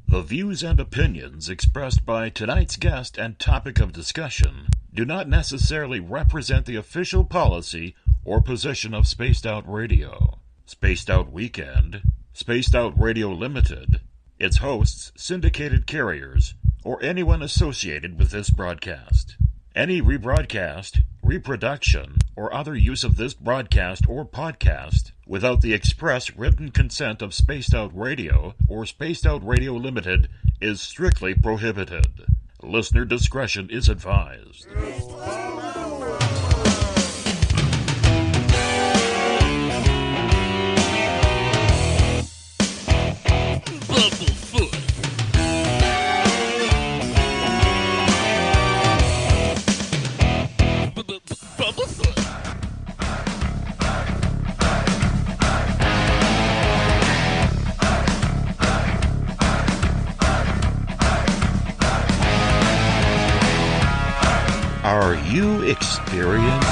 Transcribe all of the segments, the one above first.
The views and opinions expressed by tonight's guest and topic of discussion do not necessarily represent the official policy or position of Spaced Out Radio, Spaced Out Weekend, Spaced Out Radio Limited, its hosts, syndicated carriers, or anyone associated with this broadcast. Any rebroadcast, reproduction, or other use of this broadcast or podcast without the express written consent of Spaced Out Radio or Spaced Out Radio Limited is strictly prohibited. Listener discretion is advised. Are you experienced?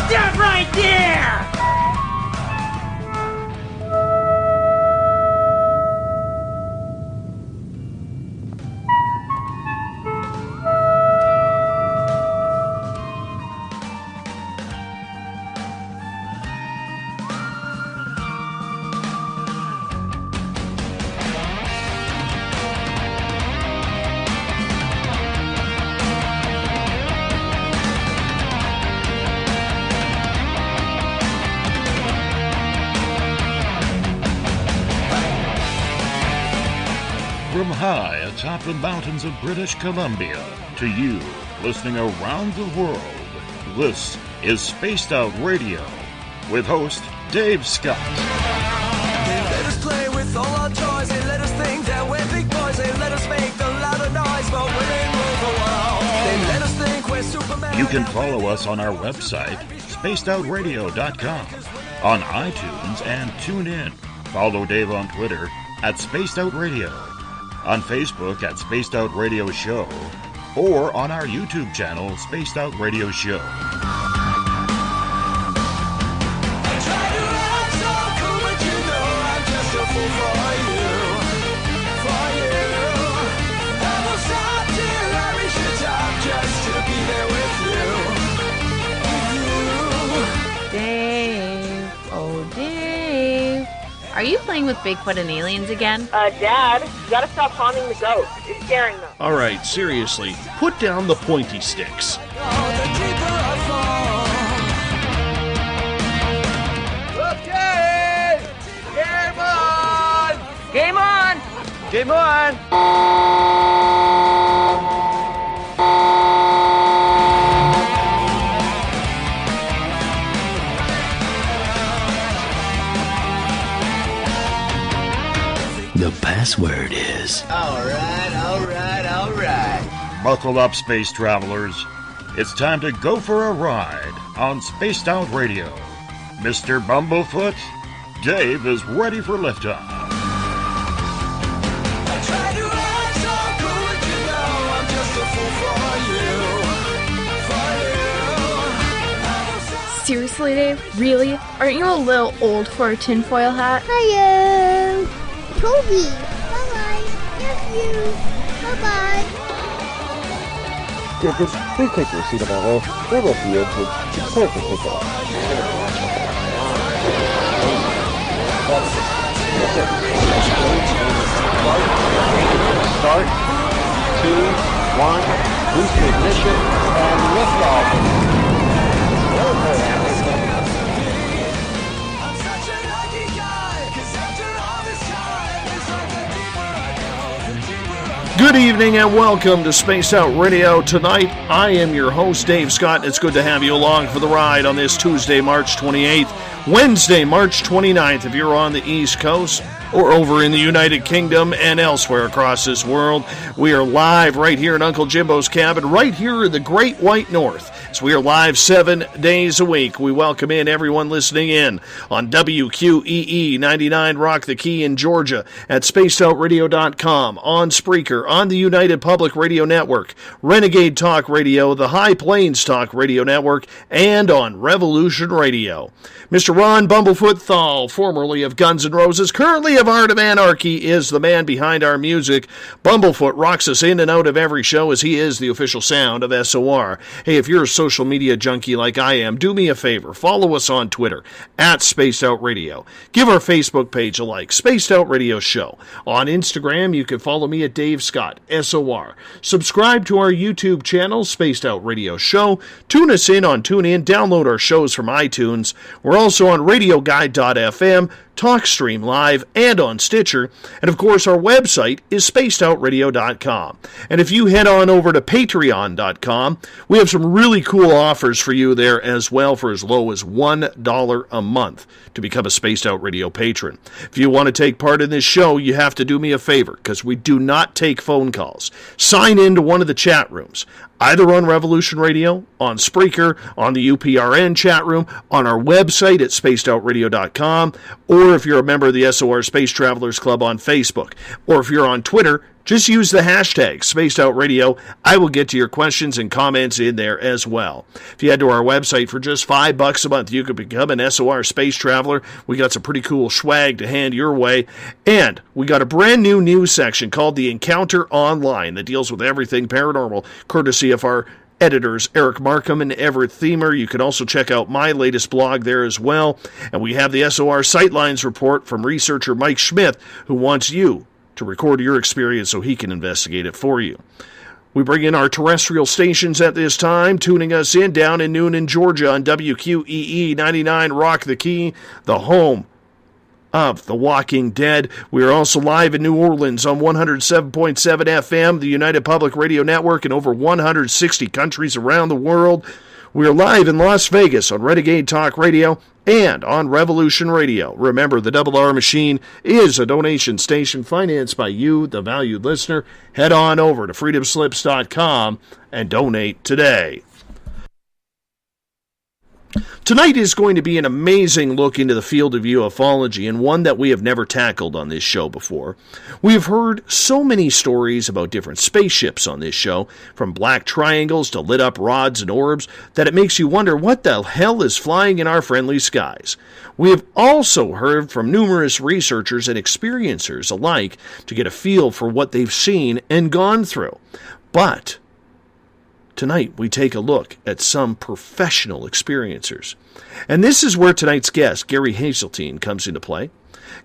Stop right there! From high atop the mountains of British Columbia to you listening around the world, this is Spaced Out Radio with host Dave Scott. They let us play with all our toys, they let us think that we're big boys, they let us make the louder noise, but we ain't rule the world. They let us think we're Superman. You can follow us on our website, spacedoutradio.com, on iTunes and TuneIn. Follow Dave on Twitter at Spaced Out Radio, on Facebook at Spaced Out Radio Show, or on our YouTube channel, Spaced Out Radio Show. I try to act so cool, but you know I'm just a fool for you. I will stop till I reach the top just to be there with you. Dave, oh Dave, are you playing with Bigfoot and aliens again? Dad, you gotta stop haunting the ghost. It's scaring them. All right, seriously, put down the pointy sticks. Oh, the deeper I fall. Okay! Game on! Game on! Game on! The password is... All right. Buckle up, space travelers. It's time to go for a ride on Spaced Out Radio. Mr. Bumblefoot, Dave is ready for liftoff. I try to act so cool, but you know I'm just a fool for you. Seriously, Dave? Really? Aren't you a little old for a tinfoil hat? Hello, Toby. Bye-bye. Love you. Bye-bye. Please take your seat above all. There will be it's time to take off. That's it. Start. 2, 1. Boost ignition and lift off. I'm such a lucky guy, 'cause after all this time, it's like the deeper I go, the deeper I go. Good evening and welcome to Space Out Radio. Tonight, I am your host, Dave Scott, and it's good to have you along for the ride on this Tuesday, March 28th, Wednesday, March 29th, if you're on the East Coast, or over in the United Kingdom and elsewhere across this world. We are live right here in Uncle Jimbo's cabin, right here in the Great White North. So we are live 7 days a week. We welcome in everyone listening in on WQEE 99 Rock the Key in Georgia, at spacedoutradio.com, on Spreaker, on the United Public Radio Network, Renegade Talk Radio, the High Plains Talk Radio Network, and on Revolution Radio. Mr. Ron Bumblefoot THAL, formerly of Guns N' Roses, currently of Art of Anarchy, is the man behind our music. Bumblefoot rocks us in and out of every show as he is the official sound of SOR. Hey, if you're a social media junkie like I am, do me a favor. Follow us on Twitter, at Spaced Out Radio. Give our Facebook page a like, Spaced Out Radio Show. On Instagram, you can follow me at Dave Scott, SOR. Subscribe to our YouTube channel, Spaced Out Radio Show. Tune us in on TuneIn. Download our shows from iTunes. We're also on RadioGuide.fm, TalkStream Live, and on Stitcher. And of course, our website is spacedoutradio.com. And if you head on over to patreon.com, we have some really cool offers for you there as well, for as low as $1 a month to become a Spaced Out Radio patron. If you want to take part in this show, you have to do me a favor, because we do not take phone calls. Sign into one of the chat rooms, either on Revolution Radio, on Spreaker, on the UPRN chat room, on our website at spacedoutradio.com, or if you're a member of the SOR Space Travelers Club on Facebook, or if you're on Twitter, just use the hashtag Spaced Out Radio. I will get to your questions and comments in there as well. If you head to our website for just $5 a month, you could become an SOR Space Traveler. We got some pretty cool swag to hand your way. And we got a brand new news section called The Encounter Online that deals with everything paranormal, courtesy of our editors Eric Markham and Everett Thiemer. You can also check out my latest blog there as well. And we have the SOR Sightlines report from researcher Mike Schmidt, who wants you to record your experience so he can investigate it for you. We bring in our terrestrial stations at this time, tuning us in down in Noonan, Georgia on WQEE 99 Rock the Key, the home of The Walking Dead. We are also live in New Orleans on 107.7 FM, the United Public Radio Network, in over 160 countries around the world. We are live in Las Vegas on Renegade Talk Radio and on Revolution Radio. Remember, the Double R Machine is a donation station financed by you, the valued listener. Head on over to freedomslips.com and donate today. Tonight is going to be an amazing look into the field of ufology, and one that we have never tackled on this show before. We have heard so many stories about different spaceships on this show, from black triangles to lit up rods and orbs, that it makes you wonder what the hell is flying in our friendly skies. We have also heard from numerous researchers and experiencers alike to get a feel for what they've seen and gone through. But tonight, we take a look at some professional experiencers. And this is where tonight's guest, Gary Heseltine, comes into play.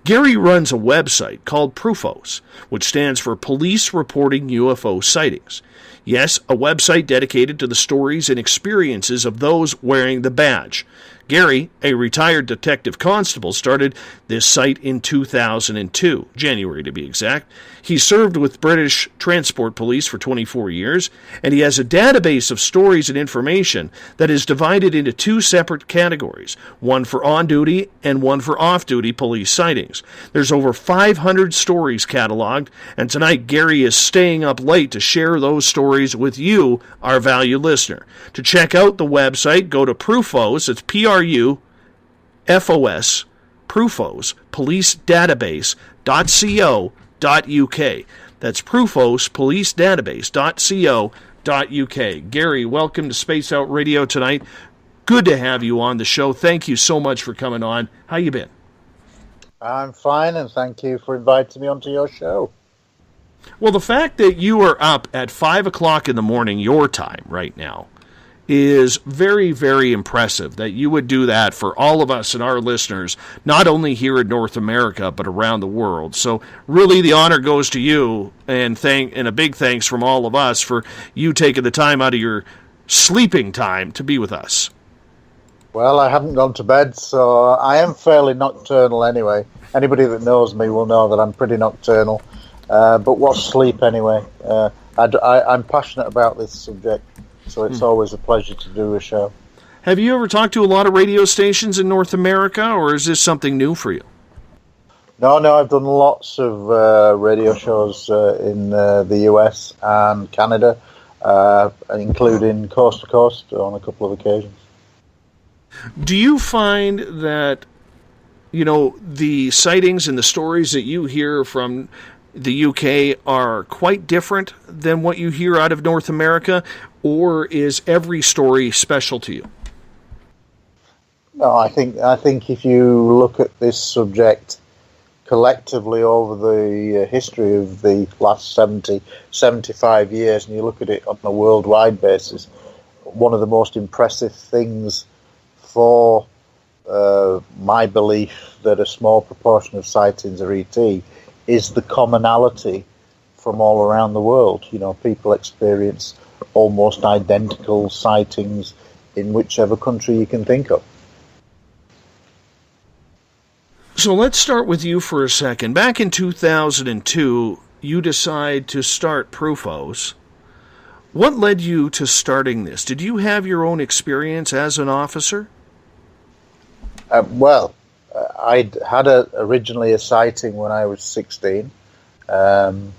Gary runs a website called PRUFOS, which stands for Police Reporting UFO Sightings. Yes, a website dedicated to the stories and experiences of those wearing the badge. Gary, a retired detective constable, started this site in 2002, January to be exact. He served with British Transport Police for 24 years, and he has a database of stories and information that is divided into two separate categories, one for on-duty and one for off-duty police sightings. There's over 500 stories cataloged, and tonight Gary is staying up late to share those stories with you, our valued listener. To check out the website, go to PRUFOS, it's PRUFOS, PRUFOS, policedatabase.co.uk. That's PRUFOS, policedatabase.co.uk. Gary, welcome to Space Out Radio tonight. Good to have you on the show. Thank you so much for coming on. How you been? I'm fine, and thank you for inviting me onto your show. Well, the fact that you are up at 5 o'clock in the morning, your time right now, is very, very impressive that you would do that for all of us and our listeners, not only here in North America, but around the world. So really the honor goes to you, and a big thanks from all of us for you taking the time out of your sleeping time to be with us. Well, I haven't gone to bed, so I am fairly nocturnal anyway. Anybody that knows me will know that I'm pretty nocturnal. But what's sleep anyway? I'm passionate about this subject, so it's always a pleasure to do a show. Have you ever talked to a lot of radio stations in North America, or is this something new for you? No, I've done lots of radio shows in the US and Canada, including coast to coast on a couple of occasions. Do you find that, the sightings and the stories that you hear from the UK are quite different than what you hear out of North America, or is every story special to you? No, I think if you look at this subject collectively over the history of the last 75 years, and you look at it on a worldwide basis, one of the most impressive things for my belief that a small proportion of sightings are ET is the commonality from all around the world. People experience almost identical sightings in whichever country you can think of. So let's start with you for a second. Back in 2002, you decide to start Proofos. What led you to starting this? Did you have your own experience as an officer? I'd had originally a sighting when I was 16. Do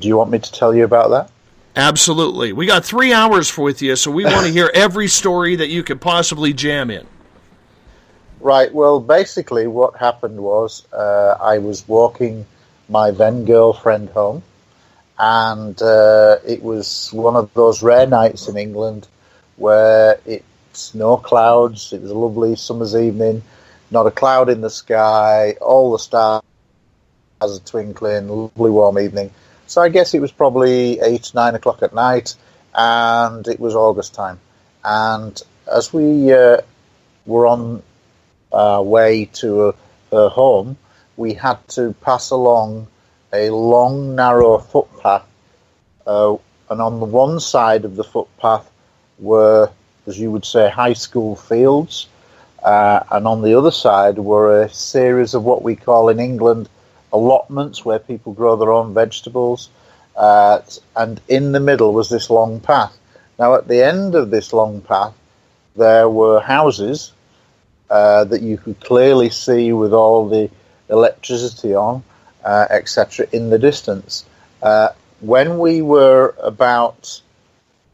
you want me to tell you about that? Absolutely. We got 3 hours with you, so we want to hear every story that you could possibly jam in. Right, well, basically what happened was I was walking my then girlfriend home, and it was one of those rare nights in England where it's no clouds, it was a lovely summer's evening, not a cloud in the sky, all the stars are twinkling, lovely warm evening. So I guess it was probably 8, 9 o'clock at night, and it was August time. And as we were on our way to her home, we had to pass along a long, narrow footpath, and on the one side of the footpath were, as you would say, high school fields, and on the other side were a series of what we call in England allotments where people grow their own vegetables, and in the middle was this long path. Now, at the end of this long path, there were houses that you could clearly see with all the electricity on, etc., in the distance. When we were about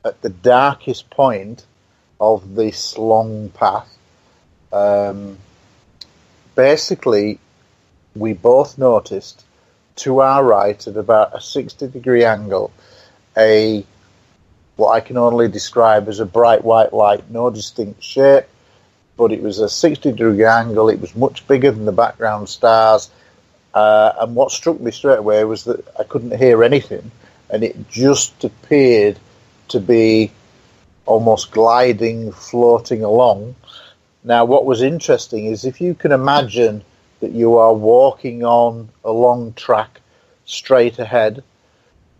at the darkest point of this long path, basically we both noticed to our right at about a 60-degree angle what I can only describe as a bright white light, no distinct shape, but it was a 60-degree angle. It was much bigger than the background stars. And what struck me straight away was that I couldn't hear anything, and it just appeared to be almost gliding, floating along. Now, what was interesting is if you can imagine that you are walking on a long track straight ahead,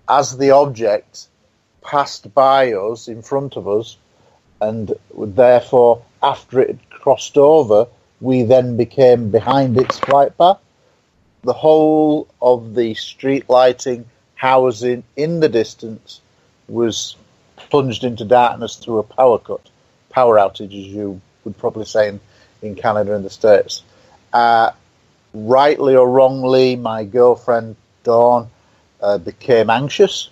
as the object passed by us, in front of us, and therefore after it had crossed over, we then became behind its flight path. The whole of the street lighting, housing in the distance was plunged into darkness through a power outage, as you would probably say in Canada and the States. Rightly or wrongly, my girlfriend Dawn became anxious.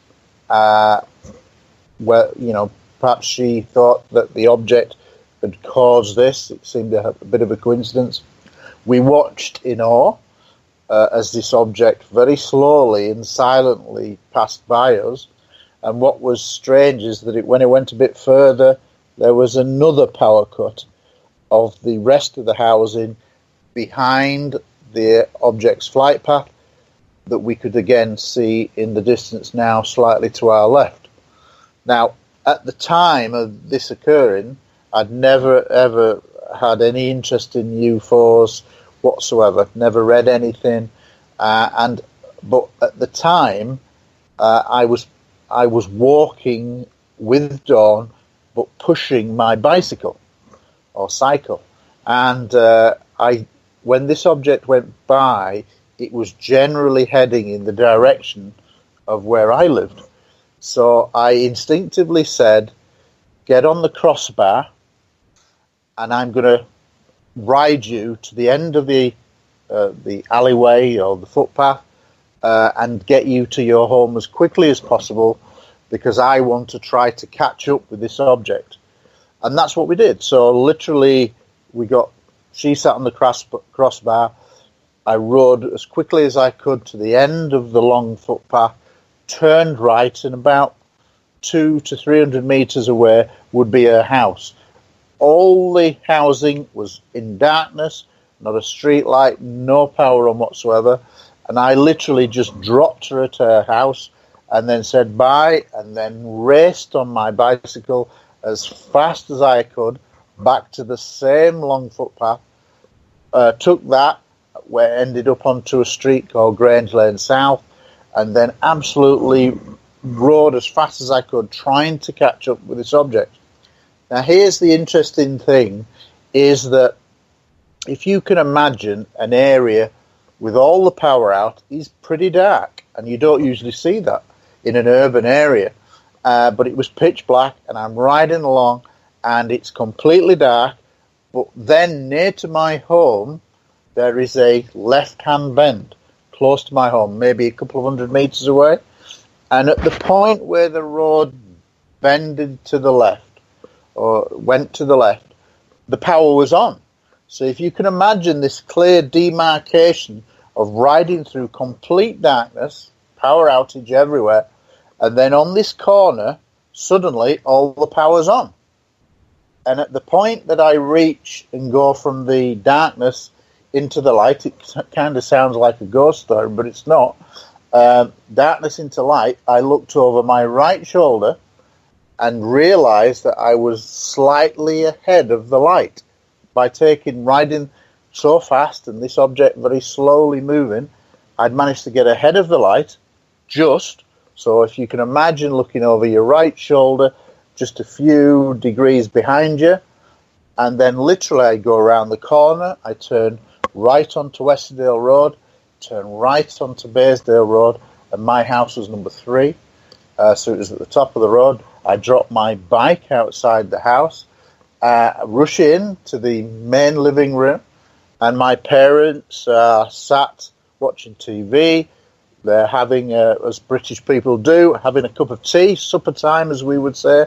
Perhaps she thought that the object had caused this. It seemed to have a bit of a coincidence. We watched in awe as this object very slowly and silently passed by us. And what was strange is that when it went a bit further, there was another power cut of the rest of the housing behind the object's flight path that we could again see in the distance now slightly to our left. Now, at the time of this occurring, I'd never ever had any interest in UFOs whatsoever, never read anything, but at the time I was walking with Dawn but pushing my bicycle or cycle, and when this object went by, it was generally heading in the direction of where I lived. So I instinctively said, get on the crossbar and I'm going to ride you to the end of the the alleyway or the footpath, and get you to your home as quickly as possible, because I want to try to catch up with this object. And that's what we did. So literally, she sat on the crossbar. I rode as quickly as I could to the end of the long footpath, turned right, and about 200 to 300 meters away would be her house. All the housing was in darkness, not a street light, no power on whatsoever. And I literally just dropped her at her house and then said bye, and then raced on my bicycle as fast as I could back to the same long footpath. Took that, where ended up onto a street called Grange Lane South, and then absolutely rode as fast as I could, trying to catch up with this object. Now, here's the interesting thing, is that if you can imagine an area with all the power out, is pretty dark, and you don't usually see that in an urban area. But it was pitch black, and I'm riding along, and it's completely dark. But then near to my home, there is a left-hand bend close to my home, maybe a couple of 100 meters away. And at the point where the road bended to the left, or went to the left, the power was on. So if you can imagine this clear demarcation of riding through complete darkness, power outage everywhere, and then on this corner, suddenly all the power's on. And at the point that I reach and go from the darkness into the light, it kind of sounds like a ghost story, but it's not. Darkness into light, I looked over my right shoulder and realized that I was slightly ahead of the light. By riding so fast and this object very slowly moving, I'd managed to get ahead of the light, just. So if you can imagine looking over your right shoulder, just a few degrees behind you, and then literally I go around the corner, I turn right onto Westerdale Road, turn right onto Baysdale Road, and my house was number 3, so it was at the top of the road. I dropped my bike outside the house, rush in to the main living room, and my parents sat watching TV. They're having, as British people do, having a cup of tea, supper time, as we would say.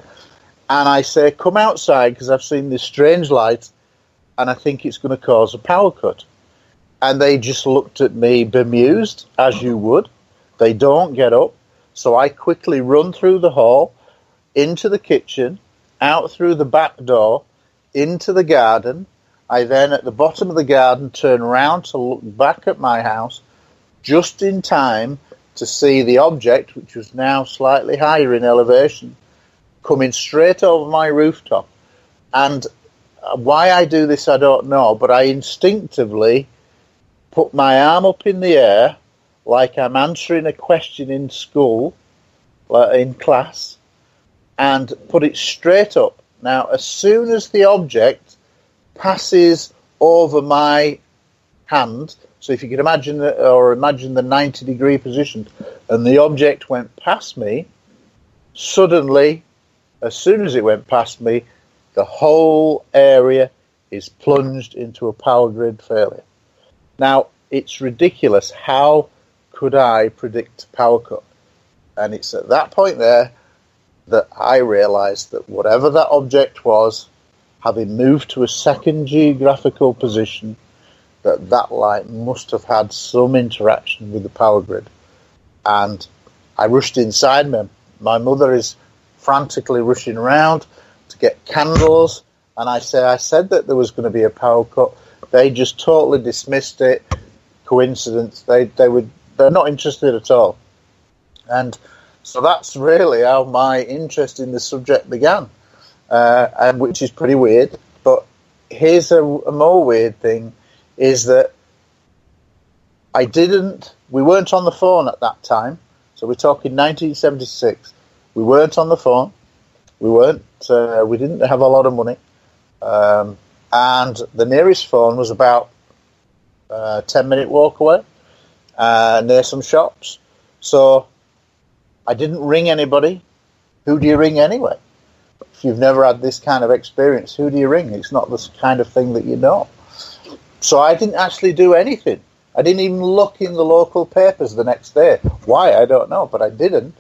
And I say, come outside, because I've seen this strange light, and I think it's going to cause a power cut. And they just looked at me bemused, as you would. They don't get up. So I quickly run through the hall, into the kitchen, out through the back door, into the garden. I then, at the bottom of the garden, turn around to look back at my house, just in time to see the object, which was now slightly higher in elevation, coming straight over my rooftop. And why I do this, I don't know, but I instinctively put my arm up in the air like I'm answering a question in school, in class, and put it straight up. Now, as soon as the object passes over my hand, so if you can imagine the 90-degree position, and the object went past me, suddenly, as soon as it went past me, the whole area is plunged into a power grid failure. Now, it's ridiculous. How could I predict a power cut? And it's at that point there that I realised that whatever that object was, having moved to a second geographical position, that light must have had some interaction with the power grid. And I rushed inside. My mother is frantically rushing around to get candles, and I said that there was going to be a power cut. They just totally dismissed it. Coincidence. They're not interested at all. And so that's really how my interest in the subject began, and which is pretty weird. But here's a more weird thing, is that we weren't on the phone at that time. So we're talking 1976. We weren't on the phone. We didn't have a lot of money. And the nearest phone was about a 10-minute walk away, near some shops. So I didn't ring anybody. Who do you ring anyway? If you've never had this kind of experience, who do you ring? It's not the kind of thing that you know. So I didn't actually do anything. I didn't even look in the local papers the next day. Why, I don't know, but I didn't.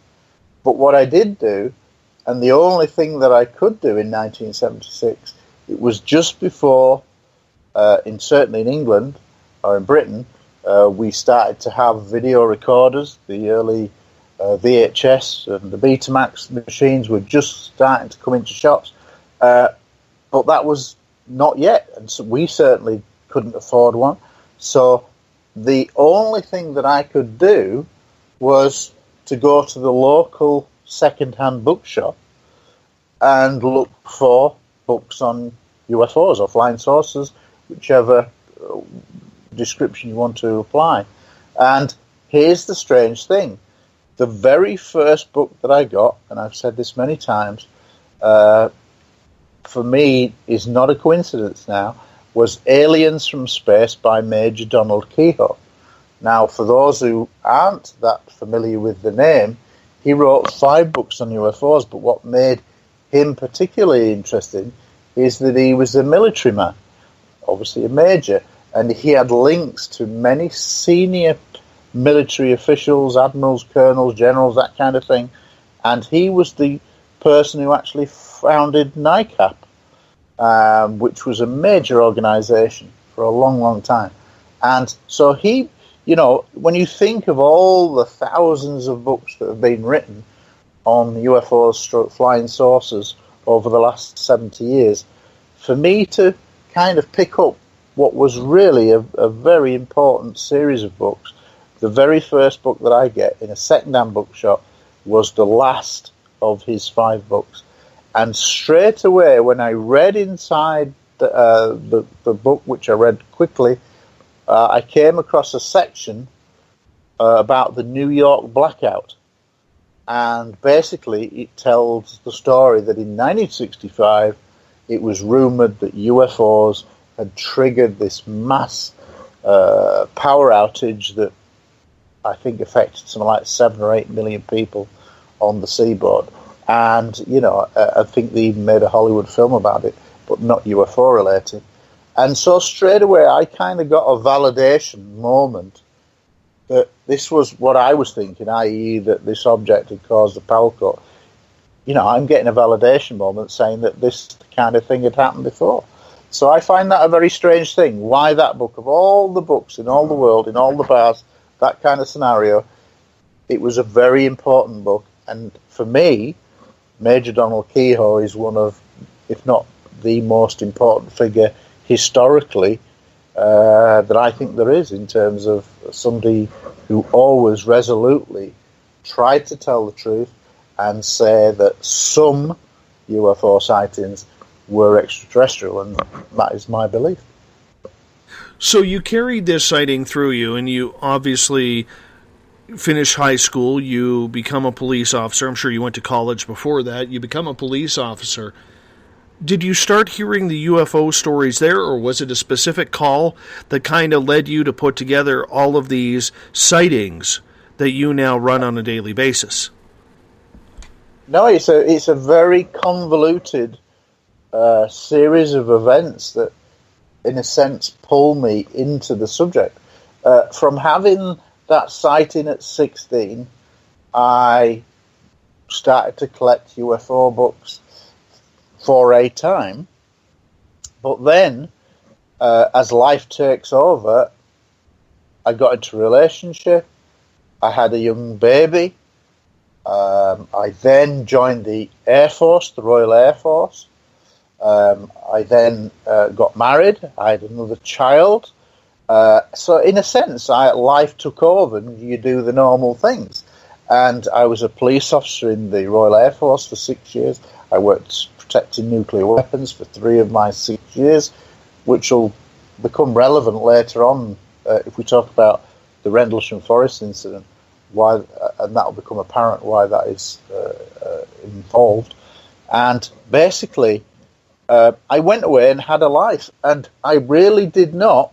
But what I did do, and the only thing that I could do in 1976, it was just before, certainly in England or in Britain, we started to have video recorders. The early VHS and the Betamax machines were just starting to come into shops. But that was not yet, and so we certainly couldn't afford one. So the only thing that I could do was to go to the local second-hand bookshop and look for books on UFOs or flying saucers, whichever description you want to apply. And here's the strange thing. The very first book that I got, and I've said this many times, for me is not a coincidence now, was Aliens from Space by Major Donald Kehoe. Now, for those who aren't that familiar with the name, he wrote 5 books on UFOs, but what made him particularly interesting is that he was a military man, obviously a major, and he had links to many senior military officials, admirals, colonels, generals, that kind of thing, and he was the person who actually founded NICAP, which was a major organization for a long, long time. And so he, you know, when you think of all the thousands of books that have been written on UFOs, flying saucers, over the last 70 years, for me to kind of pick up what was really a very important series of books, the very first book that I get in a second-hand bookshop was the last of his 5 books. And straight away, when I read inside the book, which I read quickly, I came across a section about the New York blackout. And basically, it tells the story that in 1965, it was rumored that UFOs had triggered this mass power outage that I think affected something like 7 or 8 million people on the seaboard. And, you know, I think they even made a Hollywood film about it, but not UFO related. And so straight away, I kind of got a validation moment that this was what I was thinking, i.e. that this object had caused a power cut. You know, I'm getting a validation moment saying that this kind of thing had happened before. So I find that a very strange thing. Why that book? Of all the books in all the world, in all the bars, that kind of scenario, it was a very important book. And for me, Major Donald Kehoe is one of, if not the most important figure historically that I think there is, in terms of somebody who always resolutely tried to tell the truth and say that some UFO sightings were extraterrestrial, and that is my belief. So you carried this sighting through you, and you obviously finish high school, you become a police officer. I'm sure you went to college before that. You become a police officer. Did you start hearing the UFO stories there, or was it a specific call that kind of led you to put together all of these sightings that you now run on a daily basis? No, it's a very convoluted series of events that, in a sense, pull me into the subject. From having that sighting at 16, I started to collect UFO books for a time. But then, as life takes over, I got into a relationship. I had a young baby. I then joined the Air Force, the Royal Air Force. I then got married. I had another child. So in a sense, life took over and you do the normal things. And I was a police officer in the Royal Air Force for 6 years. I worked protecting nuclear weapons for 3 of my 6 years, which will become relevant later on if we talk about the Rendlesham Forest incident, and that will become apparent why that is involved. And basically, I went away and had a life, and I really did not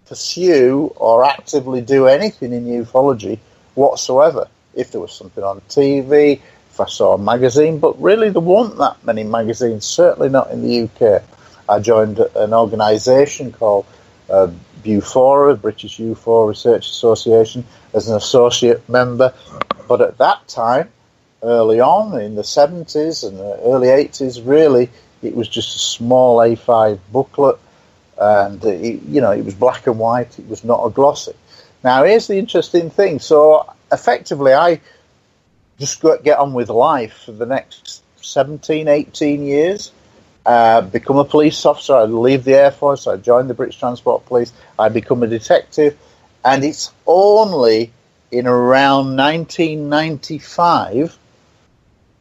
pursue or actively do anything in ufology whatsoever. If there was something on TV, if I saw a magazine, but really there weren't that many magazines, certainly not in the UK. I joined an organisation called BUFORA, British UFO Research Association, as an associate member. But at that time, early on in the 70s and the early 80s, really, it was just a small A5 booklet, and it was black and white. It was not a glossy. Now, here's the interesting thing. So, effectively, I just get on with life for the next 17, 18 years. Become a police officer. I leave the Air Force. I join the British Transport Police. I become a detective. And it's only in around 1995,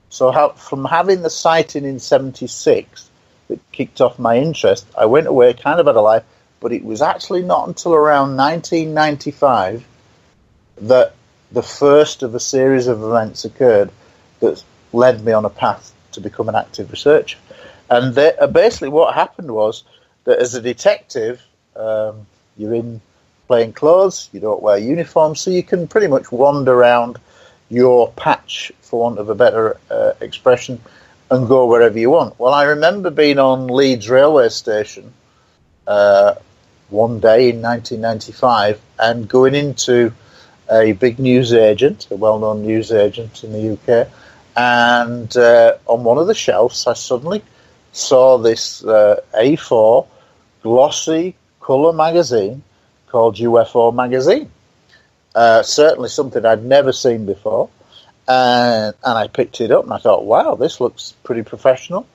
so from having the sighting in 76 that kicked off my interest, I went away, kind of had a life, but it was actually not until around 1995 that the first of a series of events occurred that led me on a path to become an active researcher. And basically what happened was that as a detective, you're in plain clothes, you don't wear uniforms, so you can pretty much wander around your patch, for want of a better expression, and go wherever you want. Well, I remember being on Leeds railway station one day in 1995 and going into a big newsagent, a well-known newsagent in the UK, and on one of the shelves I suddenly saw this A4 glossy colour magazine called UFO magazine. Certainly something I'd never seen before, and I picked it up and I thought, wow, this looks pretty professional.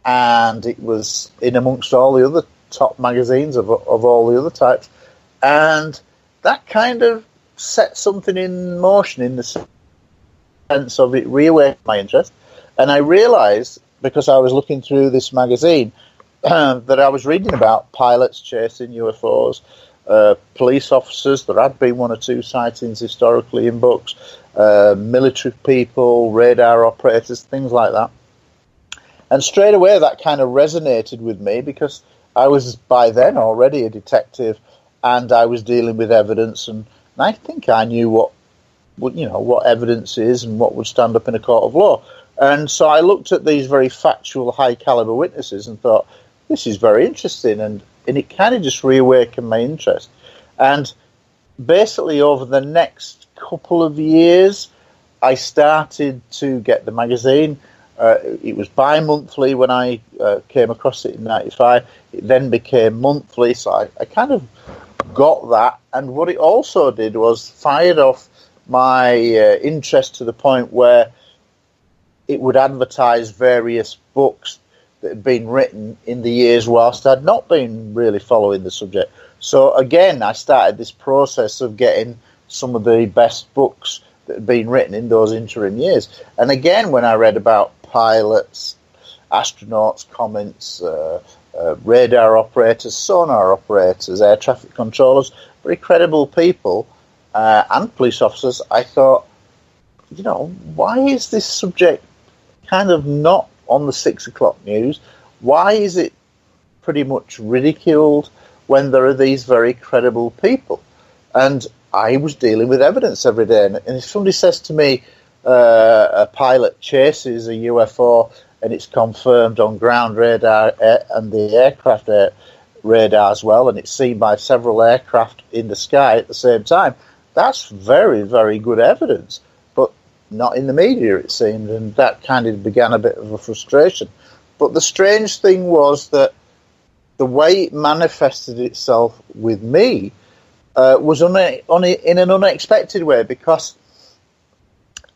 And it was in amongst all the other top magazines of all the other types, and that kind of set something in motion in the sense of it reawakened my interest. And I realised, because I was looking through this magazine, that I was reading about pilots chasing UFOs, police officers. There had been one or two sightings historically in books, military people, radar operators, things like that. And straight away that kind of resonated with me, because I was by then already a detective and I was dealing with evidence, and I think I knew what evidence is and what would stand up in a court of law. And so I looked at these very factual, high caliber witnesses and thought, this is very interesting, and it kind of just reawakened my interest. And basically over the next couple of years, I started to get the magazine. It was bi-monthly when I came across it in 95. It then became monthly, so I kind of got that. And what it also did was fired off my interest to the point where it would advertise various books that had been written in the years whilst I'd not been really following the subject. So again, I started this process of getting some of the best books that had been written in those interim years. And again, when I read about pilots, astronauts, comets, radar operators, sonar operators, air traffic controllers, very credible people, and police officers, I thought, why is this subject kind of not on the 6 o'clock news? Why is it pretty much ridiculed when there are these very credible people? And I was dealing with evidence every day. And if somebody says to me, a pilot chases a UFO and it's confirmed on ground radar and the aircraft radar as well, and it's seen by several aircraft in the sky at the same time, that's very, very good evidence. Not in the media, it seemed, and that kind of began a bit of a frustration. But the strange thing was that the way it manifested itself with me was in an unexpected way, because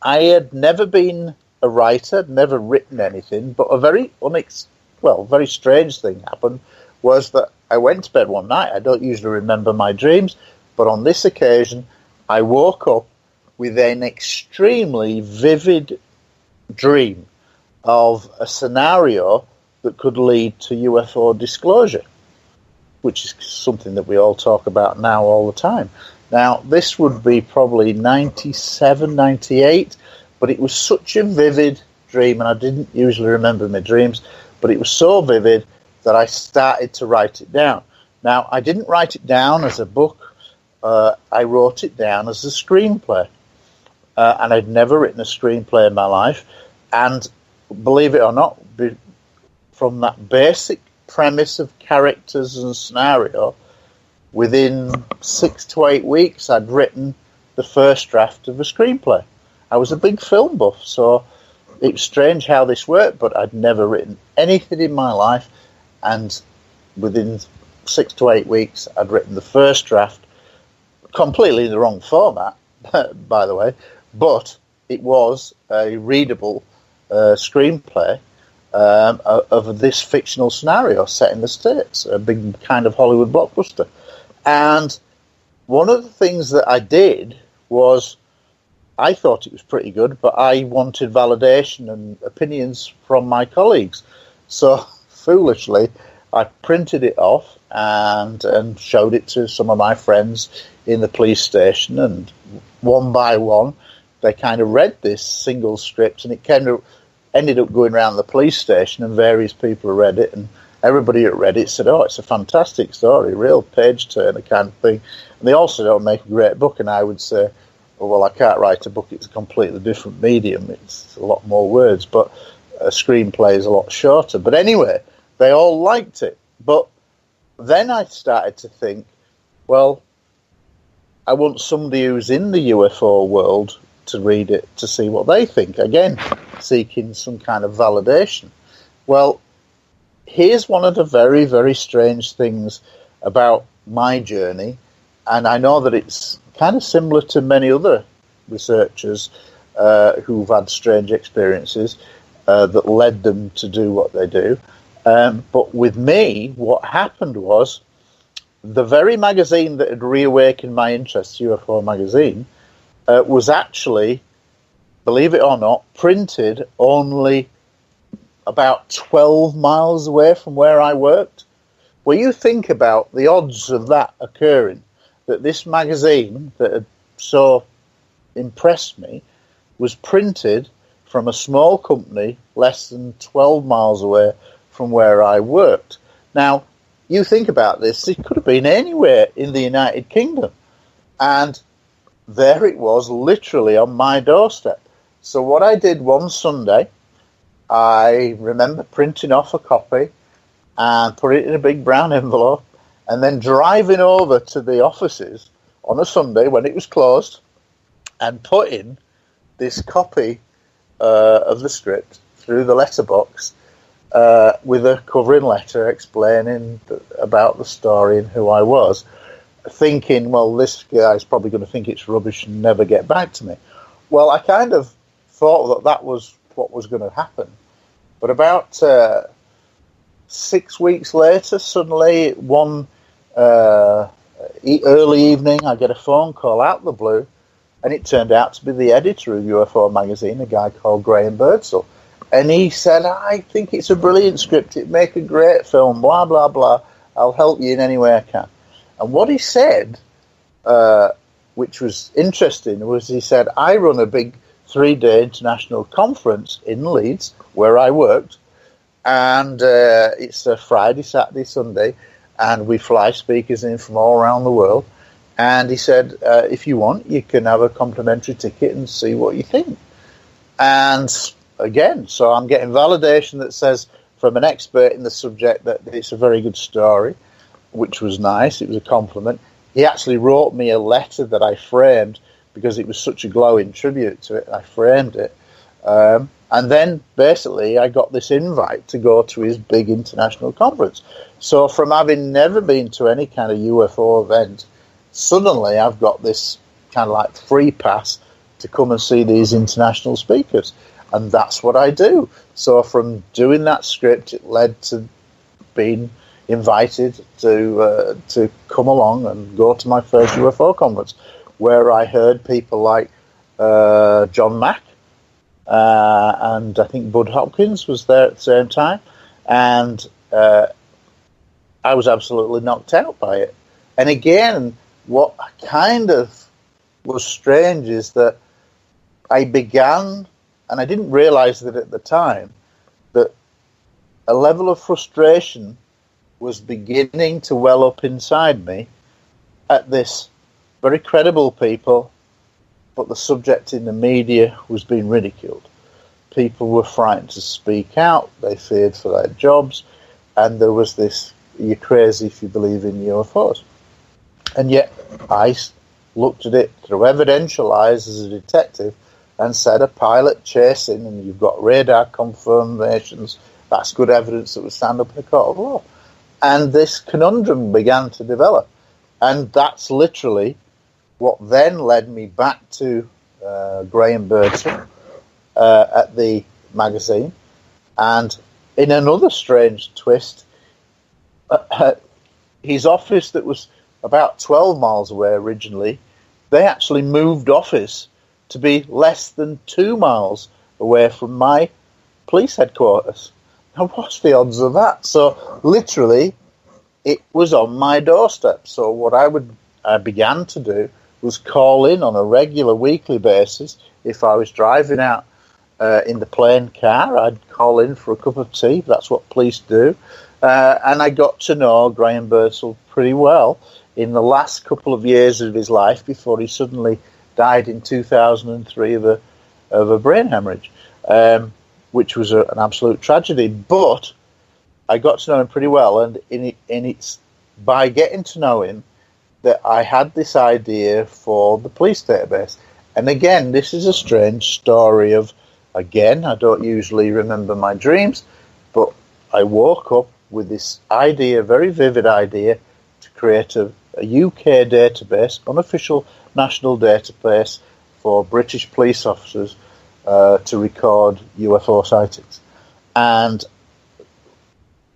I had never been a writer, never written anything, but a very very strange thing happened, was that I went to bed one night. I don't usually remember my dreams, but on this occasion I woke up with an extremely vivid dream of a scenario that could lead to UFO disclosure, which is something that we all talk about now all the time. Now, this would be probably 97, 98, but it was such a vivid dream, and I didn't usually remember my dreams, but it was so vivid that I started to write it down. Now, I didn't write it down as a book. I wrote it down as a screenplay. And I'd never written a screenplay in my life. And believe it or not, from that basic premise of characters and scenario, within 6 to 8 weeks, I'd written the first draft of a screenplay. I was a big film buff, so it was strange how this worked, but I'd never written anything in my life, and within 6 to 8 weeks, I'd written the first draft, completely in the wrong format, by the way, but it was a readable screenplay of this fictional scenario set in the States, a big kind of Hollywood blockbuster. And one of the things that I did was, I thought it was pretty good, but I wanted validation and opinions from my colleagues. So, foolishly, I printed it off and showed it to some of my friends in the police station, and one by one, they kind of read this single script, and it kind of ended up going around the police station, and various people read it, and everybody that read it said, oh, it's a fantastic story, real page-turner kind of thing. And they also don't make a great book, and I would say, oh, well, I can't write a book, it's a completely different medium, it's a lot more words, but a screenplay is a lot shorter. But anyway, they all liked it. But then I started to think, well, I want somebody who's in the UFO world to read it to see what they think. Again, seeking some kind of validation. Well, here's one of the very, very strange things about my journey, and I know that it's kind of similar to many other researchers who've had strange experiences that led them to do what they do. But with me, what happened was, the very magazine that had reawakened my interest, UFO magazine, was actually, believe it or not, printed only about 12 miles away from where I worked. Well, you think about the odds of that occurring, that this magazine that had so impressed me was printed from a small company less than 12 miles away from where I worked. Now, you think about this, it could have been anywhere in the United Kingdom. And there it was, literally on my doorstep. So what I did one Sunday, I remember printing off a copy and put it in a big brown envelope, and then driving over to the offices on a Sunday when it was closed and putting this copy of the script through the letterbox with a covering letter explaining about the story and who I was, thinking, well, this guy's probably going to think it's rubbish and never get back to me. Well, I kind of thought that that was what was going to happen. But about 6 weeks later, suddenly, one early evening, I get a phone call out of the blue, and it turned out to be the editor of UFO magazine, a guy called Graham Birdsall. And he said, I think it's a brilliant script, it'd make a great film, blah, blah, blah. I'll help you in any way I can. And what he said, which was interesting, was he said, I run a big 3-day international conference in Leeds, where I worked, and it's a Friday, Saturday, Sunday, and we fly speakers in from all around the world. And he said, if you want, you can have a complimentary ticket and see what you think. And again, so I'm getting validation that says from an expert in the subject that it's a very good story, which was nice. It was a compliment. He actually wrote me a letter that I framed because it was such a glowing tribute to it. I framed it. And then basically I got this invite to go to his big international conference. So from having never been to any kind of UFO event, suddenly I've got this kind of like free pass to come and see these international speakers. And that's what I do. So from doing that script, it led to being invited to come along and go to my first UFO conference, where I heard people like John Mack, and I think Bud Hopkins was there at the same time, and I was absolutely knocked out by it. And again, what kind of was strange is that I began, and I didn't realize that at the time, that a level of frustration was beginning to well up inside me at this very credible people, but the subject in the media was being ridiculed. People were frightened to speak out, they feared for their jobs, and there was this, you're crazy if you believe in UFOs. And yet I looked at it through evidential eyes as a detective and said a pilot chasing, and you've got radar confirmations, that's good evidence that would stand up in a court of law. And this conundrum began to develop. And that's literally what then led me back to Graham Birdsall at the magazine. And in another strange twist, his office that was about 12 miles away originally, they actually moved office to be less than 2 miles away from my police headquarters. Now, what's the odds of that? So, literally, it was on my doorstep. So, what I began to do was call in on a regular weekly basis. If I was driving out in the plain car, I'd call in for a cup of tea. That's what police do. And I got to know Graham Birdsall pretty well in the last couple of years of his life before he suddenly died in 2003 of a brain hemorrhage, which was an absolute tragedy. But I got to know him pretty well, and it's by getting to know him that I had this idea for the police database. And again, this is a strange story of, again, I don't usually remember my dreams, but I woke up with this idea, very vivid idea, to create a UK database, unofficial national database for British police officers to record UFO sightings. And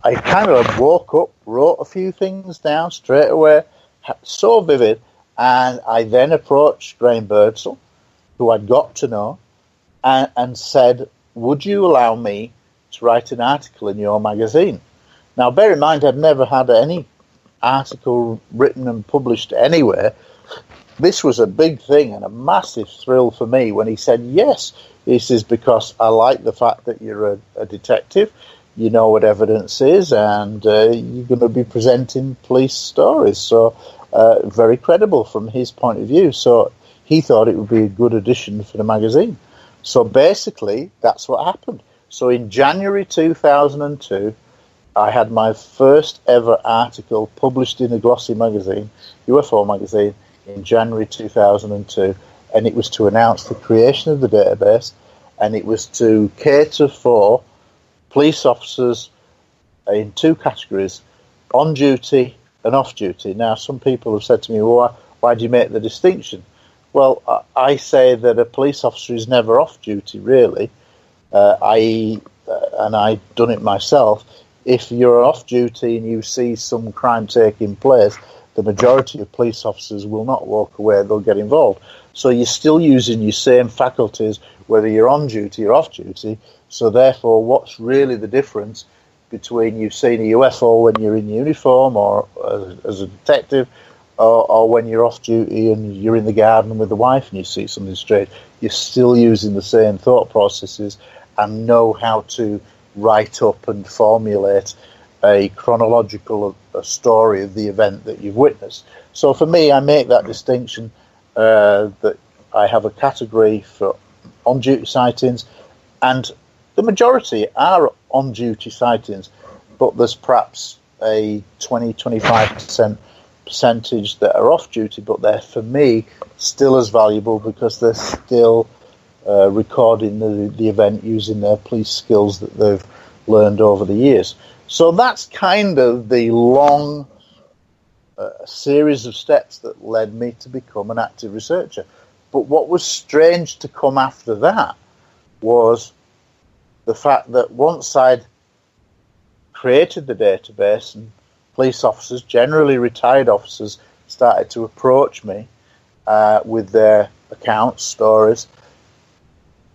I kind of woke up, wrote a few things down straight away, so vivid, and I then approached Graham Birdsall, who I'd got to know, and said, would you allow me to write an article in your magazine? Now, bear in mind, I'd never had any article written and published anywhere. This was a big thing and a massive thrill for me when he said yes. This is because I like the fact that you're a detective, you know what evidence is, and you're going to be presenting police stories. So very credible from his point of view. So he thought it would be a good addition for the magazine. So basically, that's what happened. So in January 2002, I had my first ever article published in a glossy magazine, UFO magazine, in January 2002, and it was to announce the creation of the database, and it was to cater for police officers in two categories, on duty and off duty. Now, some people have said to me, well, why do you make the distinction? Well, I say that a police officer is never off duty, really, and I've done it myself. If you're off duty and you see some crime taking place, the majority of police officers will not walk away, they'll get involved. So you're still using your same faculties, whether you're on duty or off duty. So therefore, what's really the difference between you seeing a UFO when you're in uniform or as a detective, or when you're off duty and you're in the garden with the wife and you see something strange? You're still using the same thought processes and know how to write up and formulate a chronological story of the event that you've witnessed. So for me, I make that distinction that I have a category for on-duty sightings, and the majority are on-duty sightings, but there's perhaps a 20-25% percentage that are off-duty, but they're, for me, still as valuable because they're still recording the event using their police skills that they've learned over the years. So that's kind of the long series of steps that led me to become an active researcher. But what was strange to come after that was the fact that once I'd created the database and police officers, generally retired officers, started to approach me with their accounts, stories,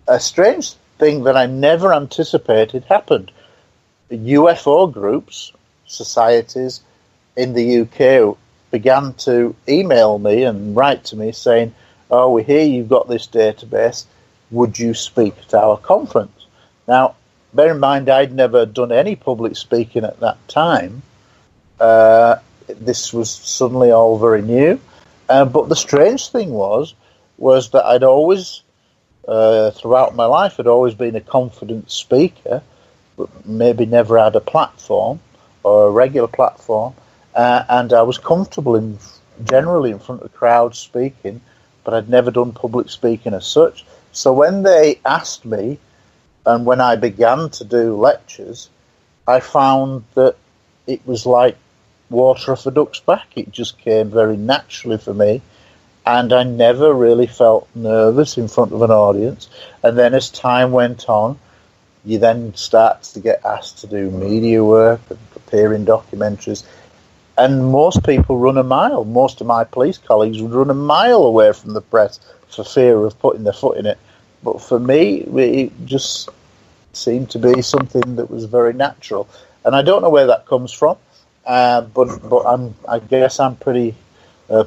a strange thing that I never anticipated happened. UFO groups, societies in the UK began to email me and write to me saying, oh, we hear you've got this database, would you speak at our conference? Now, bear in mind, I'd never done any public speaking at that time. This was suddenly all very new. But the strange thing was that I'd always, throughout my life, had always been a confident speaker, but maybe never had a platform or a regular platform. And I was comfortable in generally in front of crowds speaking, but I'd never done public speaking as such. So when they asked me, and when I began to do lectures, I found that it was like water off a duck's back. It just came very naturally for me, and I never really felt nervous in front of an audience. And then as time went on, you then start to get asked to do media work and appear in documentaries. And most people run a mile. Most of my police colleagues would run a mile away from the press for fear of putting their foot in it. But for me, it just seemed to be something that was very natural. And I don't know where that comes from, but I guess I'm pretty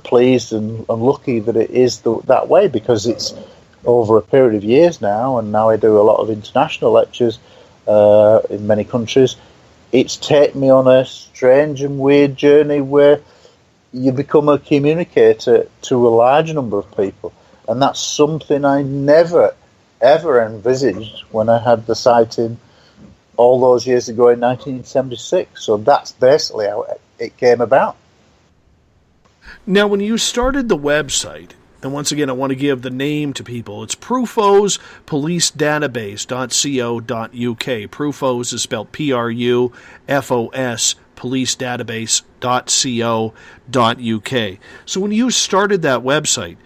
pleased and lucky that it is that way, because it's over a period of years now, and now I do a lot of international lectures in many countries. It's taken me on a strange and weird journey where you become a communicator to a large number of people, and that's something I never, ever envisaged when I had the sighting all those years ago in 1976. So that's basically how it came about. Now, when you started the website, and once again, I want to give the name to people. It's prufospolicedatabase.co.uk. Prufos is spelled Prufos, policedatabase.co.uk. So when you started that website,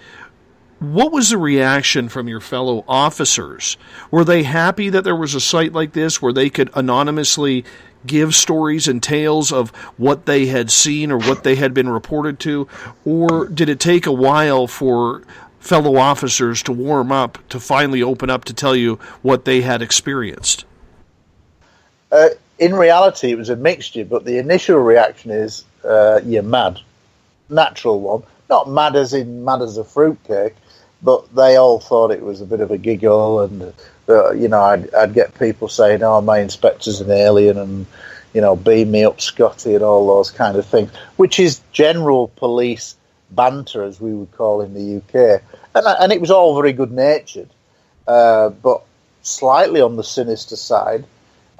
what was the reaction from your fellow officers? Were they happy that there was a site like this where they could anonymously give stories and tales of what they had seen or what they had been reported to? Or did it take a while for fellow officers to warm up, to finally open up to tell you what they had experienced? In reality, it was a mixture, but the initial reaction is, you're mad. Natural one. Not mad as in mad as a fruitcake, but they all thought it was a bit of a giggle, and I'd get people saying, "Oh, my inspector's an alien," and beam me up, Scotty, and all those kind of things, which is general police banter, as we would call in the UK, and it was all very good natured, but slightly on the sinister side.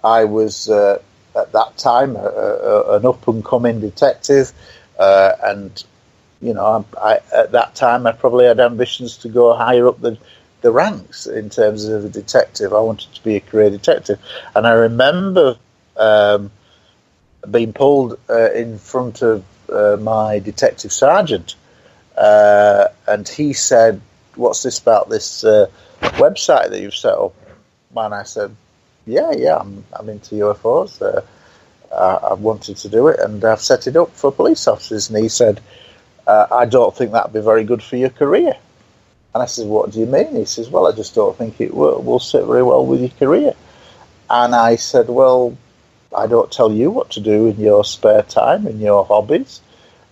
I was at that time an up and coming detective, and at that time I probably had ambitions to go higher up the ranks in terms of a detective. I wanted to be a career detective, and I remember being pulled in front of my detective sergeant, and he said, "What's this about this website that you've set up?" And I said, "Yeah, I'm into UFOs. I wanted to do it, and I've set it up for police officers." And he said, "I don't think that'd be very good for your career." And I said, "What do you mean?" He says, "Well, I just don't think it will sit very well with your career." And I said, "Well, I don't tell you what to do in your spare time, in your hobbies."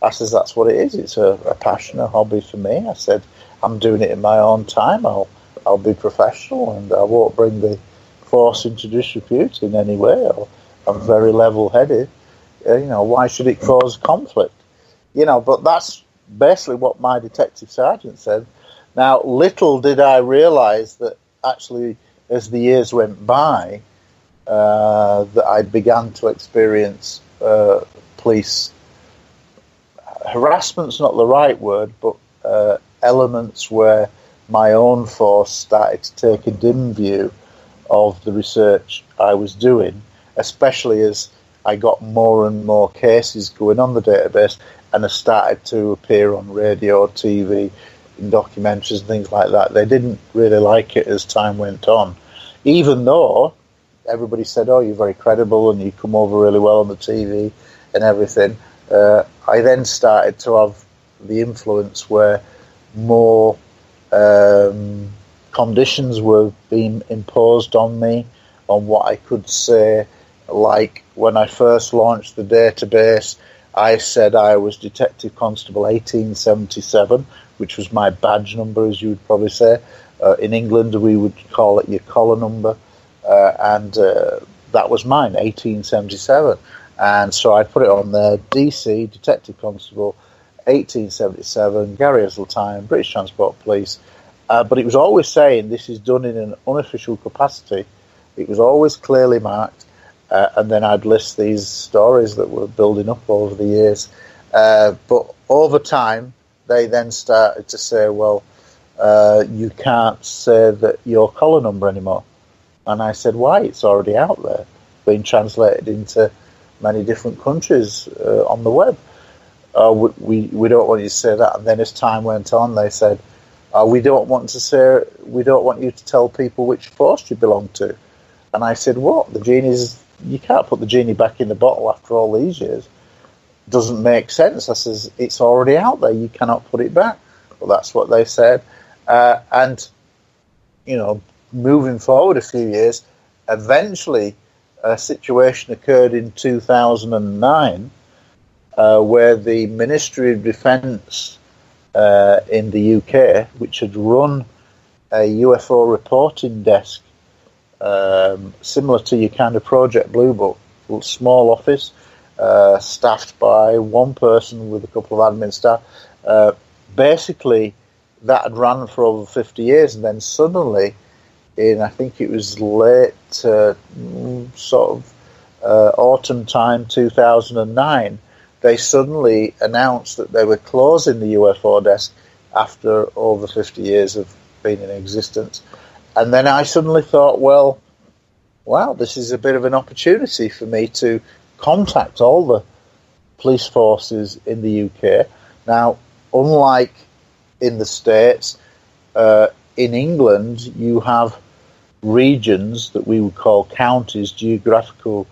I says, "That's what it is. It's a passion, a hobby for me." I said, "I'm doing it in my own time. I'll be professional, and I won't bring the force into disrepute in any way. I'm very level-headed. Why should it cause conflict?" But that's basically what my detective sergeant said. Now, little did I realise that actually, as the years went by, that I began to experience police harassment's not the right word, but elements where my own force started to take a dim view of the research I was doing, especially as I got more and more cases going on the database, and I started to appear on radio, TV, in documentaries and things like that. They didn't really like it as time went on, even though everybody said, "Oh, you're very credible and you come over really well on the TV and everything." I then started to have the influence where more conditions were being imposed on me, on what I could say. Like when I first launched the database, I said I was Detective Constable 1877, which was my badge number, as you would probably say. In England, we would call it your collar number, and that was mine, 1877. And so I put it on there, DC, Detective Constable 1877, Gary Heseltine, British Transport Police. But it was always saying this is done in an unofficial capacity. It was always clearly marked. And then I'd list these stories that were building up over the years. But over time, they then started to say, well, you can't say that your collar number anymore. And I said, why? It's already out there, being translated into many different countries on the web. We don't want you to say that. And then as time went on, they said, we don't want you to tell people which force you belong to. And I said, what? You can't put the genie back in the bottle after all these years. Doesn't make sense. I says, it's already out there. You cannot put it back. Well, that's what they said. And, moving forward a few years, eventually a situation occurred in 2009 where the Ministry of Defence in the UK, which had run a UFO reporting desk similar to your kind of Project Blue Book, a small office, staffed by one person with a couple of admin staff. Basically, that had run for over 50 years, and then suddenly, I think it was late autumn time 2009, they suddenly announced that they were closing the UFO desk after over 50 years of being in existence. And then I suddenly thought, well, wow, this is a bit of an opportunity for me to contact all the police forces in the UK. Now, unlike in the States, in England, you have regions that we would call counties, geographical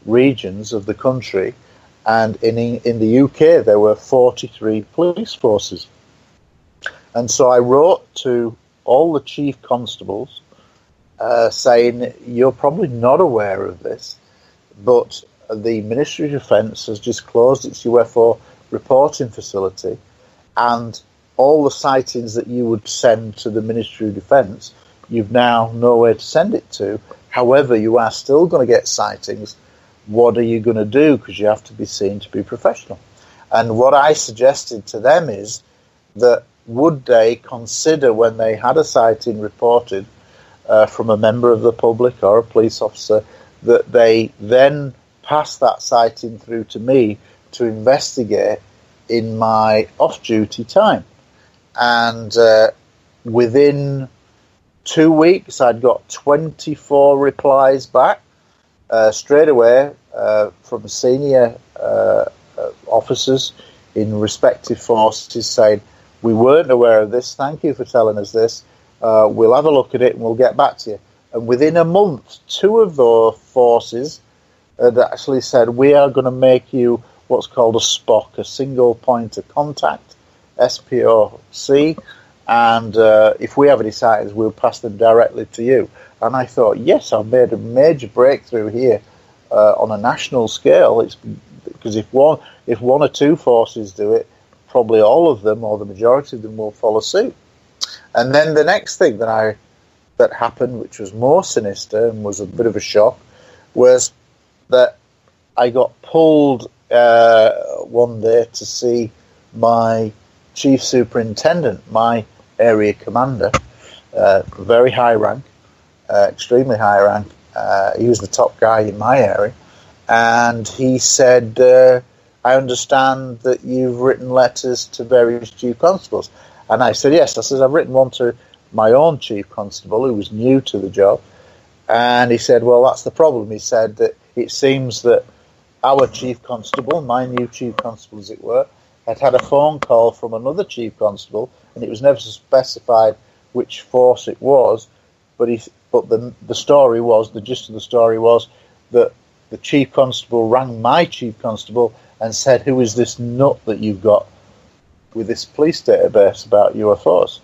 regions of the country, and in the UK there were 43 police forces. And so I wrote to all the chief constables saying, you're probably not aware of this, but the Ministry of Defence has just closed its UFO reporting facility, and all the sightings that you would send to the Ministry of Defence, you've now nowhere to send it to. However, you are still going to get sightings. What are you going to do? Because you have to be seen to be professional. And what I suggested to them is that would they consider, when they had a sighting reported from a member of the public or a police officer, that they then pass that sighting through to me to investigate in my off-duty time. And within 2 weeks, I'd got 24 replies back straight away from senior officers in respective forces saying, we weren't aware of this, thank you for telling us this, we'll have a look at it and we'll get back to you. And within a month, 2 of those forces had actually said, we are going to make you what's called a SPOC, a single point of contact, SPOC, and if we have any sightings, we'll pass them directly to you. And I thought, yes, I've made a major breakthrough here on a national scale. It's because if one or two forces do it, probably all of them or the majority of them will follow suit. And then the next thing that happened, which was more sinister and was a bit of a shock, was that I got pulled one day to see my chief superintendent, my area commander, very high rank, extremely high rank. He was the top guy in my area, and he said, I understand that you've written letters to various chief constables. And I said, yes. I said, I've written one to my own chief constable who was new to the job. And he said, well, that's the problem. He said that it seems that our chief constable, my new chief constable as it were, had a phone call from another chief constable, and it was never specified which force it was, but the story was, the gist of the story was that the chief constable rang my chief constable and said, who is this nut that you've got with this police database about UFOs?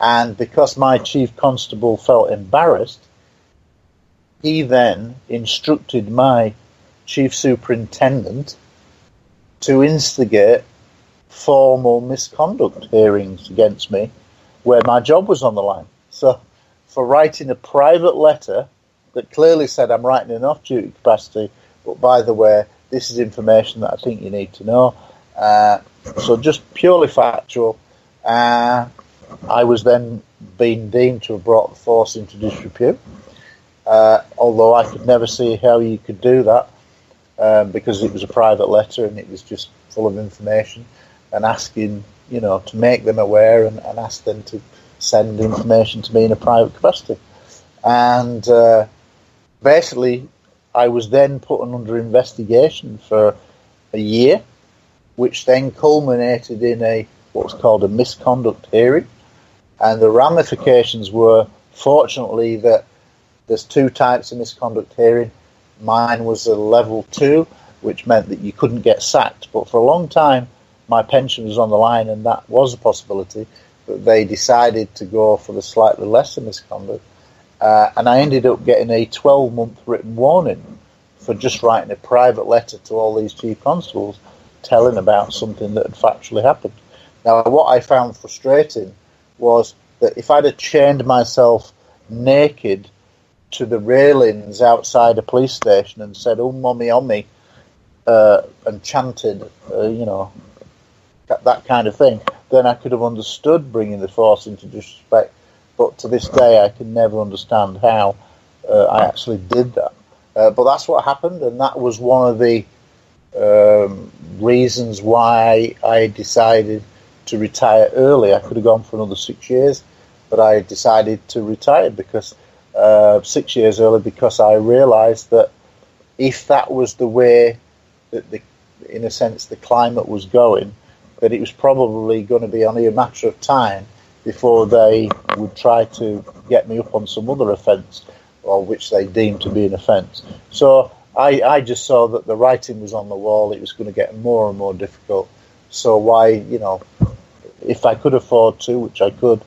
And because my chief constable felt embarrassed, he then instructed my chief superintendent to instigate formal misconduct hearings against me where my job was on the line. So for writing a private letter that clearly said I'm writing in off-duty capacity, but by the way, this is information that I think you need to know. So just purely factual. I was then being deemed to have brought the force into disrepute, although I could never see how you could do that because it was a private letter and it was just full of information. and asking, to make them aware and ask them to send information to me in a private capacity. And basically, I was then put under investigation for a year, which then culminated in what was called a misconduct hearing. And the ramifications were, fortunately, that there's two types of misconduct hearing. Mine was a level 2, which meant that you couldn't get sacked. But for a long time, my pension was on the line, and that was a possibility. But they decided to go for the slightly lesser misconduct. And I ended up getting a 12-month written warning for just writing a private letter to all these chief constables telling about something that had factually happened. Now, what I found frustrating was that if I'd have chained myself naked to the railings outside a police station and said, "Oh, mommy, on me," and chanted, that kind of thing, then I could have understood bringing the force into disrespect. But to this day, I can never understand how I actually did that. But that's what happened, and that was one of the reasons why I decided to retire early. I could have gone for another 6 years, but I decided to retire because 6 years early, because I realised that if that was the way that in a sense the climate was going, that it was probably going to be only a matter of time before they would try to get me up on some other offence, or which they deemed to be an offence. So I just saw that the writing was on the wall. It was going to get more and more difficult. So why, if I could afford to, which I could,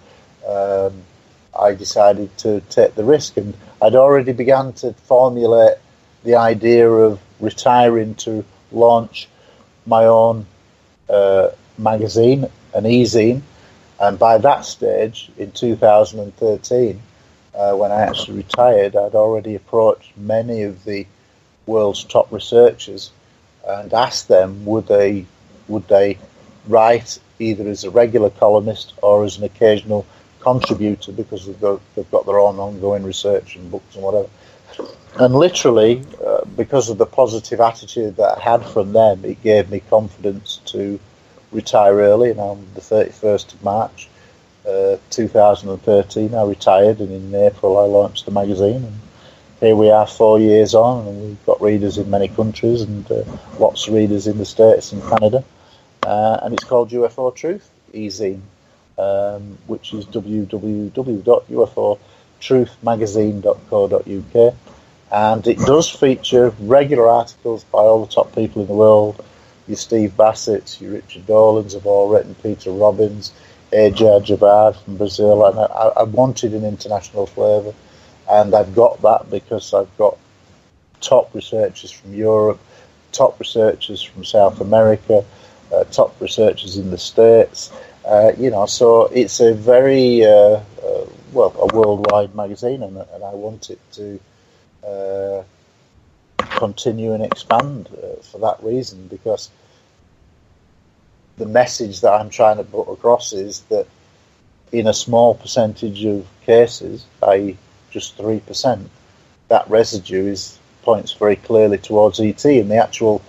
I decided to take the risk. And I'd already begun to formulate the idea of retiring to launch my own magazine, an e-zine. And by that stage, in 2013, when I actually retired, I'd already approached many of the world's top researchers and asked them would they write either as a regular columnist or as an occasional contributor, because they've got their own ongoing research and books and whatever. And literally, because of the positive attitude that I had from them, it gave me confidence to retire early. And on the 31st of March 2013, I retired, and in April I launched the magazine. And here we are 4 years on, and we've got readers in many countries and lots of readers in the States and Canada. And it's called UFO Truth e-zine, which is www.ufotruthmagazine.co.uk. And it does feature regular articles by all the top people in the world. Your Steve Bassett's, your Richard Dolans have all written, Peter Robbins, Ajay Jabbar from Brazil. And I wanted an international flavour, and I've got that because I've got top researchers from Europe, top researchers from South America, top researchers in the States. So it's a very, a worldwide magazine, and I want it to continue and expand for that reason, because the message that I'm trying to put across is that in a small percentage of cases, i.e. just 3%, that residue points very clearly towards ET, and the actual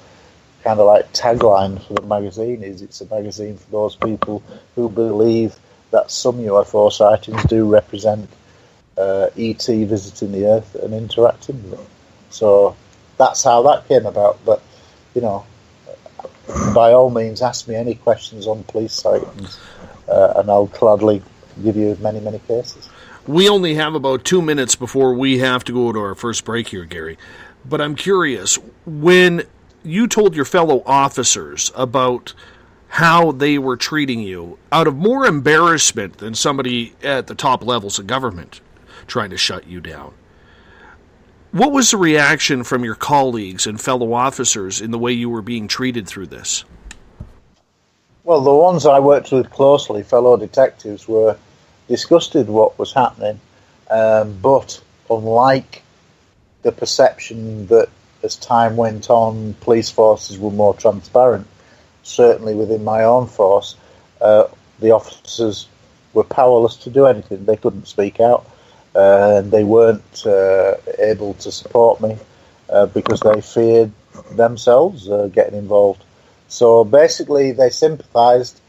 kind of like tagline for the magazine is it's a magazine for those people who believe that some UFO sightings do represent ET visiting the Earth and interacting with it. So that's how that came about. But, by all means, ask me any questions on police sightings, and I'll gladly give you many, many cases. We only have about 2 minutes before we have to go to our first break here, Gary. But I'm curious, when you told your fellow officers about how they were treating you, out of more embarrassment than somebody at the top levels of government trying to shut you down, what was the reaction from your colleagues and fellow officers in the way you were being treated through this? Well, the ones I worked with closely, fellow detectives, were disgusted what was happening, but unlike the perception that as time went on police forces were more transparent, certainly within my own force, the officers were powerless to do anything. They couldn't speak out, and they weren't able to support me because they feared themselves getting involved. So basically, they sympathised,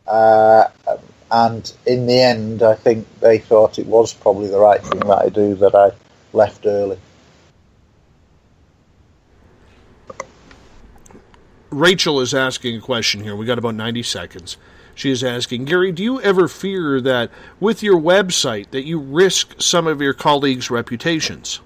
and in the end, I think they thought it was probably the right thing that I do, that I left early. Rachel is asking a question here. We got about 90 seconds. She is asking, Gary, do you ever fear that with your website that you risk some of your colleagues' reputations?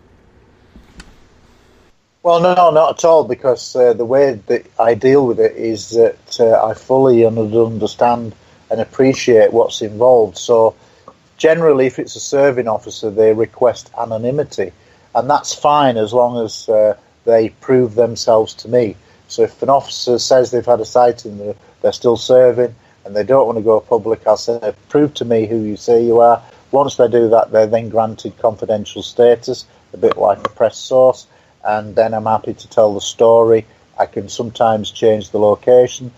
Well, no, not at all, because the way that I deal with it is that I fully understand and appreciate what's involved. So generally, if it's a serving officer, they request anonymity, and that's fine as long as they prove themselves to me. So if an officer says they've had a sighting, they're still serving, and they don't want to go public, I'll say, prove to me who you say you are. Once they do that, they're then granted confidential status, a bit like a press source, and then I'm happy to tell the story. I can sometimes change the location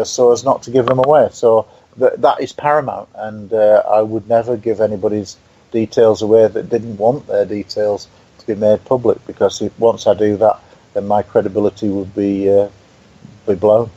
so as not to give them away. So that is paramount, and I would never give anybody's details away that didn't want their details to be made public, because once I do that, then my credibility would be blown.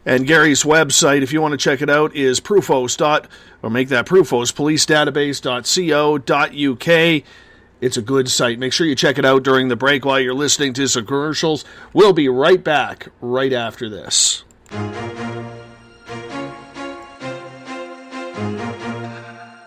And Gary's website, if you want to check it out, is proofos. Or make that Proofos, policedatabase.co.uk. It's a good site. Make sure you check it out during the break while you're listening to some commercials. We'll be right back right after this.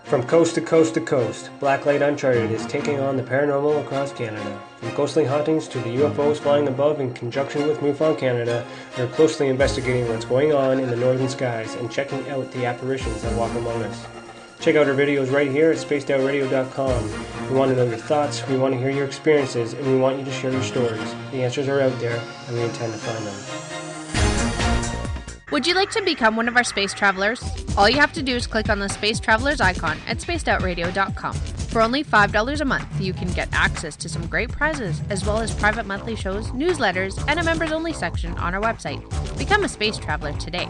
From coast to coast to coast, Blacklight Uncharted is taking on the paranormal across Canada. From ghostly hauntings to the UFOs flying above in conjunction with MUFON Canada, we're closely investigating what's going on in the northern skies and checking out the apparitions that walk among us. Check out our videos right here at spacedoutradio.com. We want to know your thoughts, we want to hear your experiences, and we want you to share your stories. The answers are out there, and we intend to find them. Would you like to become one of our space travelers? All you have to do is click on the Space Travelers icon at spacedoutradio.com. For only $5 a month, you can get access to some great prizes, as well as private monthly shows, newsletters, and a members-only section on our website. Become a space traveler today.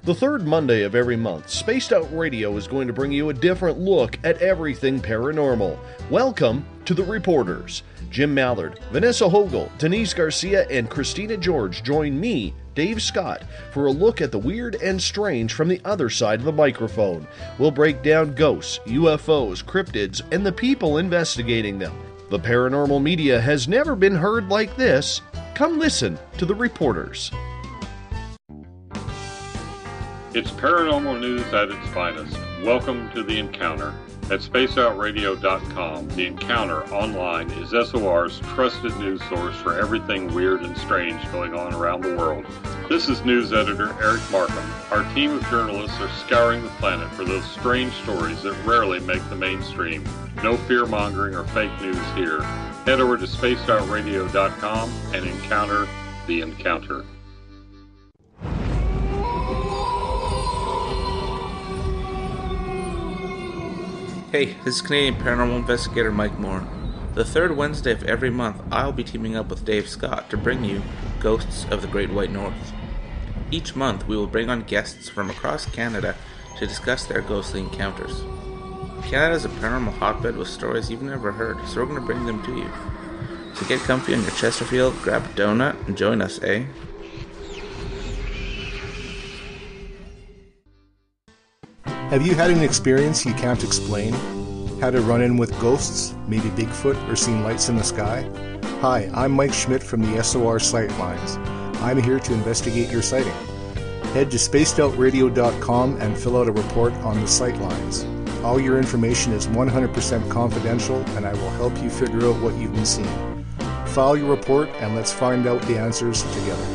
The third Monday of every month, Spaced Out Radio is going to bring you a different look at everything paranormal. Welcome to The Reporters. Jim Mallard, Vanessa Hogel, Denise Garcia, and Christina George join me, Dave Scott, for a look at the weird and strange from the other side of the microphone. We'll break down ghosts, UFOs, cryptids, and the people investigating them. The paranormal media has never been heard like this. Come listen to The Reporters. It's paranormal news at its finest. Welcome to The Encounter. At spaceoutradio.com, The Encounter online is SOR's trusted news source for everything weird and strange going on around the world. This is news editor Eric Markham. Our team of journalists are scouring the planet for those strange stories that rarely make the mainstream. No fear-mongering or fake news here. Head over to spaceoutradio.com and encounter The Encounter. Hey, this is Canadian Paranormal Investigator Mike Moore. The third Wednesday of every month, I'll be teaming up with Dave Scott to bring you Ghosts of the Great White North. Each month, we will bring on guests from across Canada to discuss their ghostly encounters. Canada is a paranormal hotbed with stories you've never heard, so we're going to bring them to you. So get comfy on your Chesterfield, grab a donut, and join us, eh? Have you had an experience you can't explain? Had a run-in with ghosts, maybe Bigfoot, or seen lights in the sky? Hi, I'm Mike Schmidt from the SOR Sightlines. I'm here to investigate your sighting. Head to spacedoutradio.com and fill out a report on the Sightlines. All your information is 100% confidential, and I will help you figure out what you've been seeing. File your report and let's find out the answers together.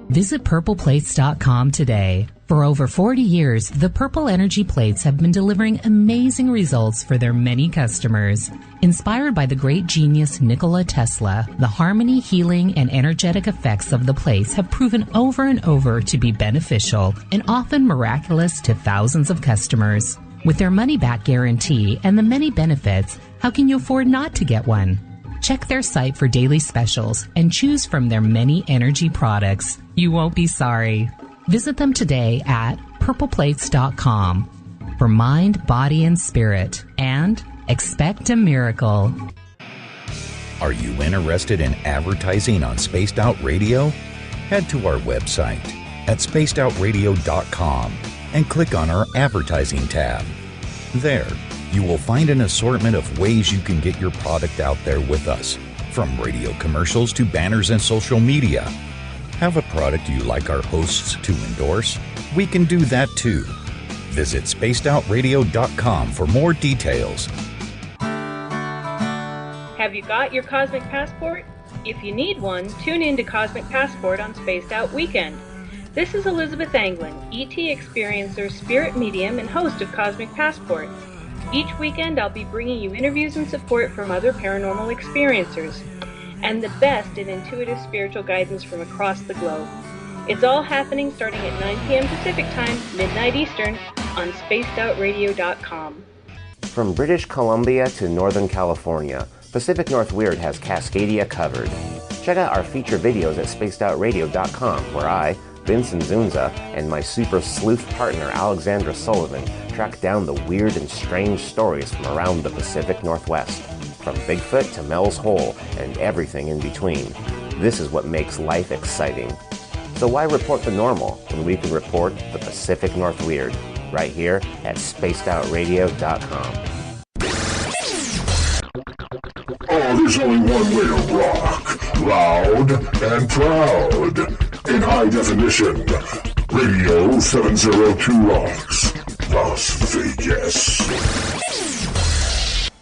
Visit purpleplates.com today. For over 40 years, the Purple Energy Plates have been delivering amazing results for their many customers. Inspired by the great genius Nikola Tesla, the harmony, healing, and energetic effects of the plates have proven over and over to be beneficial and often miraculous to thousands of customers. With their money-back guarantee and the many benefits, how can you afford not to get one? Check their site for daily specials and choose from their many energy products. You won't be sorry. Visit them today at purpleplates.com for mind, body, and spirit, and expect a miracle. Are you interested in advertising on Spaced Out Radio? Head to our website at spacedoutradio.com and click on our advertising tab. There, you will find an assortment of ways you can get your product out there with us, from radio commercials to banners and social media. Have a product you like our hosts to endorse? We can do that too. Visit spacedoutradio.com for more details. Have you got your Cosmic Passport? If you need one, tune in to Cosmic Passport on Spaced Out Weekend. This is Elizabeth Anglin, ET experiencer, spirit medium, and host of Cosmic Passport. Each weekend I'll be bringing you interviews and support from other paranormal experiencers, and the best in intuitive spiritual guidance from across the globe. It's all happening starting at 9 p.m. Pacific Time, midnight Eastern, on spacedoutradio.com. From British Columbia to Northern California, Pacific North Weird has Cascadia covered. Check out our feature videos at spacedoutradio.com, where I, Vincent Zunza, and my super sleuth partner Alexandra Sullivan track down the weird and strange stories from around the Pacific Northwest. From Bigfoot to Mel's Hole and everything in between. This is what makes life exciting. So why report the normal when we can report the Pacific North Weird right here at spacedoutradio.com. Oh, there's only one way to rock. Loud and proud. In high definition. Radio 702 rocks. Las Vegas.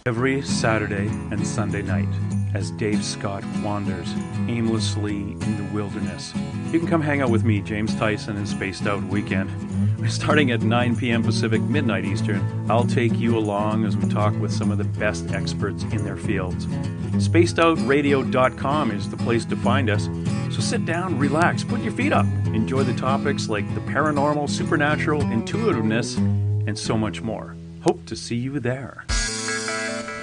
Every Saturday and Sunday night, as Dave Scott wanders aimlessly in the wilderness, you can come hang out with me, James Tyson, in Spaced Out Weekend. Starting at 9 p.m. Pacific, midnight Eastern, I'll take you along as we talk with some of the best experts in their fields. SpacedOutRadio.com is the place to find us. So sit down, relax, put your feet up. Enjoy the topics like the paranormal, supernatural, intuitiveness, and so much more. Hope to see you there.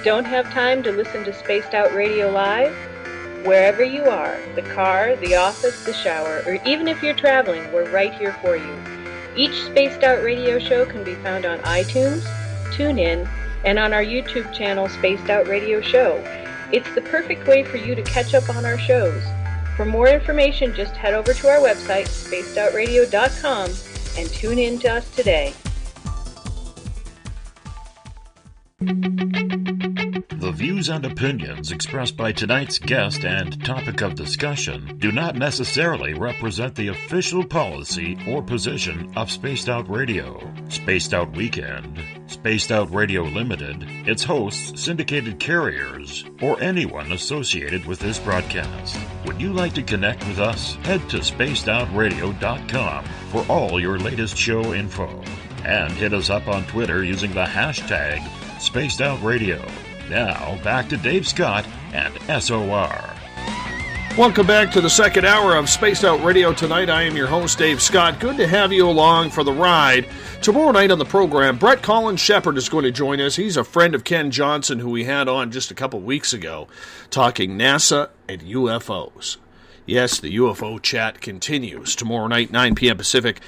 Don't have time to listen to Spaced Out Radio Live? Wherever you are, the car, the office, the shower, or even if you're traveling, we're right here for you. Each Spaced Out Radio show can be found on iTunes, TuneIn, and on our YouTube channel, Spaced Out Radio Show. It's the perfect way for you to catch up on our shows. For more information, just head over to our website, spacedoutradio.com, and tune in to us today. The views and opinions expressed by tonight's guest and topic of discussion do not necessarily represent the official policy or position of Spaced Out Radio, Spaced Out Weekend, Spaced Out Radio Limited, its hosts, syndicated carriers, or anyone associated with this broadcast. Would you like to connect with us? Head to spacedoutradio.com for all your latest show info. And hit us up on Twitter using the hashtag Spaced Out Radio. Now, back to Dave Scott and SOR. Welcome back to the second hour of Spaced Out Radio tonight. I am your host, Dave Scott. Good to have you along for the ride. Tomorrow night on the program, Brett Collins Shepherd is going to join us. He's a friend of Ken Johnson, who we had on just a couple weeks ago, talking NASA and UFOs. Yes, the UFO chat continues tomorrow night, 9 p.m. Pacific,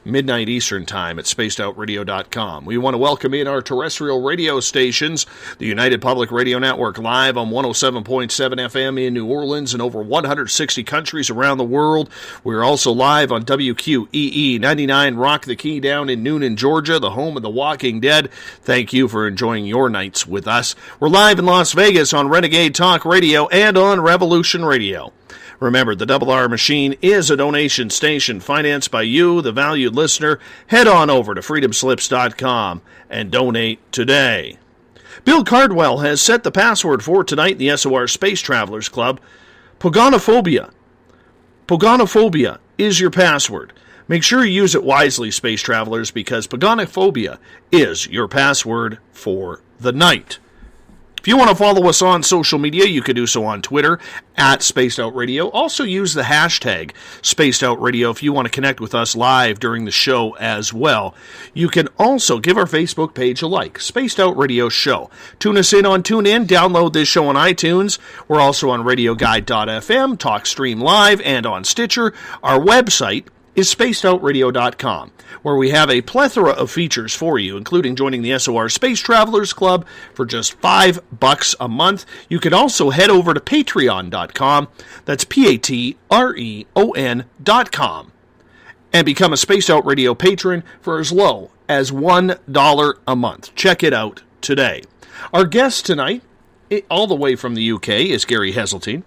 midnight Eastern Time at spacedoutradio.com. We want to welcome in our terrestrial radio stations, the United Public Radio Network, live on 107.7 FM in New Orleans and over 160 countries around the world. We're also live on WQEE 99 Rock the Key down in Noonan, Georgia, the home of The Walking Dead. Thank you for enjoying your nights with us. We're live in Las Vegas on Renegade Talk Radio and on Revolution Radio. Remember, the Double R Machine is a donation station financed by you, the valued listener. Head on over to freedomslips.com and donate today. Bill Cardwell has set the password for tonight in the SOR Space Travelers Club. Pogonophobia. Pogonophobia is your password. Make sure you use it wisely, Space Travelers, because pogonophobia is your password for the night. If you want to follow us on social media, you can do so on Twitter at Spaced Out Radio. Also use the hashtag Spaced Out Radio if you want to connect with us live during the show as well. You can also give our Facebook page a like, Spaced Out Radio Show. Tune us in on TuneIn, download this show on iTunes. We're also on RadioGuide.fm, TalkStream Live, and on Stitcher. Our website is spacedoutradio.com, where we have a plethora of features for you, including joining the SOR Space Travelers Club for just $5 a month. You can also head over to patreon.com, that's patreon.com, and become a Spaced Out Radio patron for as low as $1 a month. Check it out today. Our guest tonight, all the way from the UK, is Gary Heseltine.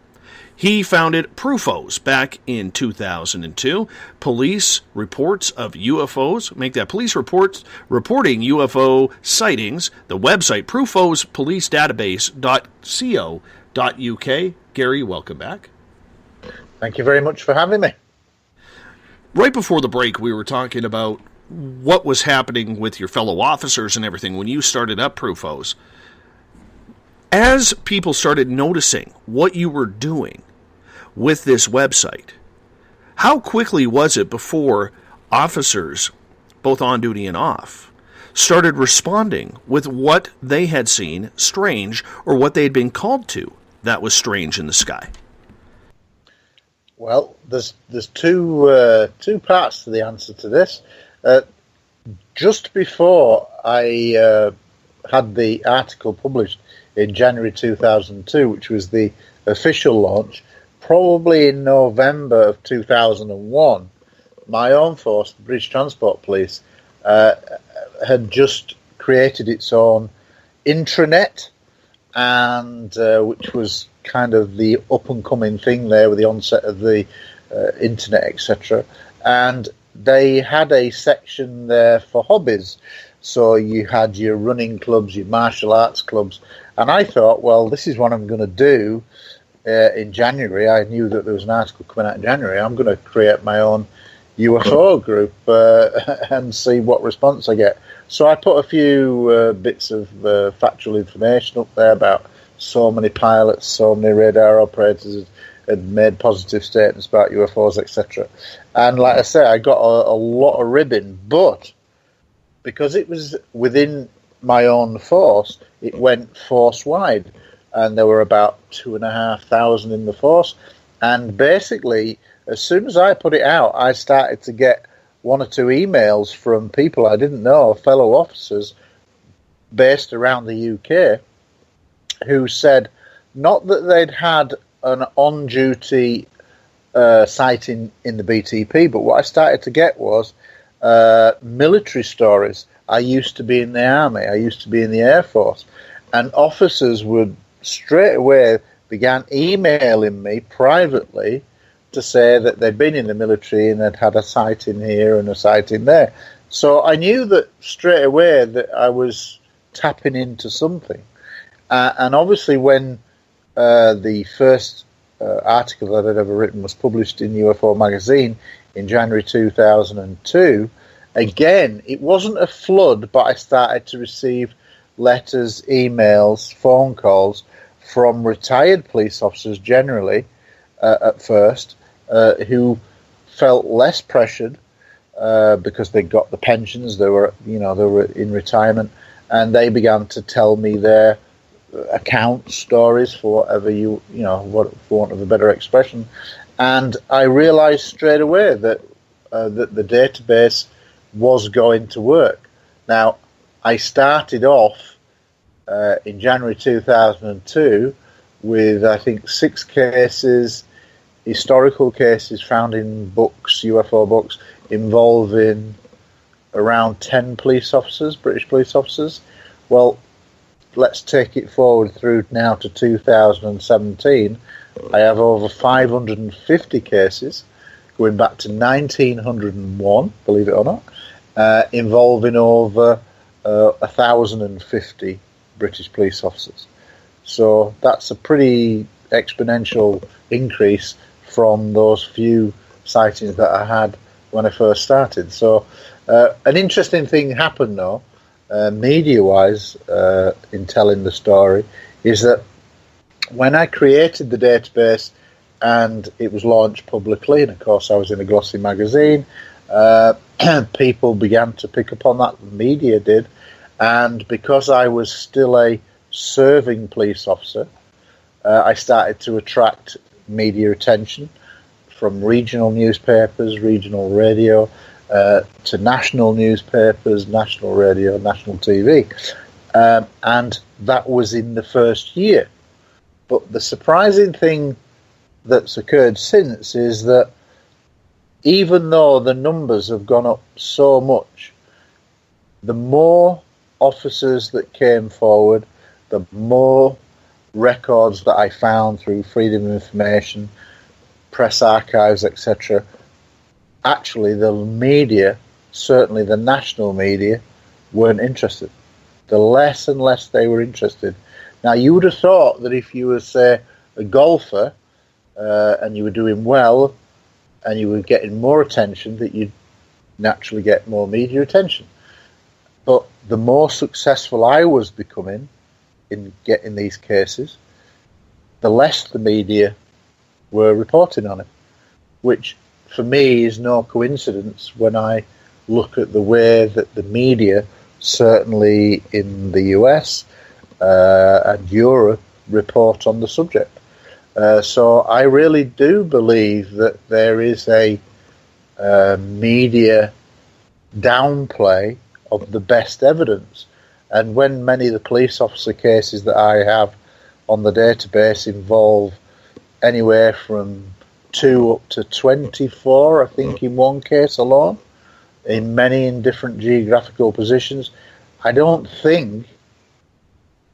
He founded Proofos back in 2002. Police reports of UFOs. Make that police reports reporting UFO sightings. The website, proofospolicedatabase.co.uk. Gary, welcome back. Thank you very much for having me. Right before the break, we were talking about what was happening with your fellow officers and everything when you started up Proofos. As people started noticing what you were doing with this website, how quickly was it before officers, both on duty and off, started responding with what they had seen strange or what they had been called to that was strange in the sky? Well, there's two parts to the answer to this. Just before I had the article published in January 2002, which was the official launch, probably in November of 2001, my own force, the British Transport Police, had just created its own intranet, and which was kind of the up-and-coming thing there with the onset of the internet, etc. And they had a section there for hobbies. So you had your running clubs, your martial arts clubs, and I thought, well, this is what I'm going to do in January. I knew that there was an article coming out in January. I'm going to create my own UFO group and see what response I get. So I put a few bits of factual information up there about so many pilots, so many radar operators had made positive statements about UFOs, etc. And like I say, I got a lot of ribbon, but because it was within my own force, it went force-wide, and there were about 2,500 in the force. And basically, as soon as I put it out, I started to get one or two emails from people I didn't know, fellow officers based around the UK, who said not that they'd had an on-duty sighting in the BTP, but what I started to get was military stories. I used to be in the Army, I used to be in the Air Force, and officers would straight away began emailing me privately to say that they'd been in the military and they'd had a sighting here and a sighting there. So I knew that straight away that I was tapping into something. And obviously when the first article that I'd ever written was published in UFO magazine in January 2002, again, it wasn't a flood, but I started to receive letters, emails, phone calls from retired police officers generally at first, who felt less pressured because they got the pensions, they were in retirement, and they began to tell me their account stories, for whatever for want of a better expression. And I realized straight away that the database was going to work. Now, I started off in January 2002 with, I think, 6 cases, historical cases found in books, UFO books, involving around 10 police officers, British police officers. Well, let's take it forward through now to 2017. I have over 550 cases going back to 1901, believe it or not, involving over 1,050 British police officers. So that's a pretty exponential increase from those few sightings that I had when I first started. So an interesting thing happened though, media-wise, in telling the story, is that when I created the database and it was launched publicly, and of course I was in a glossy magazine, people began to pick up on that, the media did, and because I was still a serving police officer, I started to attract media attention from regional newspapers, regional radio, to national newspapers, national radio, national TV. And that was in the first year. But the surprising thing that's occurred since is that even though the numbers have gone up so much, the more officers that came forward, the more records that I found through Freedom of Information, press archives, etc., actually the media, certainly the national media, weren't interested. The less and less they were interested. Now, you would have thought that if you were, say, a golfer and you were doing well and you were getting more attention, that you'd naturally get more media attention. But the more successful I was becoming in getting these cases, the less the media were reporting on it, which for me is no coincidence when I look at the way that the media, certainly in the US and Europe, report on the subject. So I really do believe that there is a media downplay of the best evidence. And when many of the police officer cases that I have on the database involve anywhere from 2 up to 24, I think, in one case alone, in many in different geographical positions, I don't think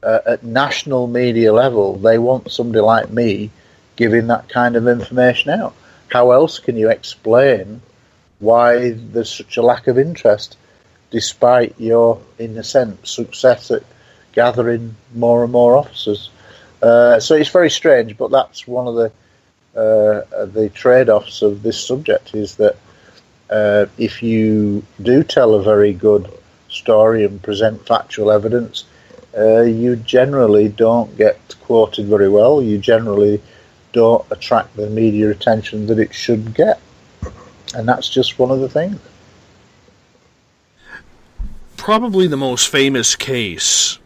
at national media level they want somebody like me giving that kind of information out. How else can you explain why there's such a lack of interest despite your, in a sense, success at gathering more and more officers? So it's very strange, but that's one of the trade-offs of this subject, is that if you do tell a very good story and present factual evidence, you generally don't get quoted very well. You generally don't attract the media attention that it should get. And that's just one of the things. Probably the most famous case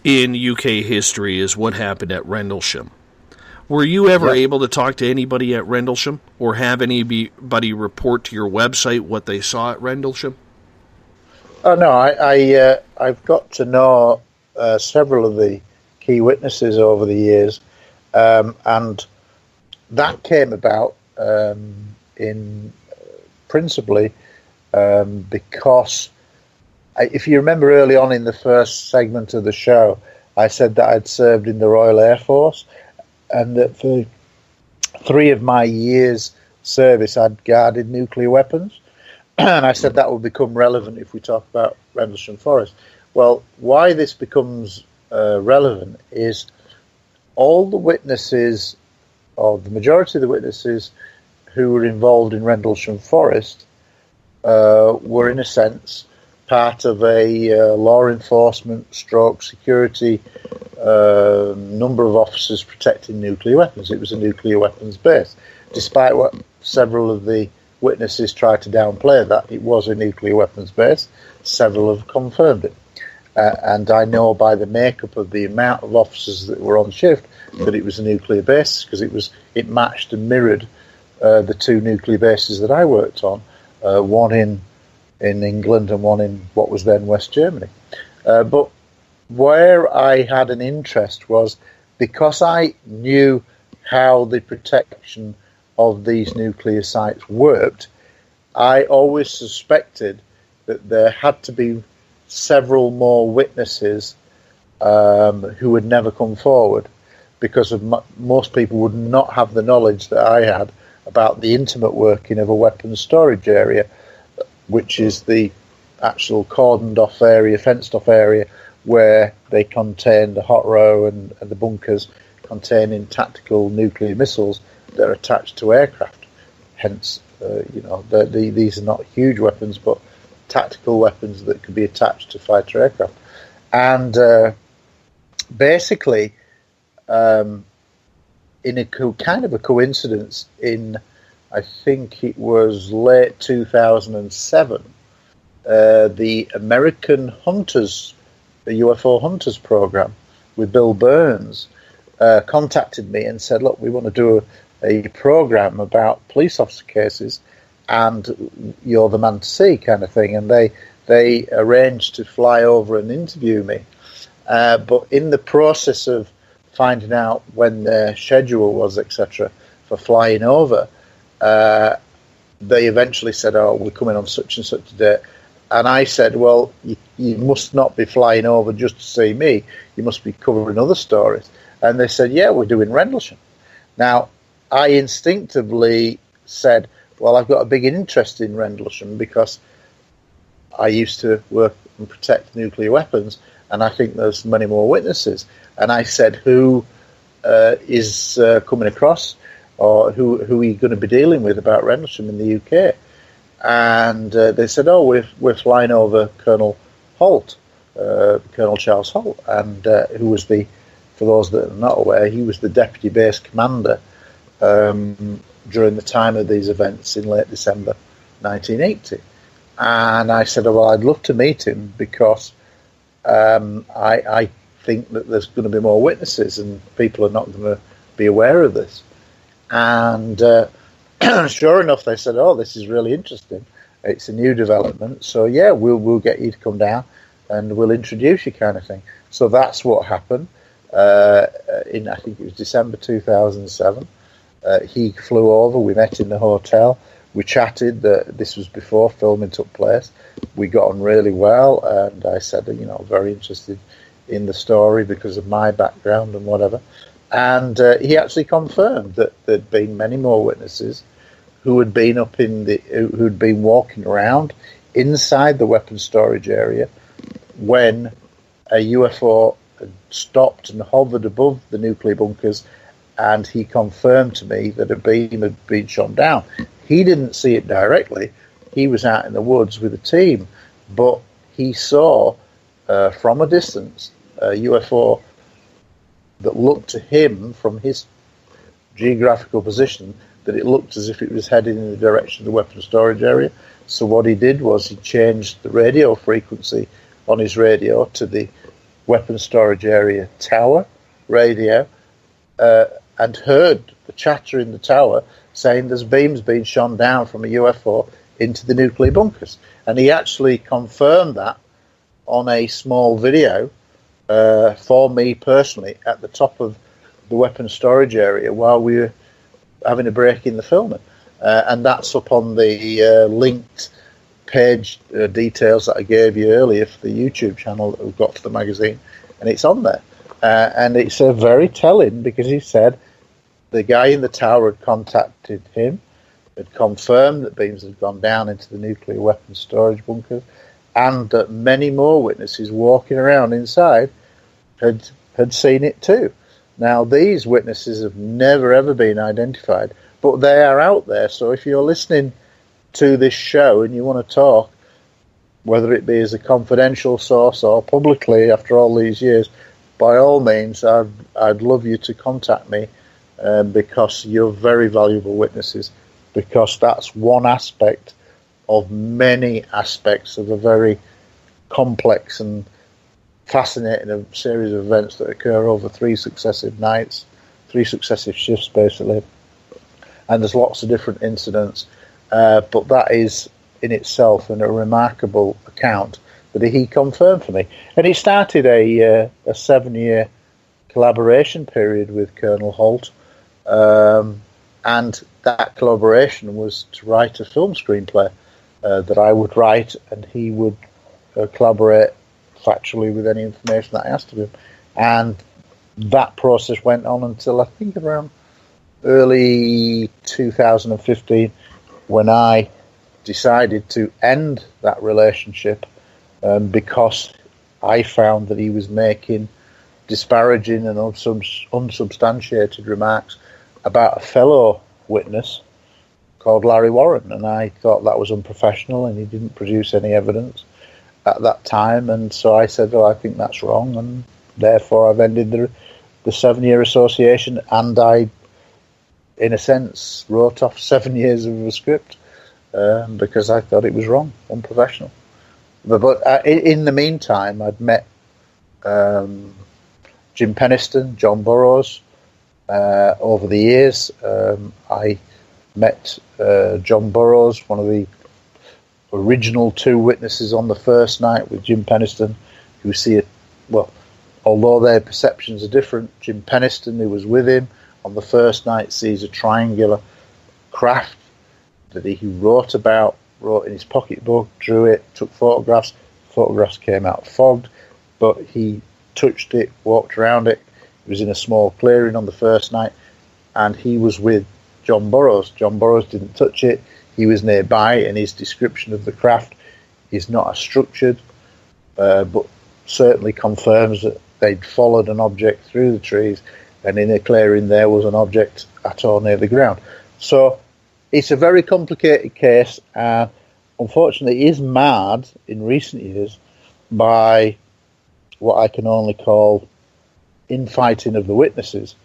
in UK history is what happened at Rendlesham. Were you ever able to talk to anybody at Rendlesham, or have anybody report to your website what they saw at Rendlesham? Oh no, I've got to know several of the key witnesses over the years, and that came about in principally because, if you remember early on in the first segment of the show, I said that I'd served in the Royal Air Force, and that for 3 of my years' service I'd guarded nuclear weapons. And I said that will become relevant if we talk about Rendlesham Forest. Well, why this becomes relevant is all the witnesses, or the majority of the witnesses who were involved in Rendlesham Forest were, in a sense, part of a law enforcement stroke security number of officers protecting nuclear weapons. It was a nuclear weapons base. Despite what several of the witnesses tried to downplay that, it was a nuclear weapons base. Several have confirmed it. And I know by the makeup of the amount of officers that were on shift that it was a nuclear base, because it matched and mirrored the 2 nuclear bases that I worked on, one in England and one in what was then West Germany. But where I had an interest was because I knew how the protection of these nuclear sites worked, I always suspected that there had to be several more witnesses who would never come forward, because of most people would not have the knowledge that I had about the intimate working of a weapons storage area, which is the actual cordoned off area, fenced off area, where they contain the hot row and the bunkers containing tactical nuclear missiles that are attached to aircraft. Hence, these are not huge weapons, but tactical weapons that could be attached to fighter aircraft. And basically, in a kind of a coincidence, I think it was late 2007, the American Hunters, the UFO Hunters program with Bill Burns, contacted me and said, look, we want to do a program about police officer cases, and you're the man to see, kind of thing. And they arranged to fly over and interview me. But in the process of finding out when their schedule was, etc., for flying over, they eventually said, oh, we're coming on such and such a date. And I said, well, you must not be flying over just to see me. You must be covering other stories. And they said, yeah, we're doing Rendlesham. Now, I instinctively said, well, I've got a big interest in Rendlesham because I used to work and protect nuclear weapons, and I think there's many more witnesses. And I said, who is coming across, or who are you going to be dealing with about Rendlesham in the UK? And they said, oh, we're flying over Colonel Holt, Colonel Charles Holt, and who was for those that are not aware, he was the deputy base commander during the time of these events in late December 1980. And I said, oh, well, I'd love to meet him because I think that there's going to be more witnesses and people are not going to be aware of this. And sure enough, they said, oh, this is really interesting. It's a new development. So, yeah, we'll get you to come down and we'll introduce you, kind of thing. So that's what happened. I think it was December 2007. He flew over, we met in the hotel, we chatted. This was before filming took place. We got on really well, and I said, very interested in the story because of my background and whatever. And he actually confirmed that there'd been many more witnesses who had been who'd been walking around inside the weapons storage area when a UFO had stopped and hovered above the nuclear bunkers, and he confirmed to me that a beam had been shot down. He didn't see it directly. He was out in the woods with a team, but he saw from a distance a UFO that looked to him from his geographical position that it looked as if it was heading in the direction of the weapons storage area. So what he did was he changed the radio frequency on his radio to the weapons storage area tower radio, and heard the chatter in the tower saying there's beams being shone down from a UFO into the nuclear bunkers. And he actually confirmed that on a small video for me personally at the top of the weapons storage area while we were having a break in the filming. And that's up on the linked page details that I gave you earlier for the YouTube channel that we've got for the magazine, and it's on there. And it's very telling because he said the guy in the tower had contacted him, had confirmed that beams had gone down into the nuclear weapons storage bunkers, and that many more witnesses walking around inside had seen it too. Now, these witnesses have never ever been identified, but they are out there. So if you're listening to this show and you want to talk, whether it be as a confidential source or publicly after all these years, by all means, I'd love you to contact me because you're very valuable witnesses, because that's one aspect of many aspects of a very complex and fascinating series of events that occur over 3 successive nights, 3 successive shifts, basically. And there's lots of different incidents, but that is in itself a remarkable account that he confirmed for me. And he started a 7-year collaboration period with Colonel Holt, and that collaboration was to write a film screenplay that I would write, and he would collaborate factually with any information that I asked of him. And that process went on until I think around early 2015, when I decided to end that relationship because I found that he was making disparaging and unsubstantiated remarks about a fellow witness called Larry Warren, and I thought that was unprofessional, and he didn't produce any evidence at that time. And so I said, well, I think that's wrong, and therefore I've ended the 7-year association, and I, in a sense, wrote off 7 years of a script because I thought it was wrong, unprofessional. But in the meantime, I'd met Jim Penniston, John Burroughs. Over the years, I met John Burroughs, one of the original 2 witnesses on the first night with Jim Penniston, who see it, well, although their perceptions are different, Jim Penniston, who was with him on the first night, sees a triangular craft that he wrote in his pocketbook, drew it, took photographs. Photographs came out fogged, but he touched it, walked around it. It was in a small clearing on the first night, and he was with John Burroughs. John Burroughs didn't touch it. He was nearby, and his description of the craft is not as structured, but certainly confirms that they'd followed an object through the trees, and in a clearing there was an object at or near the ground. So it's a very complicated case, and unfortunately is marred in recent years by what I can only call infighting of the witnesses,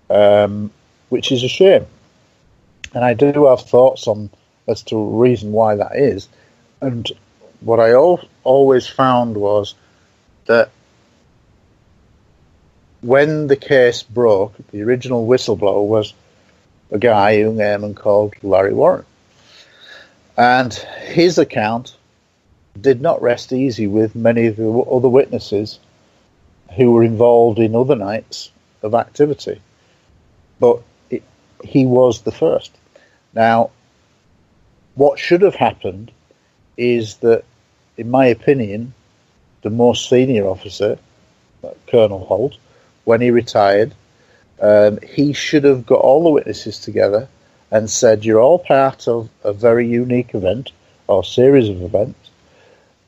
which is a shame. And I do have thoughts as to the reason why that is. And what I always found was that when the case broke, the original whistleblower was a guy, a young airman called Larry Warren. And his account did not rest easy with many of the other witnesses who were involved in other nights of activity. But he was the first. Now, what should have happened is that, in my opinion, the most senior officer, Colonel Holt, when he retired, he should have got all the witnesses together and said, you're all part of a very unique event or series of events.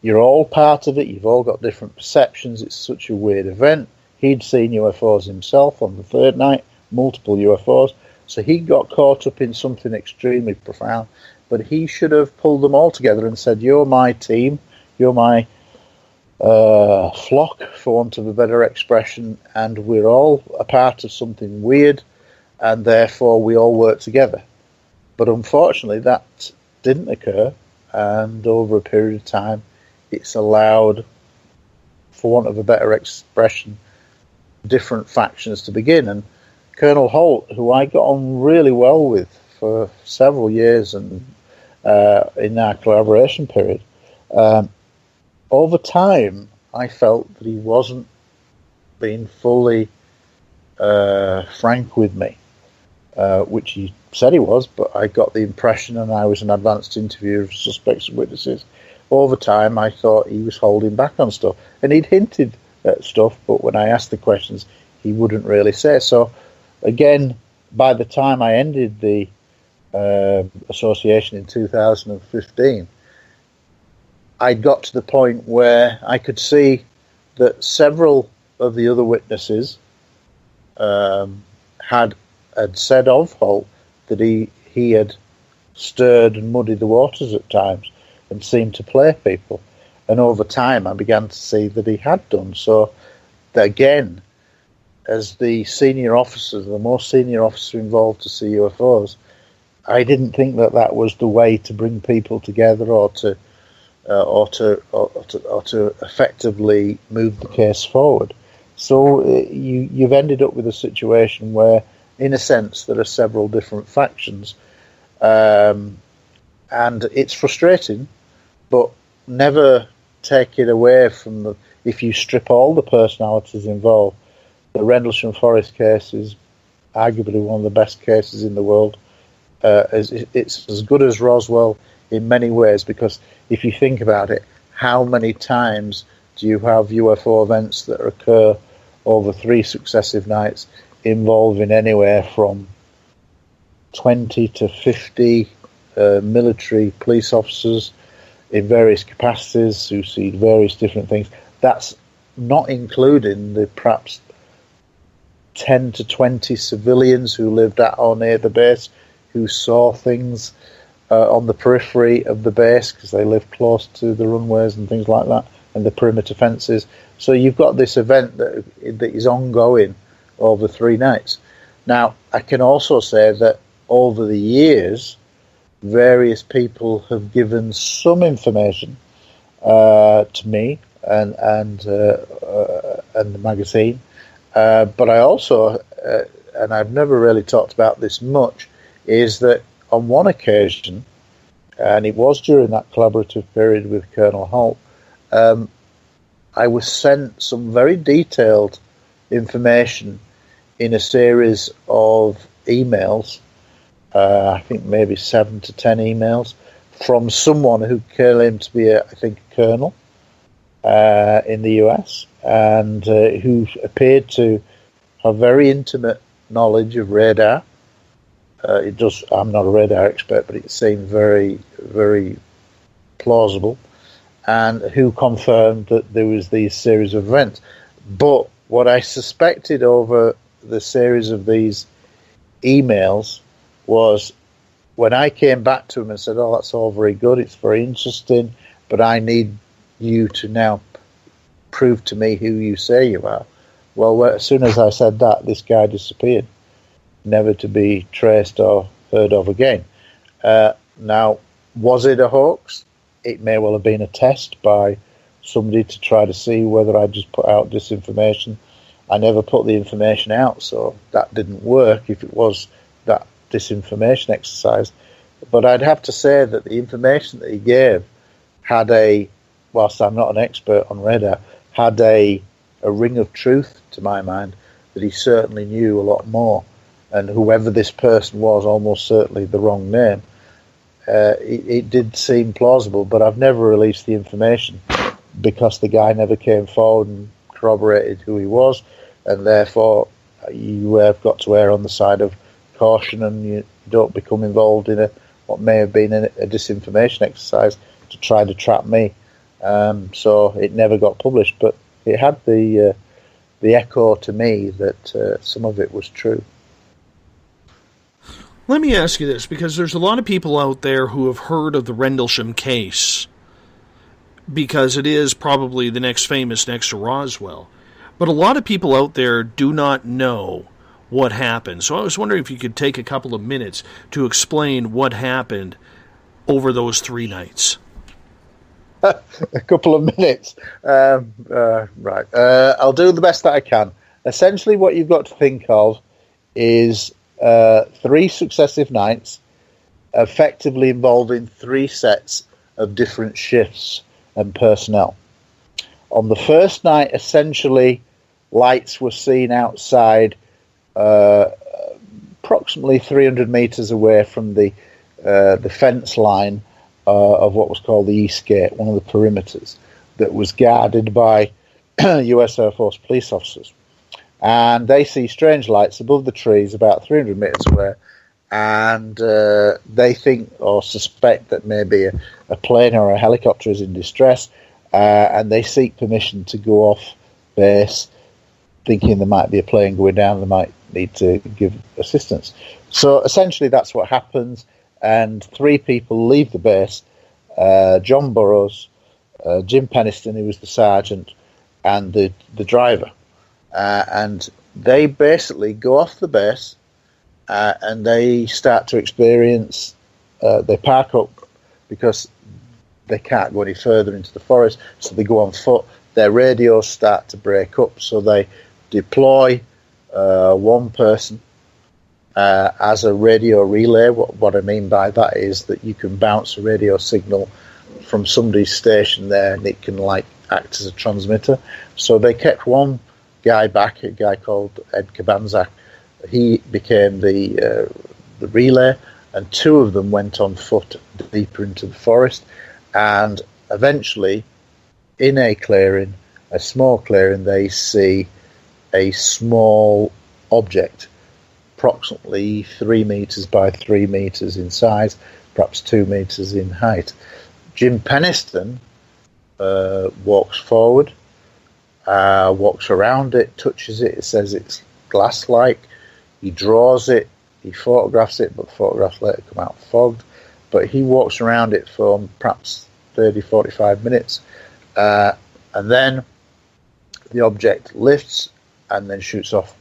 You're all part of it. You've all got different perceptions. It's such a weird event. He'd seen UFOs himself on the third night, multiple UFOs. So he got caught up in something extremely profound. But he should have pulled them all together and said, you're my team. You're my flock, for want of a better expression, and we're all a part of something weird, and therefore we all work together. But unfortunately, that didn't occur, and over a period of time, it's allowed, for want of a better expression, different factions to begin. And Colonel Holt, who I got on really well with for several years, and in our collaboration period, over time, I felt that he wasn't being fully frank with me, which he said he was, but I got the impression, and I was an advanced interviewer of suspects and witnesses. Over time, I thought he was holding back on stuff. And he'd hinted at stuff, but when I asked the questions, he wouldn't really say. So, again, by the time I ended the association in 2015, I'd got to the point where I could see that several of the other witnesses had said of Holt that he had stirred and muddied the waters at times and seemed to play people. And over time, I began to see that he had done. So, that again, as the senior officer, the most senior officer involved to see UFOs, I didn't think that that was the way to bring people together or to effectively move the case forward. So you've ended up with a situation where, in a sense, there are several different factions, and it's frustrating, but never take it away from if you strip all the personalities involved. The Rendlesham Forest case is arguably one of the best cases in the world. It's as good as Roswell in many ways, because if you think about it, how many times do you have UFO events that occur over 3 successive nights involving anywhere from 20 to 50 military police officers in various capacities who see various different things? That's not including the perhaps 10 to 20 civilians who lived at or near the base who saw things on the periphery of the base because they lived close to the runways and things like that. and the perimeter fences. So you've got this event that is ongoing over 3 nights. Now, I can also say that over the years, various people have given some information to me and the magazine, but I also, and I've never really talked about this much, is that on one occasion, and it was during that collaborative period with Colonel Holt, I was sent some very detailed information in a series of emails, I think maybe 7 to 10 emails, from someone who claimed to be, I think, a colonel in the US, and who appeared to have very intimate knowledge of radar. I'm not a radar expert, but it seemed very, very plausible, and who confirmed that there was these series of events. But what I suspected over the series of these emails was, when I came back to him and said, "Oh, that's all very good, it's very interesting, but I need you to now prove to me who you say you are." Well, as soon as I said that, this guy disappeared, never to be traced or heard of again. Now, was it a hoax? It may well have been a test by somebody to try to see whether I just put out disinformation. I never put the information out, so that didn't work if it was that disinformation exercise. But I'd have to say that the information that he gave had whilst I'm not an expert on radar, had a ring of truth to my mind, that he certainly knew a lot more. And whoever this person was, almost certainly the wrong name. It did seem plausible, but I've never released the information because the guy never came forward and corroborated who he was, and therefore you have got to err on the side of caution, and you don't become involved in what may have been a disinformation exercise to try to trap me. So it never got published, but it had the echo to me that some of it was true. Let me ask you this, because there's a lot of people out there who have heard of the Rendlesham case, because it is probably the next famous next to Roswell. But a lot of people out there do not know what happened. So I was wondering if you could take a couple of minutes to explain what happened over those 3 nights. A couple of minutes. Right. I'll do the best that I can. Essentially, what you've got to think of is 3 successive nights, effectively involving 3 sets of different shifts and personnel. On the first night, essentially, lights were seen outside, approximately 300 meters away from the fence line of what was called the East Gate, one of the perimeters that was guarded by US Air Force police officers. And they see strange lights above the trees about 300 meters away, and they think or suspect that maybe a plane or a helicopter is in distress, and they seek permission to go off base, thinking there might be a plane going down, they might need to give assistance. So essentially that's what happens, and 3 people leave the base, John Burroughs, Jim Peniston, who was the sergeant, and the driver. And they basically go off the base, and they start to experience, they park up because they can't go any further into the forest, so they go on foot. Their radios start to break up, so they deploy one person as a radio relay. What I mean by that is that you can bounce a radio signal from somebody's station there, and it can act as a transmitter. So they kept one guy back, a guy called Ed Kabanzak. He became the relay, and 2 of them went on foot deeper into the forest, and eventually in a clearing, a small clearing, they see a small object, approximately 3 meters by 3 meters in size, perhaps 2 meters in height. Jim Peniston walks forward, walks around it, touches it. It says it's glass-like. He draws it, he photographs it, but photographs later come out fogged. But he walks around it for perhaps 30, 45 minutes. And then the object lifts and then shoots off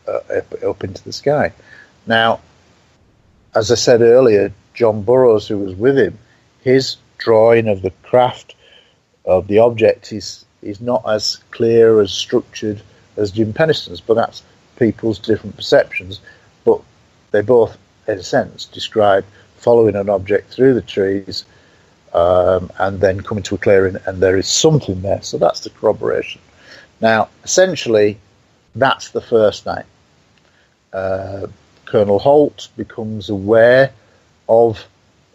up into the sky. Now, as I said earlier, John Burroughs, who was with him, his drawing of the craft of the object is not as clear, as structured as Jim Penniston's, but that's people's different perceptions. But they both, in a sense, describe following an object through the trees and then coming to a clearing, and there is something there. So that's the corroboration. Now, essentially, that's the first night. Colonel Holt becomes aware of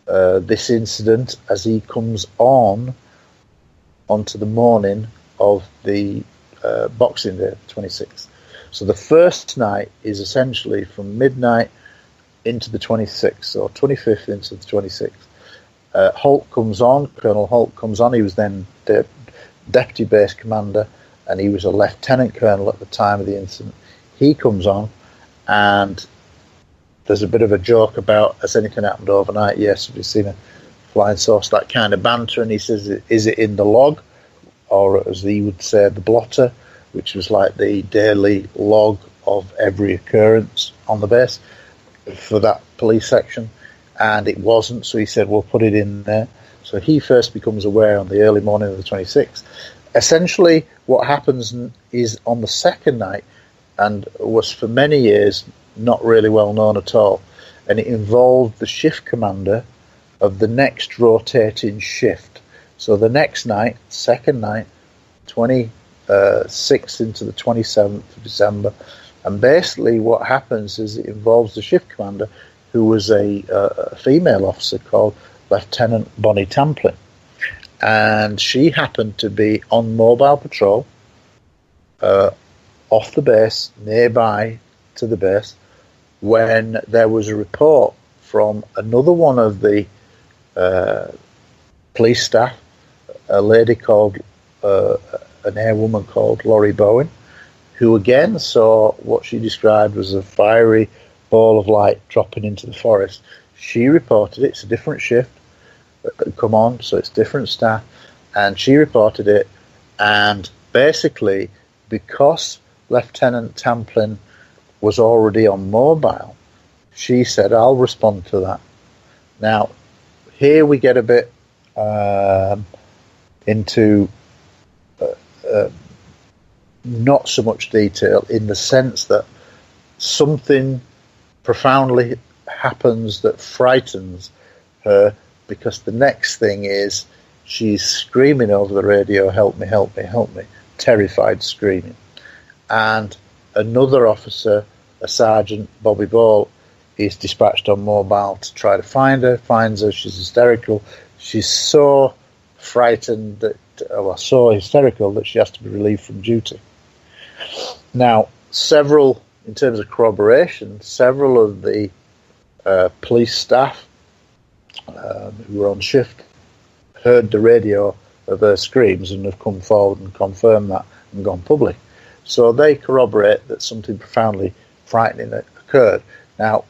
this incident as he comes onto the morning of the Boxing Day, 26th. So the first night is essentially from midnight into the 26th, or 25th into the 26th. Holt comes on, Colonel Holt comes on. He was then the deputy base commander, and he was a lieutenant colonel at the time of the incident. He comes on, and there's a bit of a joke about, has anything happened overnight? Yes, have you seen a flying saucer? That kind of banter. And he says, is it in the log? Or as he would say, the blotter, which was like the daily log of every occurrence on the base for that police section. And it wasn't, so he said, we'll put it in there. So he first becomes aware on the early morning of the 26th. Essentially, what happens is on the second night, and was for many years not really well known at all, and it involved the shift commander of the next rotating shift. So the next night, second night, 26th into the 27th of December, and basically what happens is it involves the shift commander, who was a female officer called Lieutenant Bonnie Tamplin, and she happened to be on mobile patrol off the base, nearby to the base, when there was a report from another one of the police staff, a lady called, an airwoman called Laurie Bowen, who again saw what she described as a fiery ball of light dropping into the forest. She reported it. It's a different shift come on, so it's different staff, and she reported it. And basically, because Lieutenant Tamplin was already on mobile, she said, I'll respond to that. Now, here we get a bit into not so much detail, in the sense that something profoundly happens that frightens her, because the next thing is she's screaming over the radio, help me, help me, help me, terrified screaming. And another officer, a sergeant, Bobby Ball, is dispatched on mobile to try to find her, finds her, she's hysterical. She's so frightened that, or so hysterical that she has to be relieved from duty. Now, in terms of corroboration, several of the police staff who were on shift heard the radio of her screams and have come forward and confirmed that and gone public. So they corroborate that something profoundly frightening occurred. Now,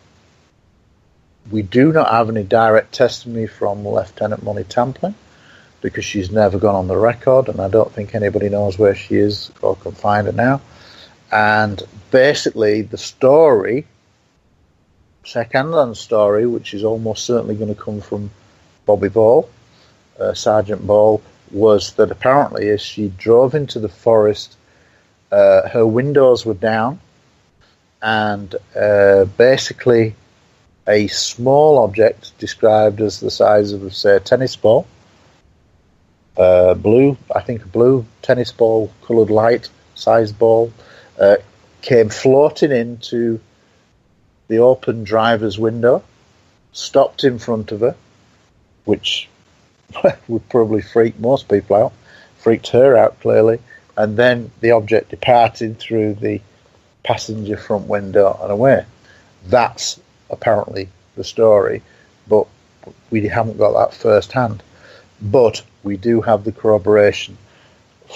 we do not have any direct testimony from Lieutenant Bonnie Tamplin, because she's never gone on the record, and I don't think anybody knows where she is or can find her now. And basically, the story, second-hand story, which is almost certainly going to come from Bobby Ball, Sergeant Ball, was that apparently as she drove into the forest, her windows were down, and basically a small object described as the size of, say, a tennis ball, blue tennis ball coloured light sized ball, came floating into the open driver's window, stopped in front of her, which would probably freak most people out, freaked her out clearly, and then the object departed through the passenger front window and away. That's apparently the story, but we haven't got that first hand. But we do have the corroboration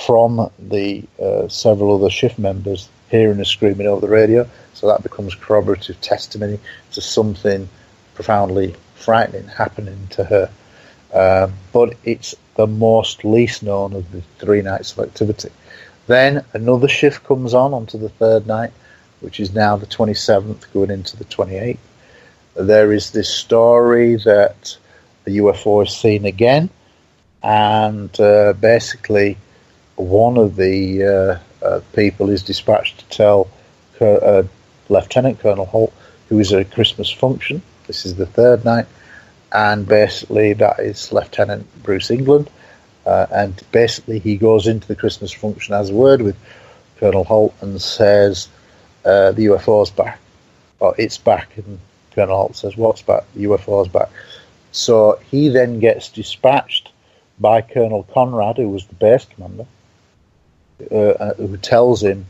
from the several other shift members hearing her screaming over the radio, so that becomes corroborative testimony to something profoundly frightening happening to her. But it's the most least known of the 3 nights of activity. Then another shift comes onto the third night, which is now the 27th going into the 28th. There is this story that the UFO is seen again, and basically one of the people is dispatched to tell Lieutenant Colonel Holt, who is at a Christmas function. This is the third night, and basically that is Lieutenant Bruce England. And basically he goes into the Christmas function, has a word with Colonel Holt, and says, the UFO's back. Or it's back. And Colonel Holt says, what's back? The UFO's back. So he then gets dispatched by Colonel Conrad, who was the base commander, who tells him,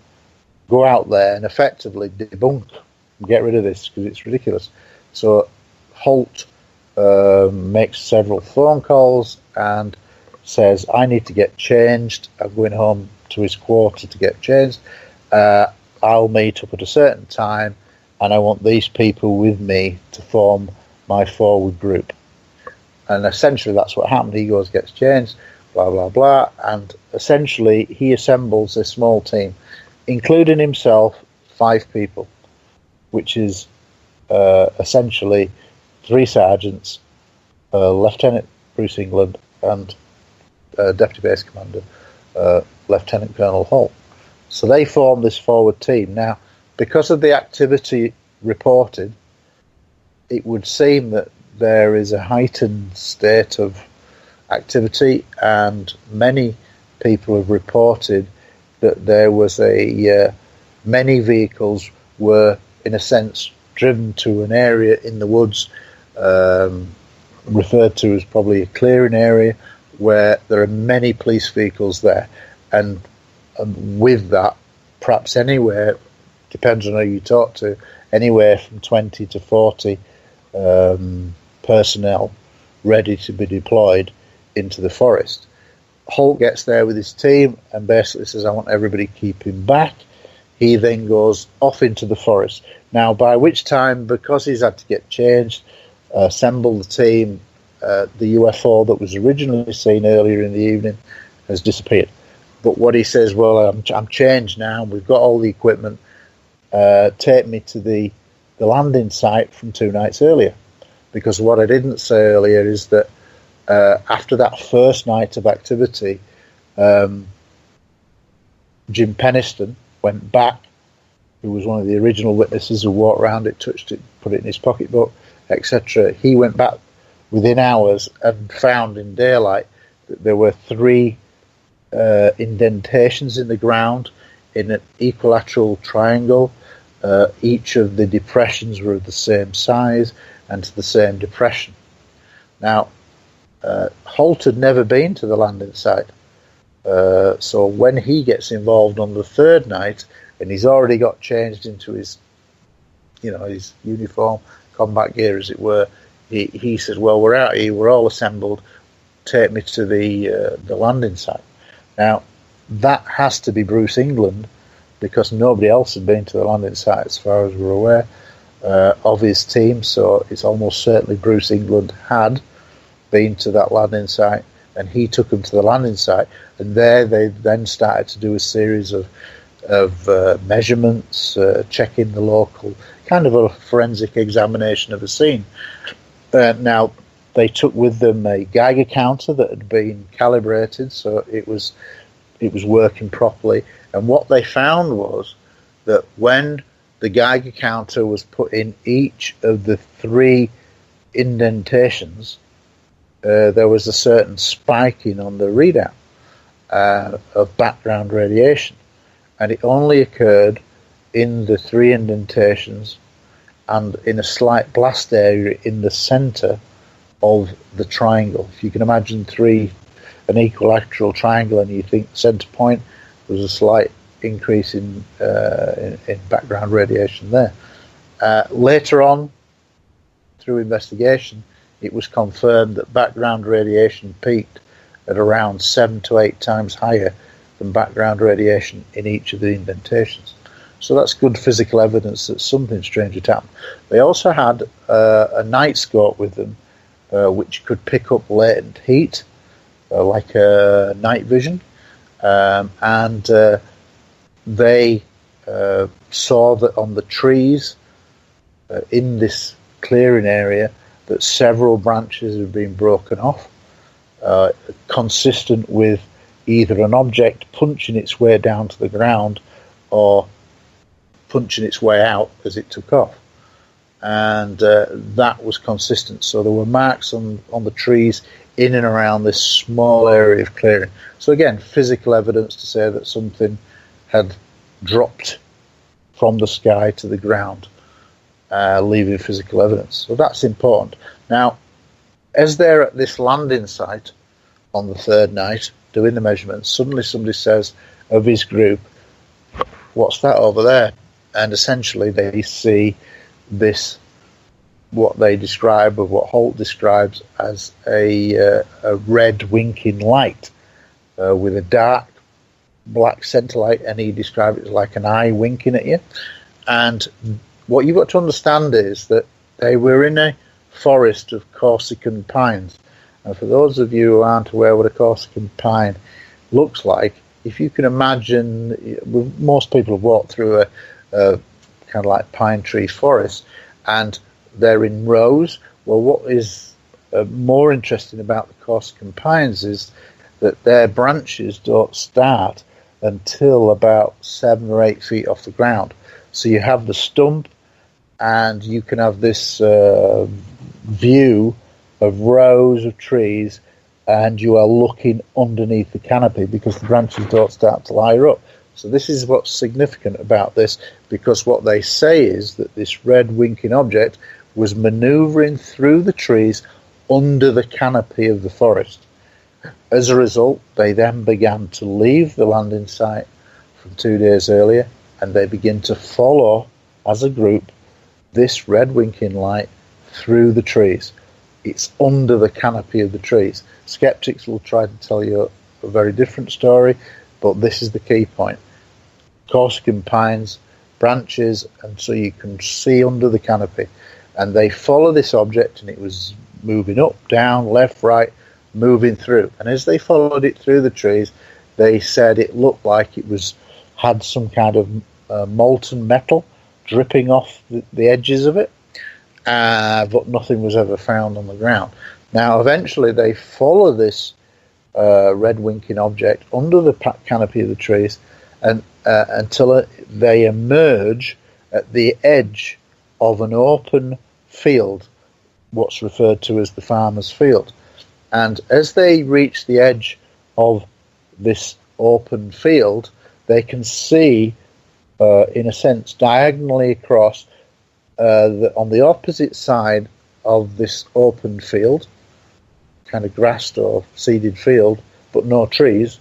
go out there and effectively debunk, get rid of this, because it's ridiculous. So Holt makes several phone calls and says, I need to get changed. I'm going home to his quarter to get changed. I'll meet up at a certain time, and I want these people with me to form my forward group. And essentially that's what happened. He goes, gets changed, blah, blah, blah, and essentially he assembles a small team, including himself, 5 people, which is essentially 3 sergeants, Lieutenant Bruce England, and Deputy Base Commander, Lieutenant Colonel Holt. So they form this forward team. Now, because of the activity reported, it would seem that there is a heightened state of activity, and many people have reported that there was many vehicles were, in a sense, driven to an area in the woods, referred to as probably a clearing area, where there are many police vehicles there, and with that, perhaps anywhere, depends on who you talk to, anywhere from 20 to 40 personnel ready to be deployed into the forest. Holt gets there with his team and basically says, I want everybody keeping back. He then goes off into the forest. Now, by which time, because he's had to get changed, assemble the team, the UFO that was originally seen earlier in the evening has disappeared. But what he says, well, I'm changed now, we've got all the equipment, take me to the landing site from 2 nights earlier. Because what I didn't say earlier is that after that first night of activity, Jim Peniston went back, who was one of the original witnesses who walked around it, touched it, put it in his pocketbook, etc. He went back within hours and found in daylight that there were 3 indentations in the ground in an equilateral triangle. Each of the depressions were of the same size and to the same depression. Now, Holt had never been to the landing site, so when he gets involved on the 3rd night, and he's already got changed into his, his uniform, combat gear, as it were, he says, well, we're out here, we're all assembled, take me to the landing site. Now, that has to be Bruce England, because nobody else had been to the landing site as far as we're aware of his team, so it's almost certainly Bruce England had been to that landing site, and he took them to the landing site, and there they then started to do a series of measurements, checking the local, kind of a forensic examination of the scene. Now, they took with them a Geiger counter that had been calibrated, so it was working properly, and what they found was that when the Geiger counter was put in each of the 3 indentations, there was a certain spiking on the readout of background radiation, and it only occurred in the 3 indentations and in a slight blast area in the centre of the triangle. If you can imagine an equilateral triangle, and you think centre point, was a slight increase in background radiation there. Later on, through investigation, it was confirmed that background radiation peaked at around 7 to 8 times higher than background radiation in each of the indentations. So that's good physical evidence that something strange had happened. They also had a night scope with them, which could pick up latent heat, like a night vision, and they saw that on the trees in this clearing area that several branches had been broken off, consistent with either an object punching its way down to the ground or punching its way out as it took off. And that was consistent. So there were marks on the trees in and around this small area of clearing. So again, physical evidence to say that something had dropped from the sky to the ground, leaving physical evidence. So that's important. Now, as they're at this landing site on the third night doing the measurements, suddenly somebody says of his group, "What's that over there?" And essentially they see this, what they describe, or what Holt describes as a red winking light with a dark black centre light, and he described it as like an eye winking at you. And what you've got to understand is that they were in a forest of Corsican pines. And for those of you who aren't aware what a Corsican pine looks like, if you can imagine, most people have walked through a kind of like pine tree forest, and they're in rows. Well, what is more interesting about the Corsican pines is that their branches don't start until about 7 or 8 feet off the ground. So you have the stump, and you can have this view of rows of trees, and you are looking underneath the canopy because the branches don't start to lie up. So this is what's significant about this, because what they say is that this red winking object was manoeuvring through the trees under the canopy of the forest. As a result, they then began to leave the landing site from 2 days earlier, and they begin to follow, as a group, this red winking light through the trees. It's under the canopy of the trees. Skeptics will try to tell you a very different story, but this is the key point. Corsican pines, branches, and so you can see under the canopy. And they follow this object, and it was moving up, down, left, right, moving through. And as they followed it through the trees, they said it looked like it had some kind of molten metal dripping off the edges of it, but nothing was ever found on the ground. Now, eventually, they follow this red winking object under the canopy of the trees, and until they emerge at the edge of an open field, what's referred to as the farmer's field. And as they reach the edge of this open field, they can see, in a sense, diagonally across, on the opposite side of this open field, kind of grassed or seeded field, but no trees,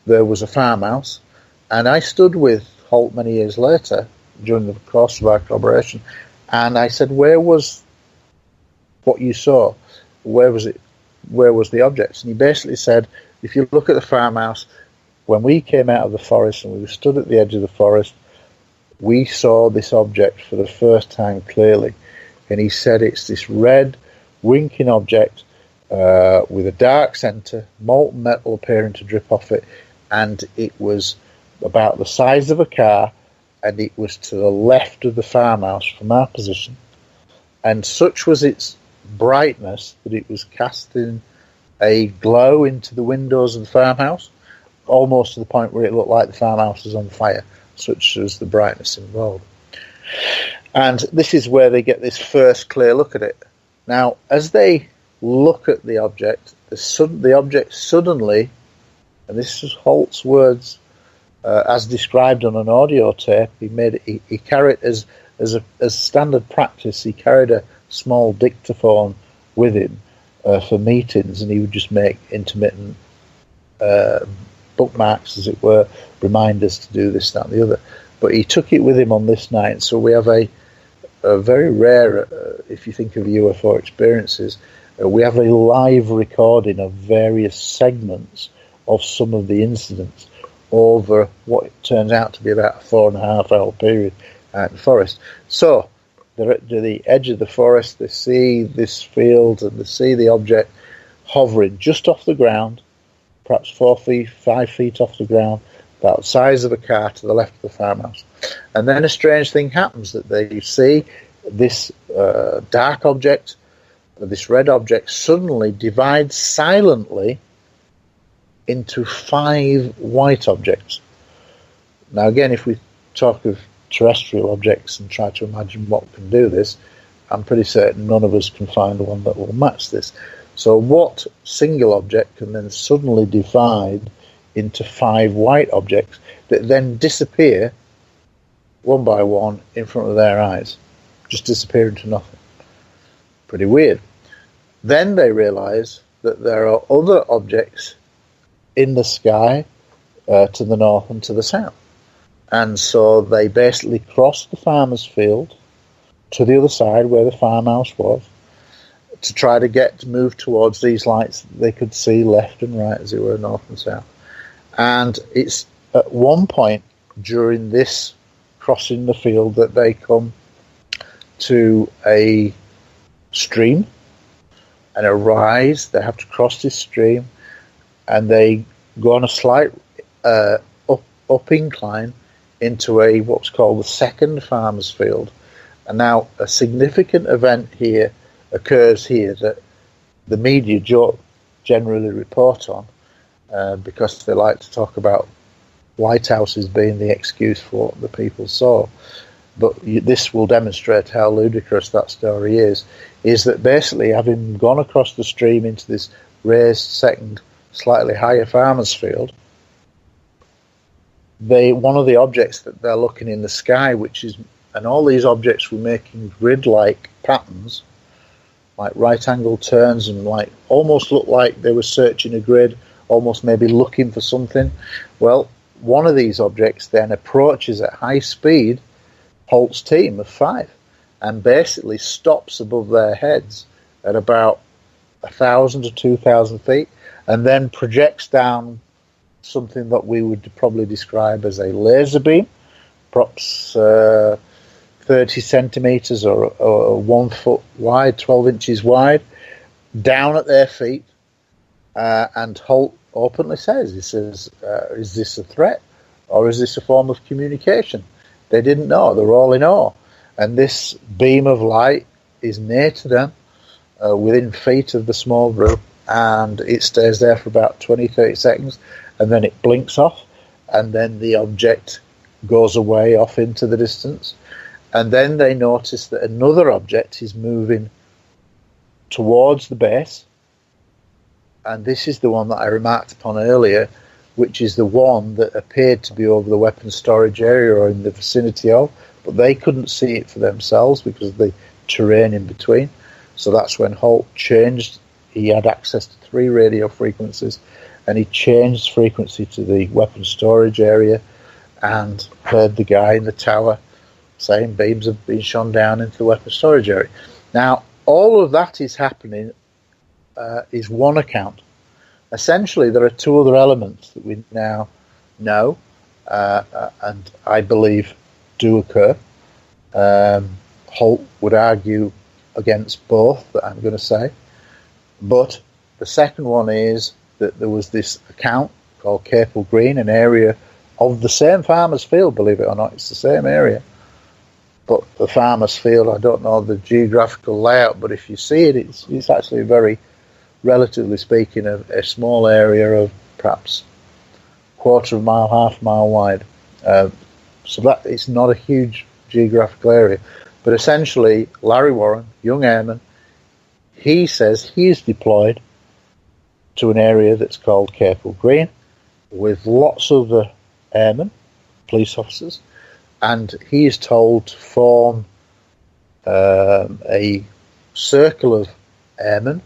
there was a farmhouse. And I stood with Holt many years later, during the course of our collaboration, and I said, "Where was what you saw? Where was it? Where was the objects?" And he basically said, "If you look at the farmhouse, when we came out of the forest and we stood at the edge of the forest, we saw this object for the first time clearly." And he said it's this red winking object with a dark centre, molten metal appearing to drip off it, and it was about the size of a car, and it was to the left of the farmhouse from our position, and such was its brightness that it was casting a glow into the windows of the farmhouse, almost to the point where it looked like the farmhouse was on fire. Such was the brightness involved. And this is where they get this first clear look at it. Now, as they look at the object, the object suddenly, and this is Holt's words, as described on an audio tape, he carried as standard practice. He carried a small dictaphone with him for meetings, and he would just make intermittent bookmarks, as it were, reminders to do this, that, and the other. But he took it with him on this night, so we have a very rare, if you think of UFO experiences, we have a live recording of various segments of some of the incidents over what turns out to be about a 4.5 hour period out in the forest. So they're at the edge of the forest, they see this field, and they see the object hovering just off the ground, perhaps 4 feet, 5 feet off the ground, about the size of a car to the left of the farmhouse. And then a strange thing happens, that they see this dark object, this red object, suddenly divides silently into 5 white objects. Now again, if we talk of terrestrial objects and try to imagine what can do this, I'm pretty certain none of us can find one that will match this. So what single object can then suddenly divide into 5 white objects that then disappear one by one in front of their eyes? Just disappear into nothing. Pretty weird. Then they realise that there are other objects in the sky to the north and to the south. And so they basically crossed the farmer's field to the other side where the farmhouse was to try to move towards these lights that they could see left and right, as it were, north and south. And it's at one point during this crossing the field that they come to a stream and a rise. They have to cross this stream, and they go on a slight up incline into what's called the second farmer's field. And now a significant event here occurs here that the media generally report on, because they like to talk about lighthouses being the excuse for what the people saw. But this will demonstrate how ludicrous that story is that basically, having gone across the stream into this raised second, slightly higher farmer's field, one of the objects that they're looking in the sky, and all these objects were making grid-like patterns, like right-angle turns, and like almost looked like they were searching a grid, almost maybe looking for something. Well, one of these objects then approaches at high speed Holt's team of 5, and basically stops above their heads at about 1,000 to 2,000 feet, and then projects down something that we would probably describe as a laser beam, perhaps 30 centimeters or 1 foot wide, 12 inches wide, down at their feet. And Holt openly says, he says, is this a threat or is this a form of communication? They didn't know. They were all in awe. And this beam of light is near to them, within feet of the small group, and it stays there for about 20, 30 seconds, and then it blinks off, and then the object goes away off into the distance. And then they notice that another object is moving towards the base, and this is the one that I remarked upon earlier, which is the one that appeared to be over the weapons storage area or in the vicinity of, but they couldn't see it for themselves because of the terrain in between. So that's when Holt changed. He had access to 3 radio frequencies, and he changed frequency to the weapons storage area and heard the guy in the tower saying beams have been shone down into the weapons storage area. Now, all of that is happening is one account. Essentially, there are 2 other elements that we now know, and I believe do occur. Holt would argue against both that I'm going to say. But the second one is that there was this account called Capel Green, an area of the same farmer's field, believe it or not. It's the same area. But the farmer's field, I don't know the geographical layout, but if you see it, it's actually a very, relatively speaking, a small area of perhaps quarter of a mile, half a mile wide. So that it's not a huge geographical area. But essentially, Larry Warren, young airman, he says he is deployed to an area that's called Capel Green with lots of the airmen, police officers, and he is told to form a circle of airmen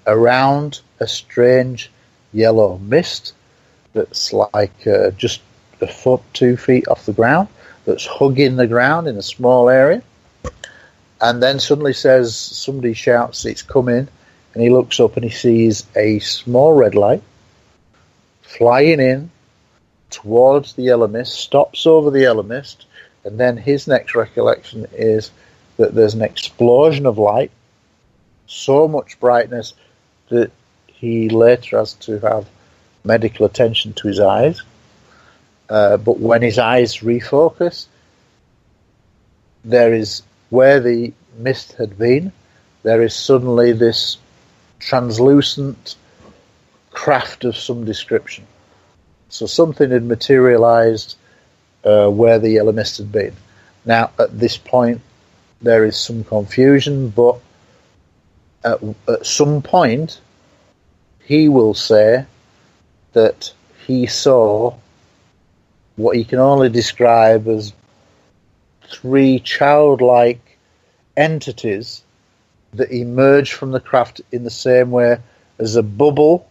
around a strange yellow mist that's like just a foot, 2 feet off the ground, that's hugging the ground in a small area. And then suddenly somebody shouts, it's coming, and he looks up and he sees a small red light flying in towards the yellow mist, stops over the yellow mist, and then his next recollection is that there's an explosion of light, so much brightness that he later has to have medical attention to his eyes. But when his eyes refocus, there is, where the mist had been, there is suddenly this translucent craft of some description. So something had materialized where the yellow mist had been. Now, at this point, there is some confusion, but at some point, he will say that he saw what he can only describe as 3 childlike entities that emerge from the craft in the same way as a bubble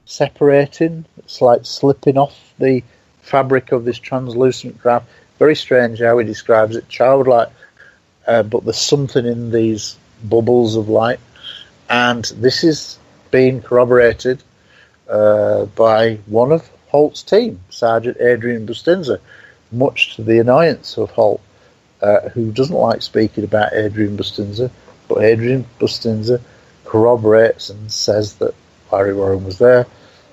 separating. It's like slipping off the fabric of this translucent craft. Very strange how he describes it, childlike, but there's something in these bubbles of light. And this is being corroborated by one of Holt's team, Sergeant Adrian Bustinza, much to the annoyance of Holt, who doesn't like speaking about Adrian Bustinza, but Adrian Bustinza corroborates and says that Larry Warren was there.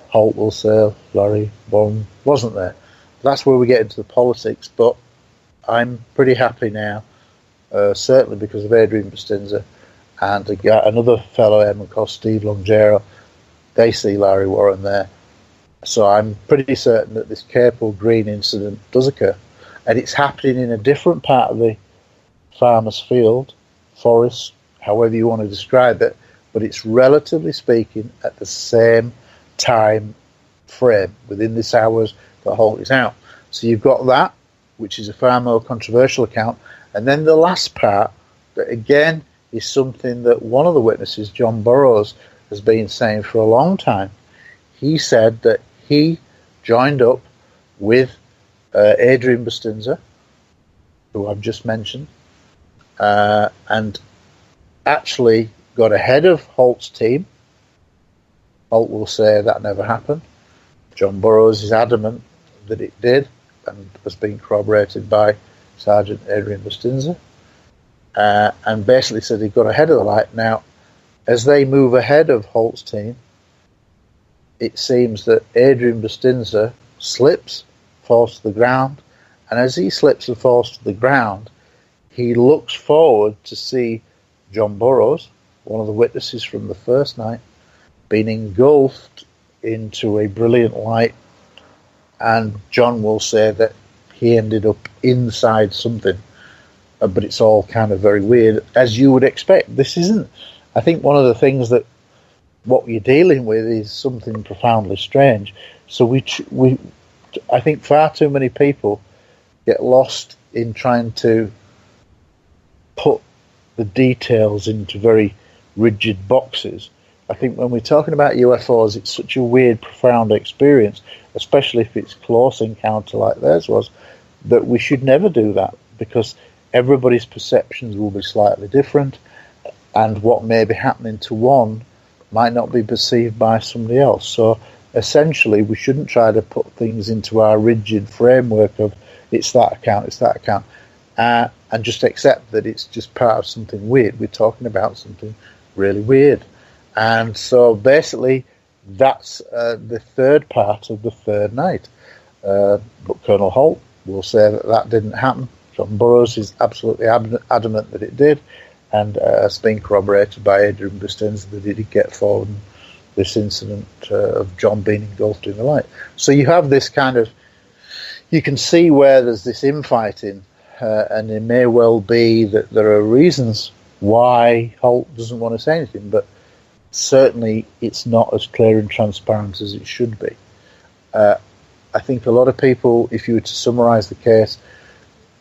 Holt will say Larry Warren wasn't there. That's where we get into the politics, but I'm pretty happy now, certainly because of Adrian Bustinza and another fellow airman called Steve Longero. They see Larry Warren there. So I'm pretty certain that this Capel Green incident does occur. And it's happening in a different part of the farmer's field, forest, however you want to describe it, but it's relatively speaking at the same time frame, within this hours that Holt is out. So you've got that, which is a far more controversial account. And then the last part, that again is something that one of the witnesses, John Burroughs, has been saying for a long time. He said that he joined up with Adrian Bustinza, who I've just mentioned, and actually got ahead of Holt's team. Holt will say that never happened. John Burroughs is adamant that it did, and has been corroborated by Sergeant Adrian Bustinza, and basically said he got ahead of the light. Now, as they move ahead of Holt's team, it seems that Adrian Bustinza slips, falls to the ground, and as he slips and falls to the ground, he looks forward to see John Burroughs, one of the witnesses from the first night, being engulfed into a brilliant light, and John will say that he ended up inside something, but it's all kind of very weird, as you would expect. This isn't, I think one of the things that what you're dealing with is something profoundly strange. So I think far too many people get lost in trying to put the details into very rigid boxes. I think when we're talking about UFOs, it's such a weird, profound experience, especially if it's close encounter like theirs was, that we should never do that, because everybody's perceptions will be slightly different, and what may be happening to one might not be perceived by somebody else. So essentially, we shouldn't try to put things into our rigid framework of it's that account, and just accept that it's just part of something weird. We're talking about something really weird. And so basically, that's the third part of the third night. But Colonel Holt will say that that didn't happen. John Burroughs is absolutely adamant that it did, and has been corroborated by Adrian Bustinza that he did get forward in this incident of John being engulfed in the light. So you have this kind of, you can see where there's this infighting, and it may well be that there are reasons why Holt doesn't want to say anything, but certainly it's not as clear and transparent as it should be. I think a lot of people, if you were to summarise the case,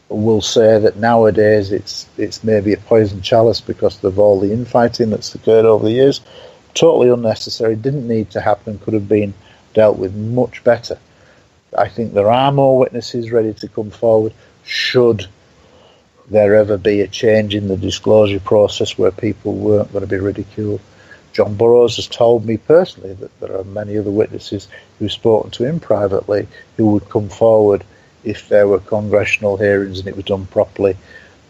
will say that nowadays it's maybe a poison chalice because of all the infighting that's occurred over the years. Totally unnecessary, didn't need to happen, could have been dealt with much better. I think there are more witnesses ready to come forward should there ever be a change in the disclosure process where people weren't going to be ridiculed. John Burroughs has told me personally that there are many other witnesses who've spoken to him privately who would come forward if there were congressional hearings and it was done properly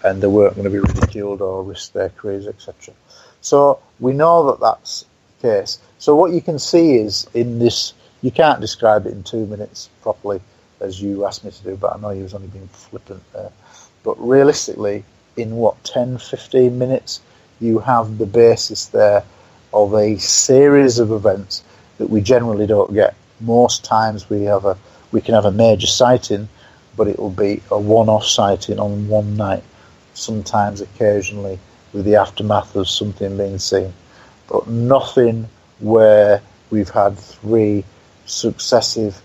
and they weren't going to be ridiculed or risk their careers, etc. So we know that that's the case. So what you can see is in this, you can't describe it in 2 minutes properly, as you asked me to do, but I know you was only being flippant there. But realistically, in 10, 15 minutes, you have the basis there of a series of events that we generally don't get. Most times we can have a major sighting, but it will be a one-off sighting on one night, sometimes occasionally with the aftermath of something being seen. But nothing where we've had 3 successive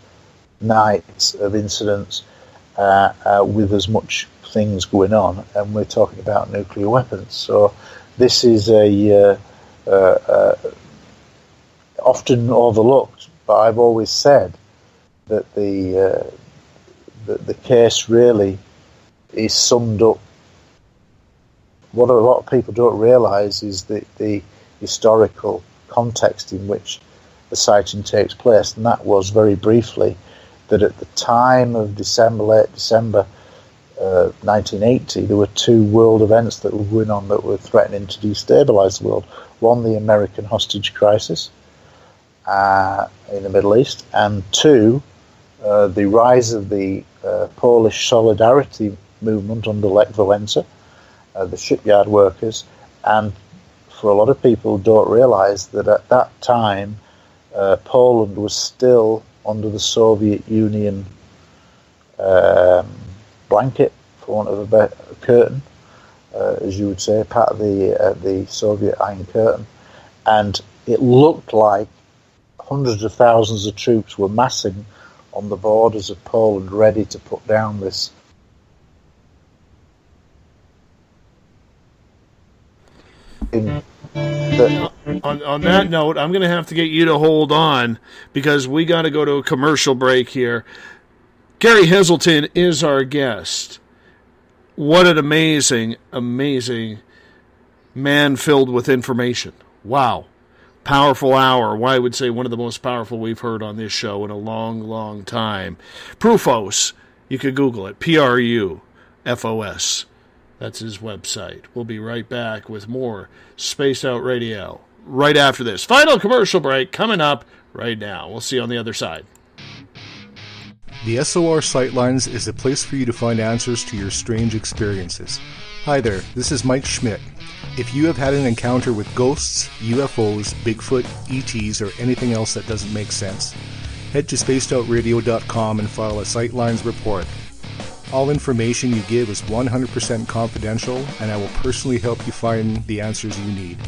nights of incidents with as much things going on, and we're talking about nuclear weapons. So this is a often overlooked, but I've always said that the case really is summed up. What a lot of people don't realise is the historical context in which the sighting takes place, and that was very briefly that at the time of late December 1980, there were 2 world events that were going on that were threatening to destabilise the world. One, the American hostage crisis in the Middle East, and 2, the rise of the Polish solidarity movement under Lech Walesa, the shipyard workers. And for a lot of people don't realise that at that time Poland was still under the Soviet Union blanket, for want of a better curtain, as you would say, part of the Soviet Iron Curtain. And it looked like hundreds of thousands of troops were massing on the borders of Poland, ready to put down this. On that note, I'm going to have to get you to hold on because we got to go to a commercial break here. Gary Heseltine is our guest. What an amazing, amazing man filled with information. Wow. Powerful hour. I would say one of the most powerful we've heard on this show in a long, long time. Prufos. You could Google it. Prufos. That's his website. We'll be right back with more Spaced Out Radio right after this. Final commercial break coming up right now. We'll see you on the other side. The SOR Sightlines is a place for you to find answers to your strange experiences. Hi there, this is Mike Schmidt. If you have had an encounter with ghosts, UFOs, Bigfoot, ETs, or anything else that doesn't make sense, head to spacedoutradio.com and file a Sightlines report. All information you give is 100% confidential, and I will personally help you find the answers you need.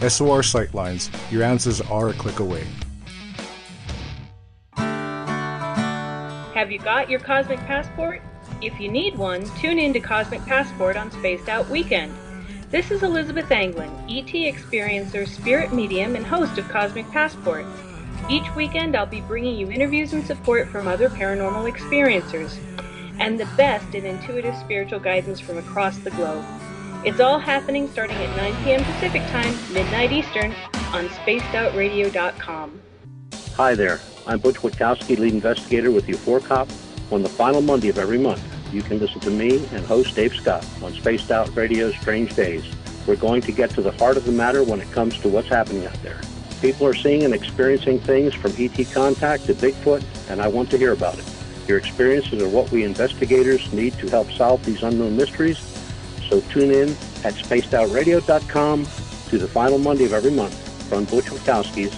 SOR Sightlines, your answers are a click away. Have you got your Cosmic Passport? If you need one, tune in to Cosmic Passport on Spaced Out Weekend. This is Elizabeth Anglin, ET experiencer, spirit medium, and host of Cosmic Passport. Each weekend I'll be bringing you interviews and support from other paranormal experiencers, and the best in intuitive spiritual guidance from across the globe. It's all happening starting at 9 p.m. Pacific Time, midnight Eastern, on spacedoutradio.com. Hi there, I'm Butch Witkowski, lead investigator with U4Cop. On the final Monday of every month, you can listen to me and host Dave Scott on Spaced Out Radio's Strange Days. We're going to get to the heart of the matter when it comes to what's happening out there. People are seeing and experiencing things from ET contact to Bigfoot, and I want to hear about it. Your experiences are what we investigators need to help solve these unknown mysteries. So tune in at spacedoutradio.com to the final Monday of every month from Butch Witkowski's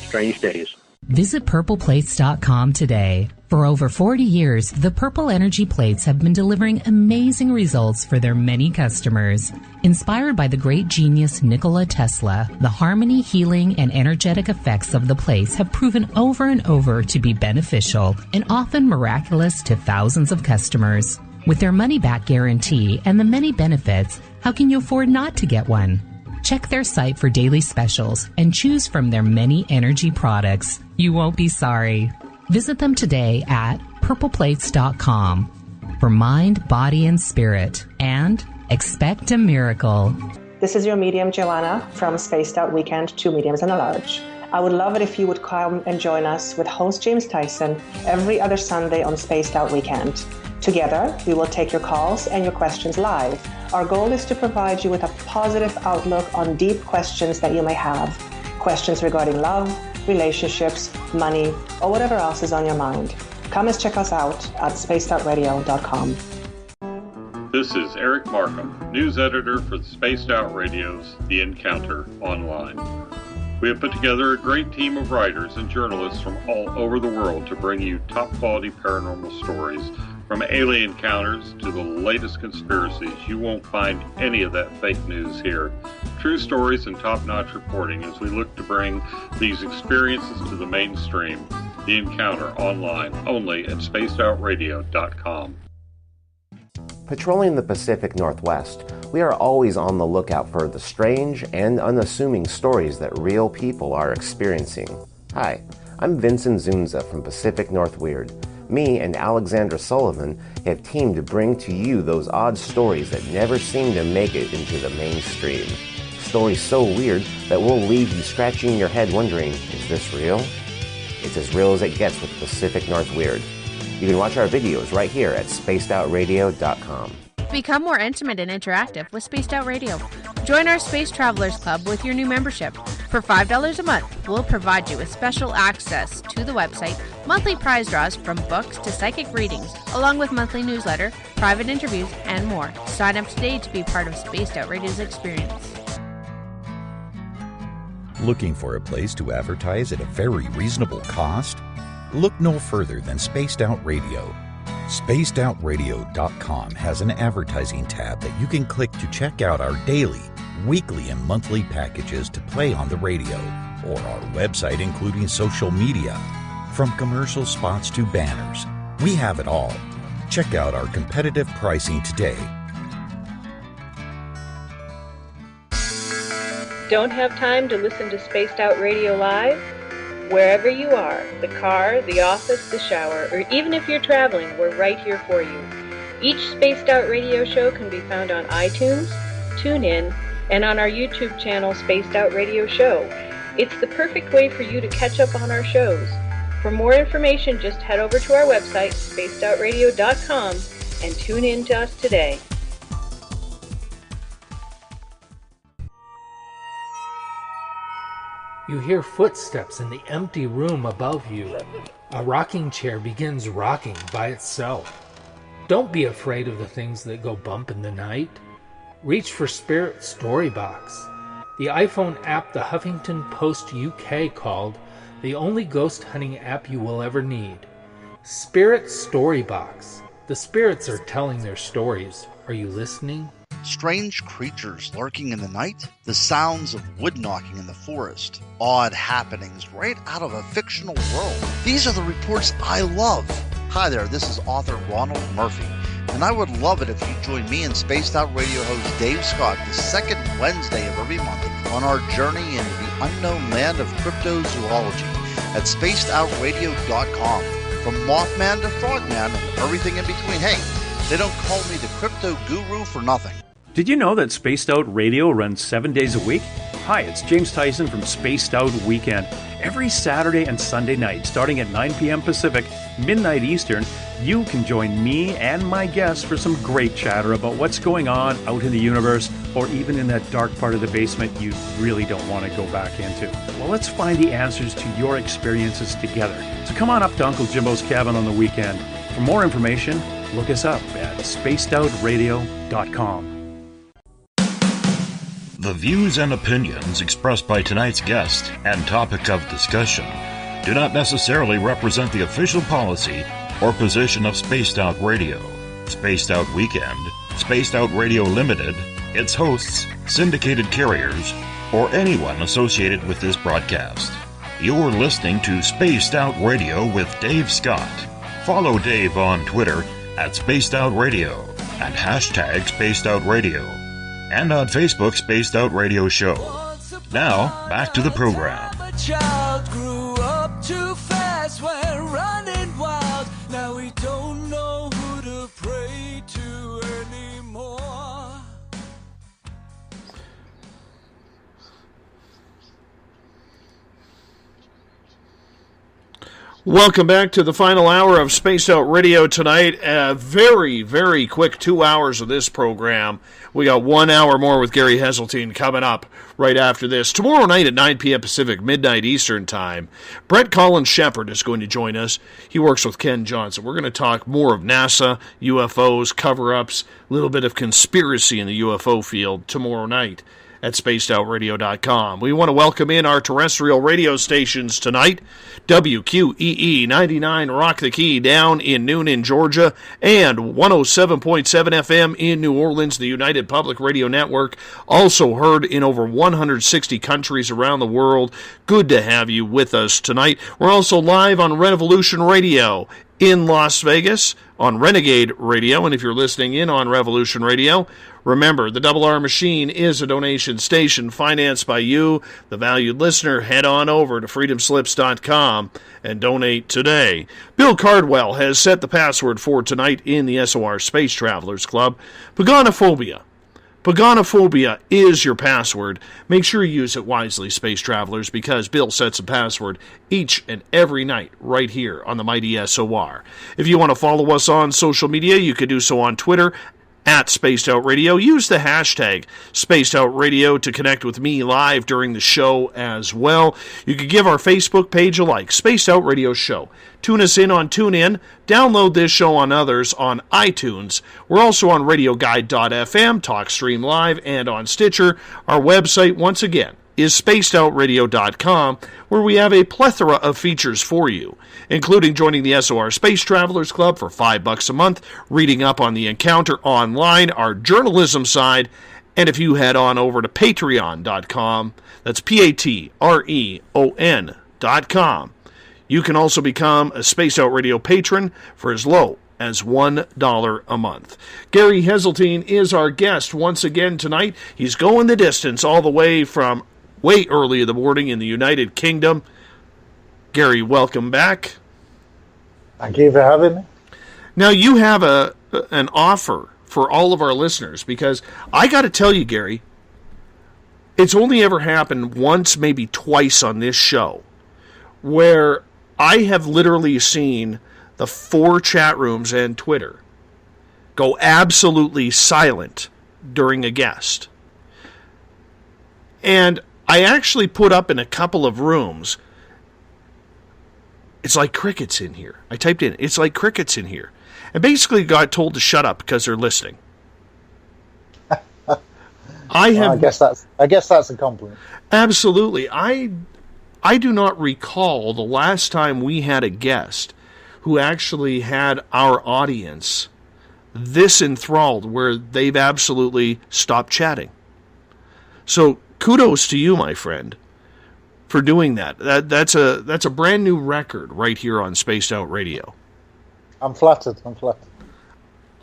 Strange Days. Visit purpleplates.com today. For over 40 years, the Purple Energy Plates have been delivering amazing results for their many customers. Inspired by the great genius Nikola Tesla, the harmony, healing, and energetic effects of the plates have proven over and over to be beneficial and often miraculous to thousands of customers. With their money-back guarantee and the many benefits, how can you afford not to get one? Check their site for daily specials and choose from their many energy products. You won't be sorry. Visit them today at purpleplates.com for mind, body, and spirit, and expect a miracle. This is your medium, Joanna, from Spaced Out Weekend, 2 mediums and a large. I would love it if you would come and join us with host James Tyson every other Sunday on Spaced Out Weekend. Together, we will take your calls and your questions live. Our goal is to provide you with a positive outlook on deep questions that you may have. questions regarding love, relationships, money, or whatever else is on your mind. Come and check us out at spacedoutradio.com. This is Eric Markham, news editor for Spaced Out Radio's The Encounter Online. We have put together a great team of writers and journalists from all over the world to bring you top-quality paranormal stories, from alien encounters to the latest conspiracies. You won't find any of that fake news here. True stories and top-notch reporting as we look to bring these experiences to the mainstream. The Encounter Online, only at spacedoutradio.com. Patrolling the Pacific Northwest, we are always on the lookout for the strange and unassuming stories that real people are experiencing. Hi, I'm Vincent Zunza from Pacific North Weird. Me and Alexandra Sullivan have teamed to bring to you those odd stories that never seem to make it into the mainstream. Stories so weird that will leave you scratching your head wondering, is this real? It's as real as it gets with Pacific North Weird. You can watch our videos right here at spacedoutradio.com. Become more intimate and interactive with Spaced Out Radio. Join our Space Travelers Club with your new membership. For $5 a month, we'll provide you with special access to the website, monthly prize draws from books to psychic readings, along with monthly newsletter, private interviews, and more. Sign up today to be part of Spaced Out Radio's experience. Looking for a place to advertise at a very reasonable cost? Look no further than Spaced Out Radio. SpacedOutRadio.com has an advertising tab that you can click to check out our daily, weekly, and monthly packages to play on the radio, or our website including social media. From commercial spots to banners, we have it all. Check out our competitive pricing today. Don't have time to listen to Spaced Out Radio live? Wherever you are, the car, the office, the shower, or even if you're traveling, we're right here for you. Each Spaced Out Radio show can be found on iTunes, TuneIn, and on our YouTube channel, Spaced Out Radio Show. It's the perfect way for you to catch up on our shows. For more information, just head over to our website, spacedoutradio.com, and tune in to us today. You hear footsteps in the empty room above you. A rocking chair begins rocking by itself. Don't be afraid of the things that go bump in the night. Reach for Spirit Storybox, the iPhone app the Huffington Post UK called the only ghost hunting app you will ever need. Spirit Storybox. The spirits are telling their stories. Are you listening? Strange creatures lurking in the night, the sounds of wood knocking in the forest, odd happenings right out of a fictional world. These are the reports I love. Hi there, this is author Ronald Murphy, and I would love it if you join me and Spaced Out Radio host Dave Scott the second Wednesday of every month on our journey into the unknown land of cryptozoology at spacedoutradio.com. From Mothman to Frogman and everything in between. Hey, they don't call me the crypto guru for nothing. Did you know that Spaced Out Radio runs 7 days a week? Hi, it's James Tyson from Spaced Out Weekend. Every Saturday and Sunday night, starting at 9 p.m. Pacific, midnight Eastern, you can join me and my guests for some great chatter about what's going on out in the universe, or even in that dark part of the basement you really don't want to go back into. Well, let's find the answers to your experiences together. So come on up to Uncle Jimbo's cabin on the weekend. For more information, look us up at spacedoutradio.com. The views and opinions expressed by tonight's guest and topic of discussion do not necessarily represent the official policy or position of Spaced Out Radio, Spaced Out Weekend, Spaced Out Radio Limited, its hosts, syndicated carriers, or anyone associated with this broadcast. You're listening to Spaced Out Radio with Dave Scott. Follow Dave on Twitter at Spaced Out Radio and hashtag Spaced Out Radio, and on Facebook, Spaced Out Radio Show. Now, back to the program. A child grew up too fast, went running wild. Now we don't know who to pray to anymore. Welcome back to the final hour of Spaced Out Radio tonight. A very, very quick 2 hours of this program. We got 1 hour more with Gary Heseltine coming up right after this. Tomorrow night at 9 p.m. Pacific, midnight Eastern Time, Brett Collins Shepard is going to join us. He works with Ken Johnson. We're going to talk more of NASA, UFOs, cover-ups, a little bit of conspiracy in the UFO field tomorrow night at spacedoutradio.com. We want to welcome in our terrestrial radio stations tonight. WQEE 99 Rock the Key down in Noonan, Georgia, and 107.7 FM in New Orleans, the United Public Radio Network, also heard in over 160 countries around the world. Good to have you with us tonight. We're also live on Revolution Radio in Las Vegas, on Renegade Radio, and if you're listening in on Revolution Radio, remember, the Double R Machine is a donation station financed by you, the valued listener. Head on over to freedomslips.com and donate today. Bill Cardwell has set the password for tonight in the SOR Space Travelers Club. Paganophobia. Paganophobia is your password. Make sure you use it wisely, Space Travelers, because Bill sets a password each and every night right here on the mighty SOR. If you want to follow us on social media, you can do so on Twitter at Spaced Out Radio. Use the hashtag Spaced Out Radio to connect with me live during the show as well. You can give our Facebook page a like, Spaced Out Radio Show. Tune us in on TuneIn. Download this show on others on iTunes. We're also on RadioGuide.fm, TalkStream Live, and on Stitcher. Our website, once again, is spacedoutradio.com, where we have a plethora of features for you, including joining the SOR Space Travelers Club for $5 a month, reading up on the Encounter online, our journalism side, and if you head on over to patreon.com, that's patreon.com, you can also become a Space Out Radio patron for as low as $1 a month. Gary Heseltine is our guest once again tonight. He's going the distance all the way from way early in the morning in the United Kingdom. Gary, welcome back. Thank you for having me. Now, you have an offer for all of our listeners, because I got to tell you, Gary, it's only ever happened once, maybe twice on this show, where I have literally seen the 4 chat rooms and Twitter go absolutely silent during a guest. And I actually put up in a couple of rooms, it's like crickets in here. I typed in, it's like crickets in here. And basically got told to shut up because they're listening. I guess that's a compliment. Absolutely. I do not recall the last time we had a guest who actually had our audience this enthralled where they've absolutely stopped chatting. So kudos to you, my friend, for doing that. That's a brand new record right here on Spaced Out Radio. I'm flattered.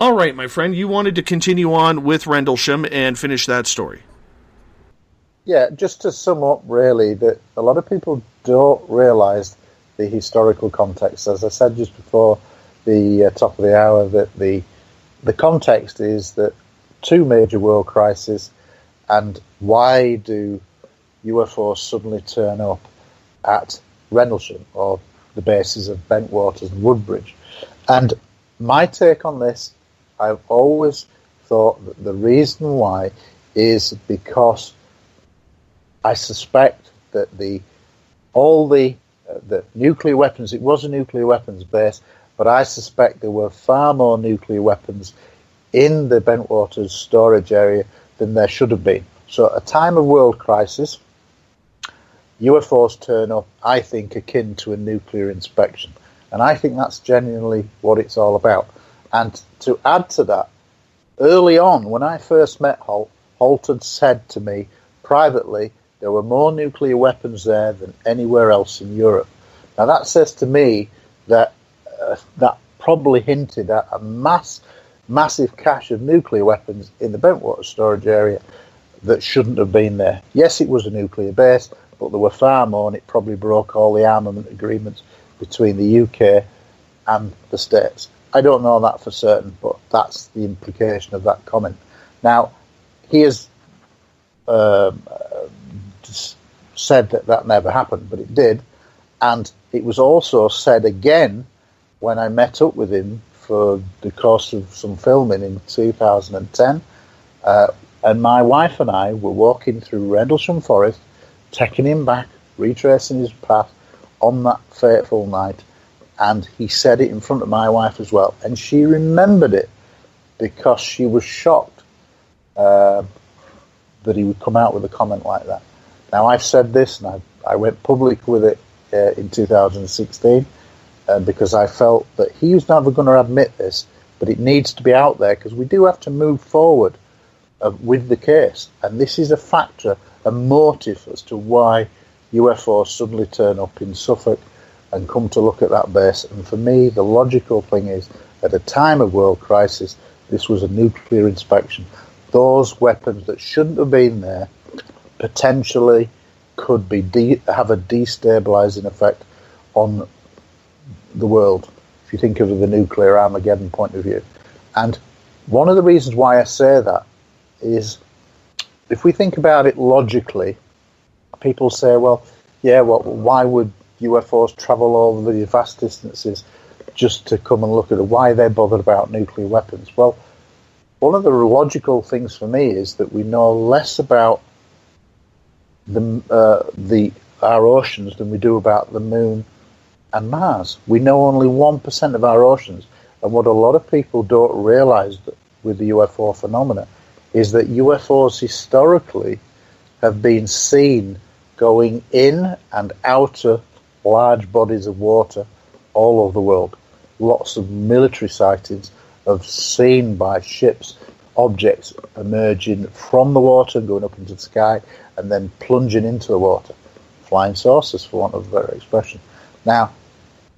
All right, my friend, you wanted to continue on with Rendlesham and finish that story. Yeah, just to sum up, really, that a lot of people don't realise the historical context. As I said just before the top of the hour, that the context is that 2 major world crises, and why do UFOs suddenly turn up at Rendlesham or the bases of Bentwaters and Woodbridge? And my take on this, I've always thought that the reason why is because I suspect that all the nuclear weapons, it was a nuclear weapons base, but I suspect there were far more nuclear weapons in the Bentwaters storage area than there should have been. So at a time of world crisis, UFOs turn up, I think, akin to a nuclear inspection. And I think that's genuinely what it's all about. And to add to that, early on, when I first met Holt had said to me privately, there were more nuclear weapons there than anywhere else in Europe. Now that says to me that that probably hinted at a massive cache of nuclear weapons in the Bentwater storage area that shouldn't have been there. Yes, it was a nuclear base, but there were far more, and it probably broke all the armament agreements between the UK and the States. I don't know that for certain, but that's the implication of that comment. Now, he has said that never happened, but it did, And it was also said again when I met up with him for the course of some filming in 2010. And my wife and I were walking through Rendlesham Forest, taking him back, retracing his path on that fateful night. And he said it in front of my wife as well. And she remembered it because she was shocked that he would come out with a comment like that. Now, I've said this, and I went public with it in 2016 because I felt that he was never going to admit this, but it needs to be out there because we do have to move forward with the case. And this is a factor, a motive as to why UFOs suddenly turn up in Suffolk and come to look at that base. And for me, the logical thing is, at a time of world crisis, this was a nuclear inspection. Those weapons that shouldn't have been there potentially could be have a destabilizing effect on the world, if you think of the nuclear Armageddon point of view. And one of the reasons why I say that is, if we think about it logically, people say, well, yeah, why would UFOs travel over the vast distances just to come and look at it? Why are they bothered about nuclear weapons? Well, one of the logical things for me is that we know less about our oceans than we do about the moon and Mars. We know only 1% of our oceans. And what a lot of people don't realize with the UFO phenomena is that UFOs historically have been seen going in and out of large bodies of water all over the world. Lots of military sightings of seen by ships objects emerging from the water, going up into the sky, and then plunging into the water. Flying saucers, for want of a better expression. Now,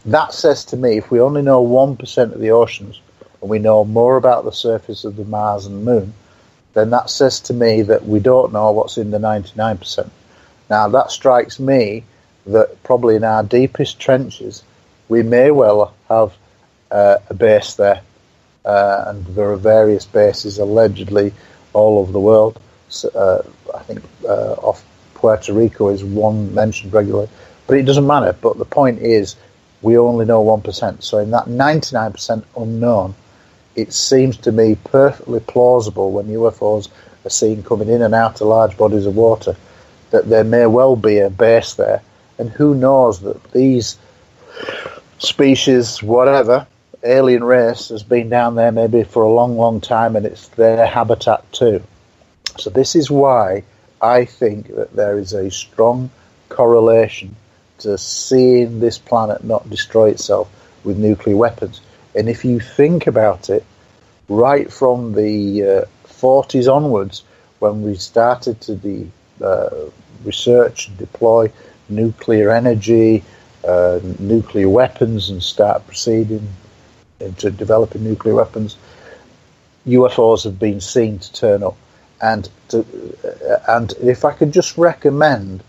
that says to me, if we only know 1% of the oceans, and we know more about the surface of the Mars and Moon, then that says to me that we don't know what's in the 99%. Now, that strikes me that probably in our deepest trenches, we may well have a base there. And there are various bases allegedly all over the world. So, I think off Puerto Rico is one mentioned regularly. But it doesn't matter. But the point is, we only know 1%. So in that 99% unknown, it seems to me perfectly plausible when UFOs are seen coming in and out of large bodies of water that there may well be a base there. And who knows that these species, whatever, alien race has been down there maybe for a long, long time, and it's their habitat too. So this is why I think that there is a strong correlation to seeing this planet not destroy itself with nuclear weapons. And if you think about it, right from the 40s onwards, when we started to research and deploy nuclear energy, nuclear weapons, and start proceeding into developing nuclear weapons, UFOs have been seen to turn up. And if I could just recommend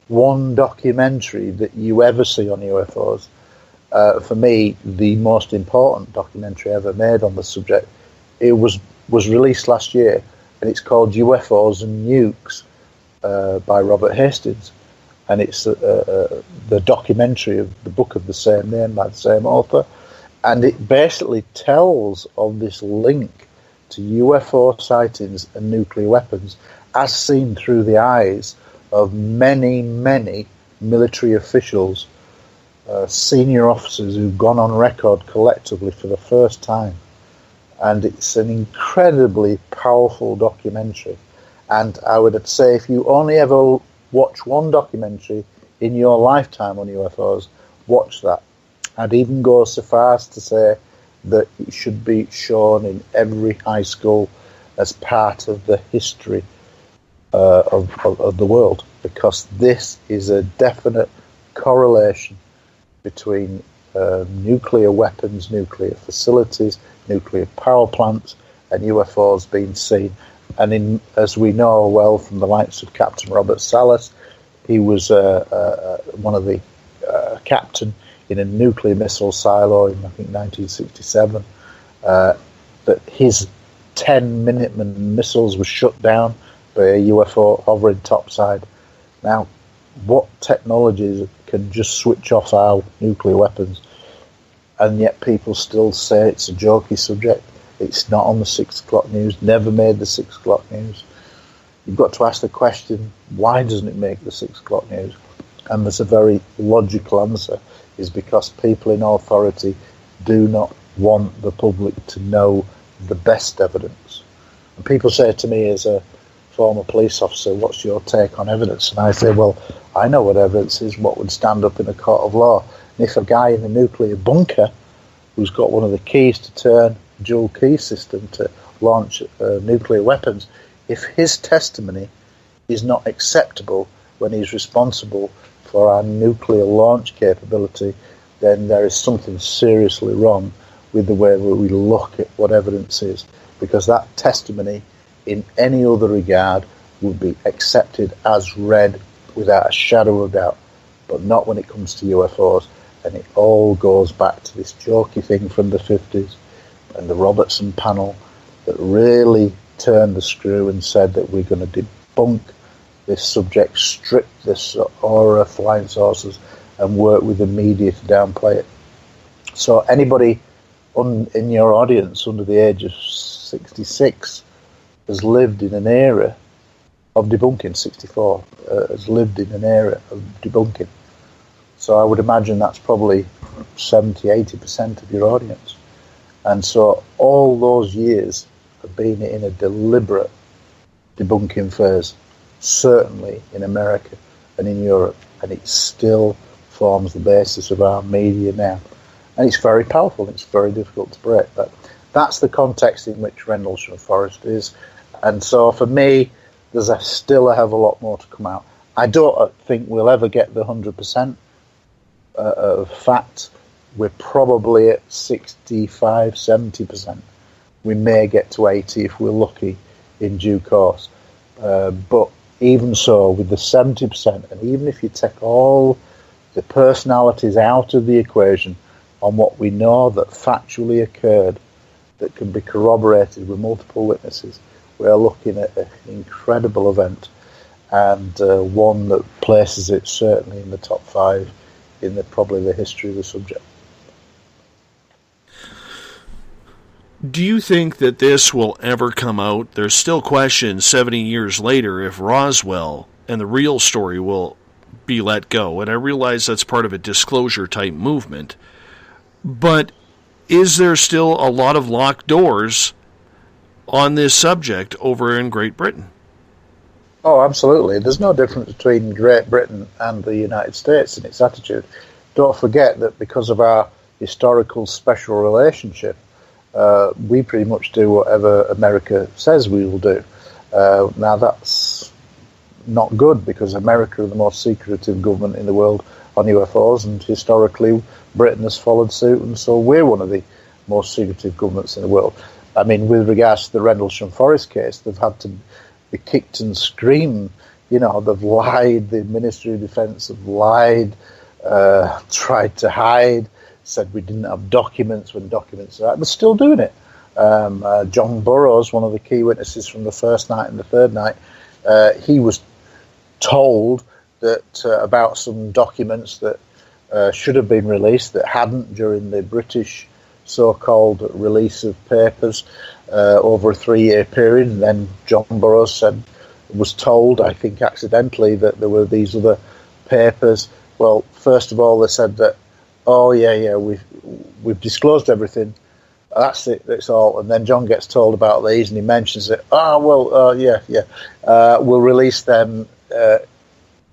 one documentary that you ever see on UFOs, for me, the most important documentary ever made on the subject, it was released last year, and it's called UFOs and Nukes by Robert Hastings. And it's the documentary of the book of the same name by the same author. And it basically tells of this link to UFO sightings and nuclear weapons as seen through the eyes of many, many military officials, senior officers who've gone on record collectively for the first time. And it's an incredibly powerful documentary. And I would say if you only ever watch one documentary in your lifetime on UFOs, watch that. I'd even go so far as to say that it should be shown in every high school as part of the history of the world, because this is a definite correlation between nuclear weapons, nuclear facilities, nuclear power plants, and UFOs being seen. And as we know well from the likes of Captain Robert Salas, he was one of the captain in a nuclear missile silo in, I think, 1967, that his 10 Minuteman missiles were shut down by a UFO hovering topside. Now, what technologies can just switch off our nuclear weapons, and yet people still say it's a jokey subject. It's not on the 6 o'clock news, never made the 6 o'clock news. You've got to ask the question, why doesn't it make the 6 o'clock news? And there's a very logical answer, is because people in authority do not want the public to know the best evidence. And people say to me, as a former police officer, what's your take on evidence? And I say, well, I know what evidence is, what would stand up in a court of law. And if a guy in a nuclear bunker who's got one of the keys to turn dual key system to launch nuclear weapons, if his testimony is not acceptable when he's responsible for our nuclear launch capability, then there is something seriously wrong with the way we look at what evidence is, because that testimony in any other regard would be accepted as read without a shadow of doubt, but not when it comes to UFOs. And it all goes back to this jokey thing from the 50s and the Robertson panel that really turned the screw and said that we're going to debunk this subject, strip this aura of flying saucers, and work with the media to downplay it. So anybody in your audience under the age of 66 has lived in an era of debunking. 64 has lived in an era of debunking. So I would imagine that's probably 70-80% of your audience. And so all those years have been in a deliberate debunking phase, certainly in America and in Europe, and it still forms the basis of our media now. And it's very powerful, it's very difficult to break, but that's the context in which Rendlesham Forest is. And so for me, there's still a hell of a lot more to come out. I don't think we'll ever get the 100% of fact. We're probably at 65-70%. We may get to 80 if we're lucky in due course. But even so, with the 70%, and even if you take all the personalities out of the equation on what we know that factually occurred, that can be corroborated with multiple witnesses, we're looking at an incredible event, and one that places it certainly in the top 5 in probably the history of the subject. Do you think that this will ever come out? There's still questions 70 years later if Roswell and the real story will be let go. And I realize that's part of a disclosure type movement. But is there still a lot of locked doors on this subject over in Great Britain? Oh, absolutely. There's no difference between Great Britain and the United States in its attitude. Don't forget that because of our historical special relationship, we pretty much do whatever America says we will do. Now, that's not good, because America are the most secretive government in the world on UFOs, and historically Britain has followed suit, and so we're one of the most secretive governments in the world. I mean, with regards to the Rendlesham Forest case, they've had to be kicked and screamed. You know, they've lied, the Ministry of Defence have lied, tried to hide, said we didn't have documents when documents are out. They're still doing it. John Burroughs, one of the key witnesses from the first night and the third night, he was told that about some documents that should have been released that hadn't during the British so-called release of papers over a 3-year period. And then John Burroughs was told, I think accidentally, that there were these other papers. Well, first of all, they said that, oh yeah, we've disclosed everything. That's it. That's all. And then John gets told about these, and he mentions it. We'll release them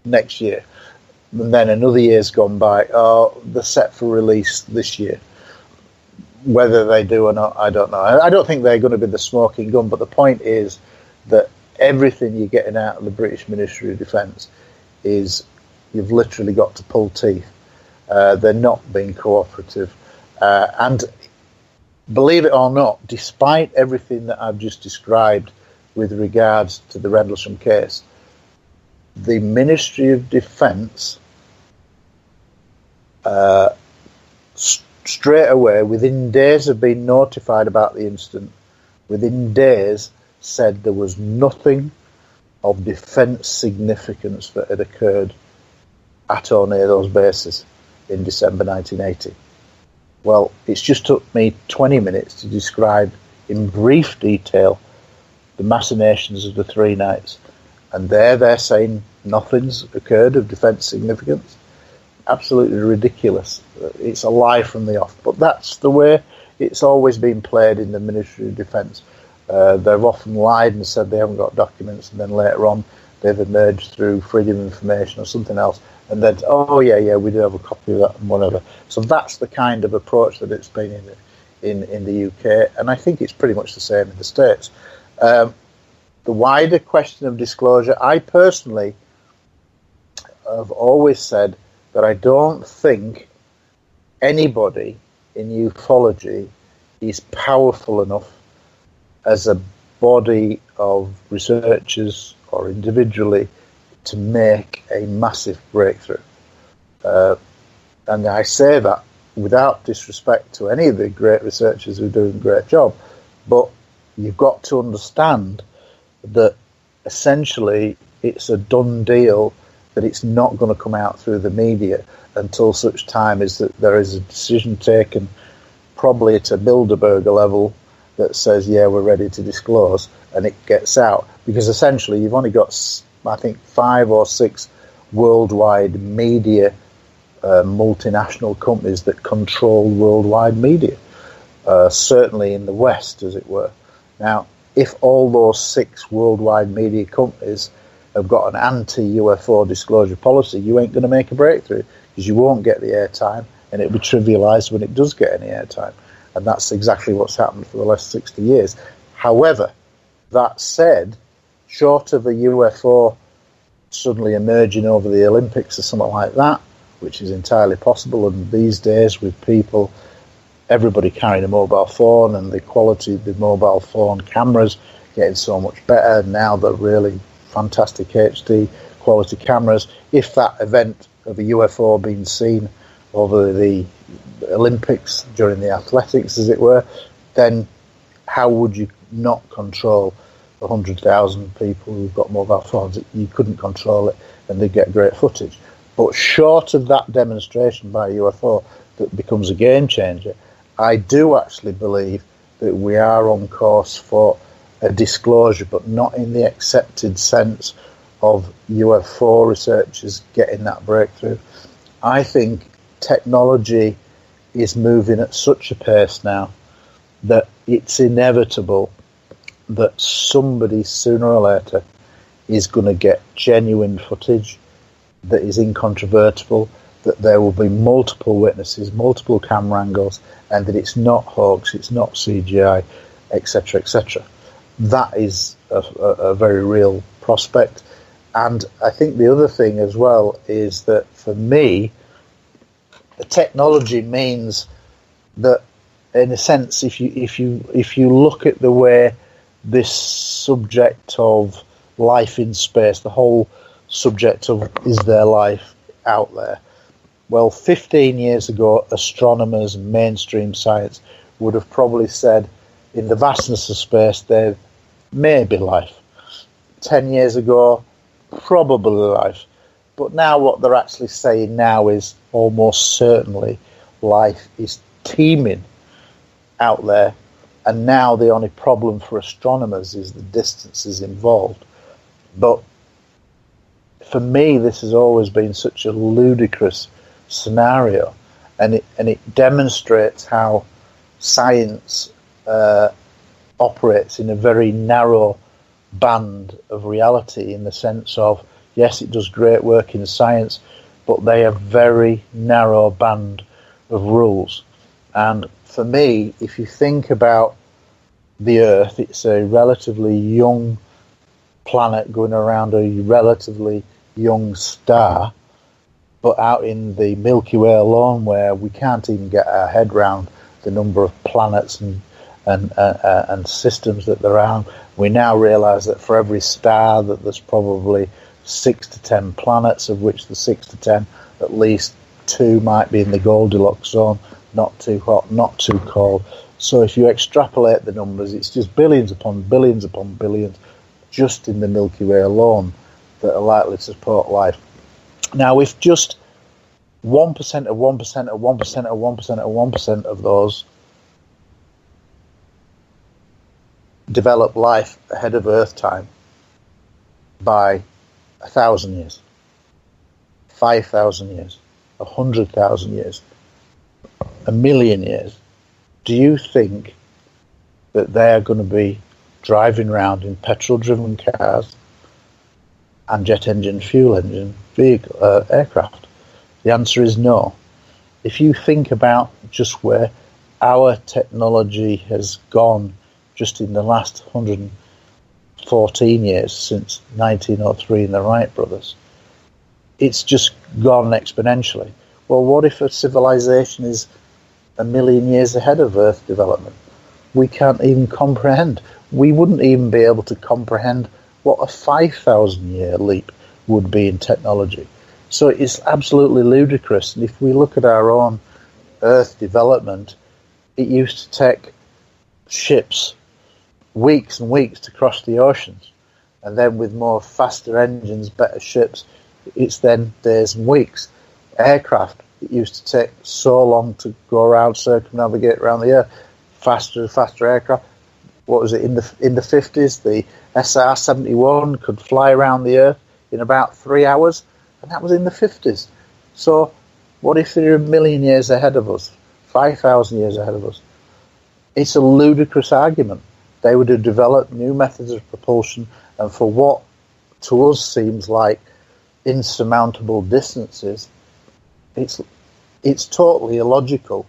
next year. And then another year's gone by. Oh, they're set for release this year. Whether they do or not, I don't know. I don't think they're going to be the smoking gun. But the point is that everything you're getting out of the British Ministry of Defence is you've literally got to pull teeth. They're not being cooperative. And believe it or not, despite everything that I've just described with regards to the Rendlesham case, the Ministry of Defence straight away, within days of being notified about the incident, within days said there was nothing of defence significance that had occurred at or near those bases in December 1980. Well, it's just took me 20 minutes to describe in brief detail the machinations of the 3 nights. And they're saying nothing's occurred of defence significance. Absolutely ridiculous. It's a lie from the off. But that's the way it's always been played in the Ministry of Defence. They've often lied and said they haven't got documents, and then later on they've emerged through freedom of information or something else, and then, oh yeah, we do have a copy of that and whatever. So that's the kind of approach that it's been in the UK, and I think it's pretty much the same in the States. The wider question of disclosure, I personally have always said that I don't think anybody in ufology is powerful enough as a body of researchers or individually to make a massive breakthrough. And I say that without disrespect to any of the great researchers who are doing a great job, but you've got to understand that essentially it's a done deal that it's not going to come out through the media until such time as that there is a decision taken, probably at a Bilderberger level, that says, yeah, we're ready to disclose, and it gets out. Because essentially you've only got, I think, 5 or 6 worldwide media multinational companies that control worldwide media, certainly in the West, as it were. Now, if all those 6 worldwide media companies have got an anti-UFO disclosure policy, you ain't going to make a breakthrough, because you won't get the airtime, and it'll be trivialised when it does get any airtime. And that's exactly what's happened for the last 60 years. However, that said, short of a UFO suddenly emerging over the Olympics or something like that, which is entirely possible, and these days with people, everybody carrying a mobile phone, and the quality of the mobile phone cameras getting so much better, now they're really fantastic HD quality cameras. If that event of a UFO being seen over the Olympics during the athletics, as it were, then how would you not control 100,000 people who've got mobile phones? You couldn't control it, and they get great footage. But short of that demonstration by a UFO that becomes a game changer, I do actually believe that we are on course for a disclosure, but not in the accepted sense of UFO researchers getting that breakthrough. I think technology is moving at such a pace now that it's inevitable that somebody sooner or later is going to get genuine footage that is incontrovertible, that there will be multiple witnesses, multiple camera angles, and that it's not hoax, it's not CGI, etc., etc. That is a very real prospect. And I think the other thing as well is that for me, the technology means that, in a sense, if you look at the way this subject of life in space, the whole subject of is there life out there, well, 15 years ago, astronomers and mainstream science would have probably said, in the vastness of space, there may be life. 10 years ago, probably life. But now what they're actually saying now is almost certainly life is teeming out there. And now the only problem for astronomers is the distances involved. But for me, this has always been such a ludicrous scenario, and it demonstrates how science operates in a very narrow band of reality, in the sense of, yes, it does great work in science, but they have very narrow band of rules. And for me, if you think about the Earth, it's a relatively young planet going around a relatively young star, but out in the Milky Way alone, where we can't even get our head round the number of planets and systems that there are, we now realise that for every star that there's probably 6 to 10 planets, of which the 6 to 10, at least 2 might be in the Goldilocks zone, not too hot, not too cold. So if you extrapolate the numbers, it's just billions upon billions upon billions just in the Milky Way alone that are likely to support life. Now, if just 1% of 1% of 1% of 1% of 1% of those develop life ahead of Earth time by 1,000 years, 5,000 years, 100,000 years, 1,000,000 years. Do you think that they are going to be driving around in petrol-driven cars and jet engine, fuel engine aircraft? The answer is no. If you think about just where our technology has gone just in the last 114 years since 1903 and the Wright brothers, it's just gone exponentially. Well, what if a civilization is 1,000,000 years ahead of Earth development? We can't even comprehend. We wouldn't even be able to comprehend what a 5,000-year leap would be in technology. So it's absolutely ludicrous. And if we look at our own Earth development, it used to take ships weeks and weeks to cross the oceans. And then with more faster engines, better ships, it's then days and weeks. Aircraft, it used to take so long to go around, circumnavigate around the Earth. Faster and faster aircraft. What was it, in the 50s, the SR-71 could fly around the Earth in about 3 hours, and that was in the 50s. So what if they're 1,000,000 years ahead of us, 5,000 years ahead of us? It's a ludicrous argument. They would have developed new methods of propulsion, and for what to us seems like insurmountable distances, it's totally illogical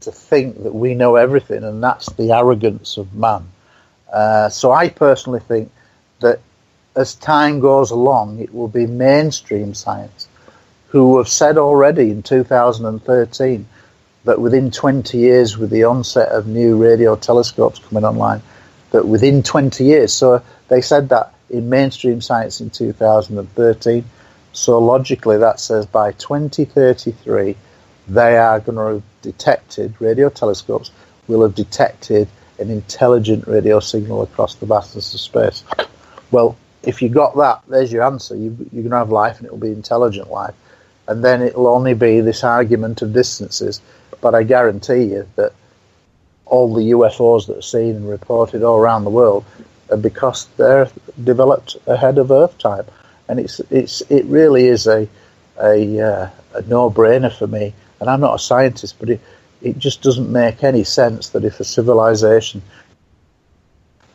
to think that we know everything, and that's the arrogance of man. So I personally think that as time goes along, it will be mainstream science who have said already in 2013 that within 20 years, with the onset of new radio telescopes coming online, that within 20 years, so they said that in mainstream science in 2013, so logically that says by 2033, they are going to have detected, radio telescopes will have detected an intelligent radio signal across the vastness of space. Well, if you got that, there's your answer. You're going to have life, and it will be intelligent life. And then it will only be this argument of distances. But I guarantee you that all the UFOs that are seen and reported all around the world are because they're developed ahead of Earth time. And it really is a no-brainer for me. And I'm not a scientist, but it just doesn't make any sense that if a civilization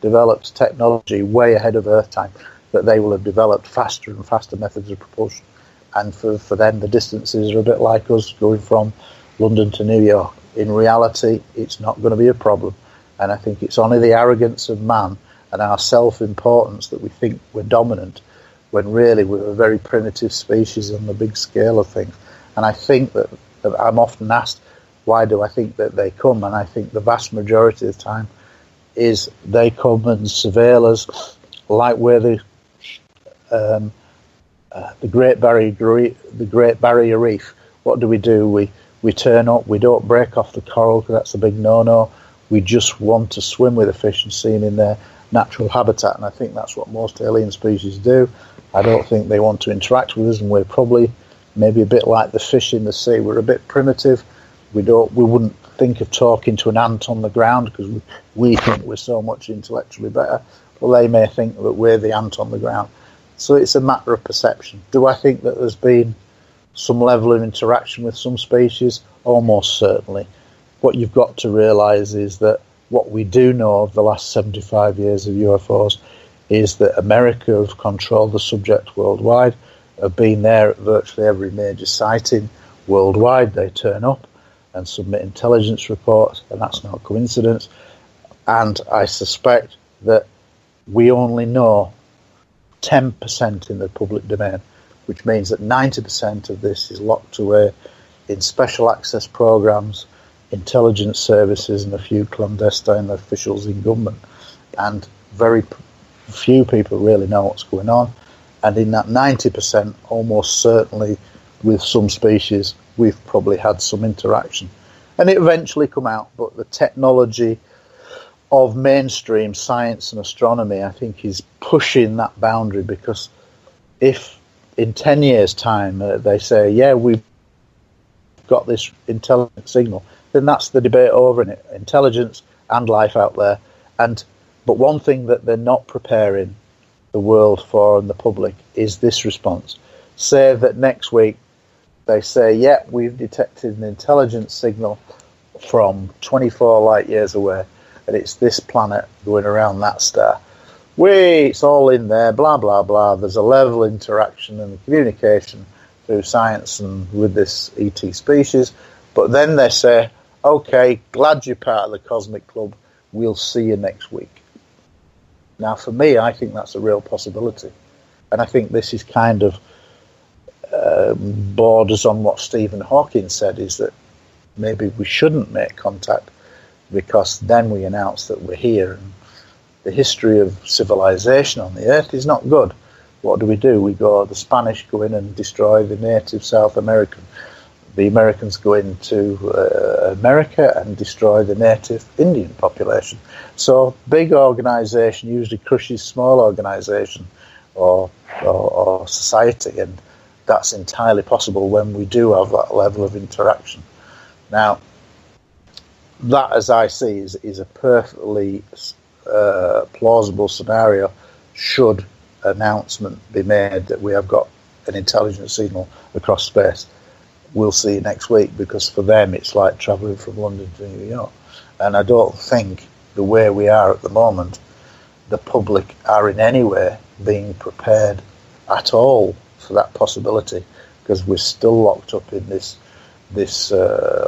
develops technology way ahead of Earth time, that they will have developed faster and faster methods of propulsion. And for them, the distances are a bit like us going from London to New York. In reality, it's not going to be a problem. And I think it's only the arrogance of man and our self-importance that we think we're dominant, when really we're a very primitive species on the big scale of things. And I think that I'm often asked, why do I think that they come? And I think the vast majority of the time is they come and surveil us, like where the Great Barrier Reef. What do? We turn up, we don't break off the coral because that's a big no-no. We just want to swim with the fish and see them in their natural habitat, and I think that's what most alien species do. I don't think they want to interact with us, and we're probably maybe a bit like the fish in the sea. We're a bit primitive. We wouldn't think of talking to an ant on the ground because we think we're so much intellectually better. Well, they may think that we're the ant on the ground. So it's a matter of perception. Do I think that there's been some level of interaction with some species? Almost certainly. What you've got to realise is that what we do know of the last 75 years of UFOs is that America have controlled the subject worldwide, have been there at virtually every major sighting worldwide. They turn up and submit intelligence reports, and that's not a coincidence. And I suspect that we only know 10% in the public domain, which means that 90% of this is locked away in special access programs, intelligence services, and a few clandestine officials in government. And very few people really know what's going on. And in that 90%, almost certainly with some species, we've probably had some interaction. And it eventually come out, but the technology of mainstream science and astronomy, I think, is pushing that boundary, because if in 10 years' time they say, yeah, we've got this intelligent signal, then that's the debate over in it. Intelligence and life out there. But one thing that they're not preparing the world for and the public is this response. Say that next week they say, yeah, we've detected an intelligence signal from 24 light years away, and it's this planet going around that star. It's all in there, blah, blah, blah. There's a level of interaction and communication through science and with this ET species. But then they say, okay, glad you're part of the Cosmic Club. We'll see you next week. Now, for me, I think that's a real possibility. And I think this is kind of borders on what Stephen Hawking said, is that maybe we shouldn't make contact because then we announce that we're here. And the history of civilization on the Earth is not good. What do? The Spanish go in and destroy the native South American. The Americans go into America and destroy the native Indian population. So big organisation usually crushes small organisation or society, and that's entirely possible when we do have that level of interaction. Now, that, as I see, is a perfectly plausible scenario should announcement be made that we have got an intelligence signal across space. We'll see you next week, because for them it's like travelling from London to New York. And I don't think the way we are at the moment, the public are in any way being prepared at all for that possibility, because we're still locked up in this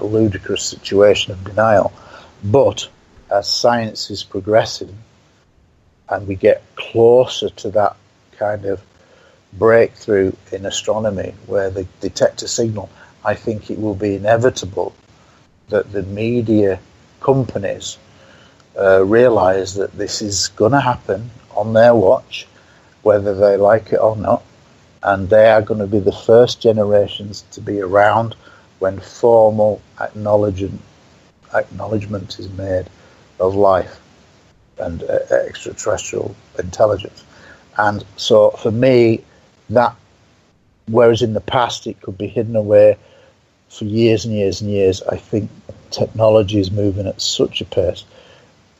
ludicrous situation of denial. But as science is progressing and we get closer to that kind of breakthrough in astronomy where they detect a signal, I think it will be inevitable that the media companies realise that this is going to happen on their watch, whether they like it or not, and they are going to be the first generations to be around when formal acknowledgement is made of life and extraterrestrial intelligence. And so for me, that, whereas in the past it could be hidden away for years and years and years, I think technology is moving at such a pace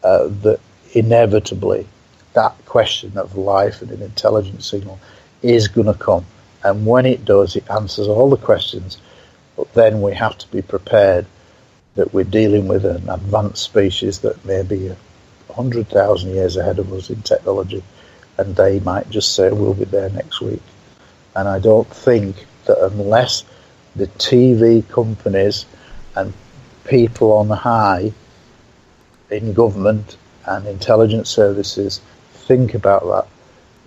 that inevitably that question of life and an intelligent signal is going to come. And when it does, it answers all the questions. But then we have to be prepared that we're dealing with an advanced species that may be 100,000 years ahead of us in technology, and they might just say we'll be there next week. And I don't think that unless the TV companies and people on high in government and intelligence services think about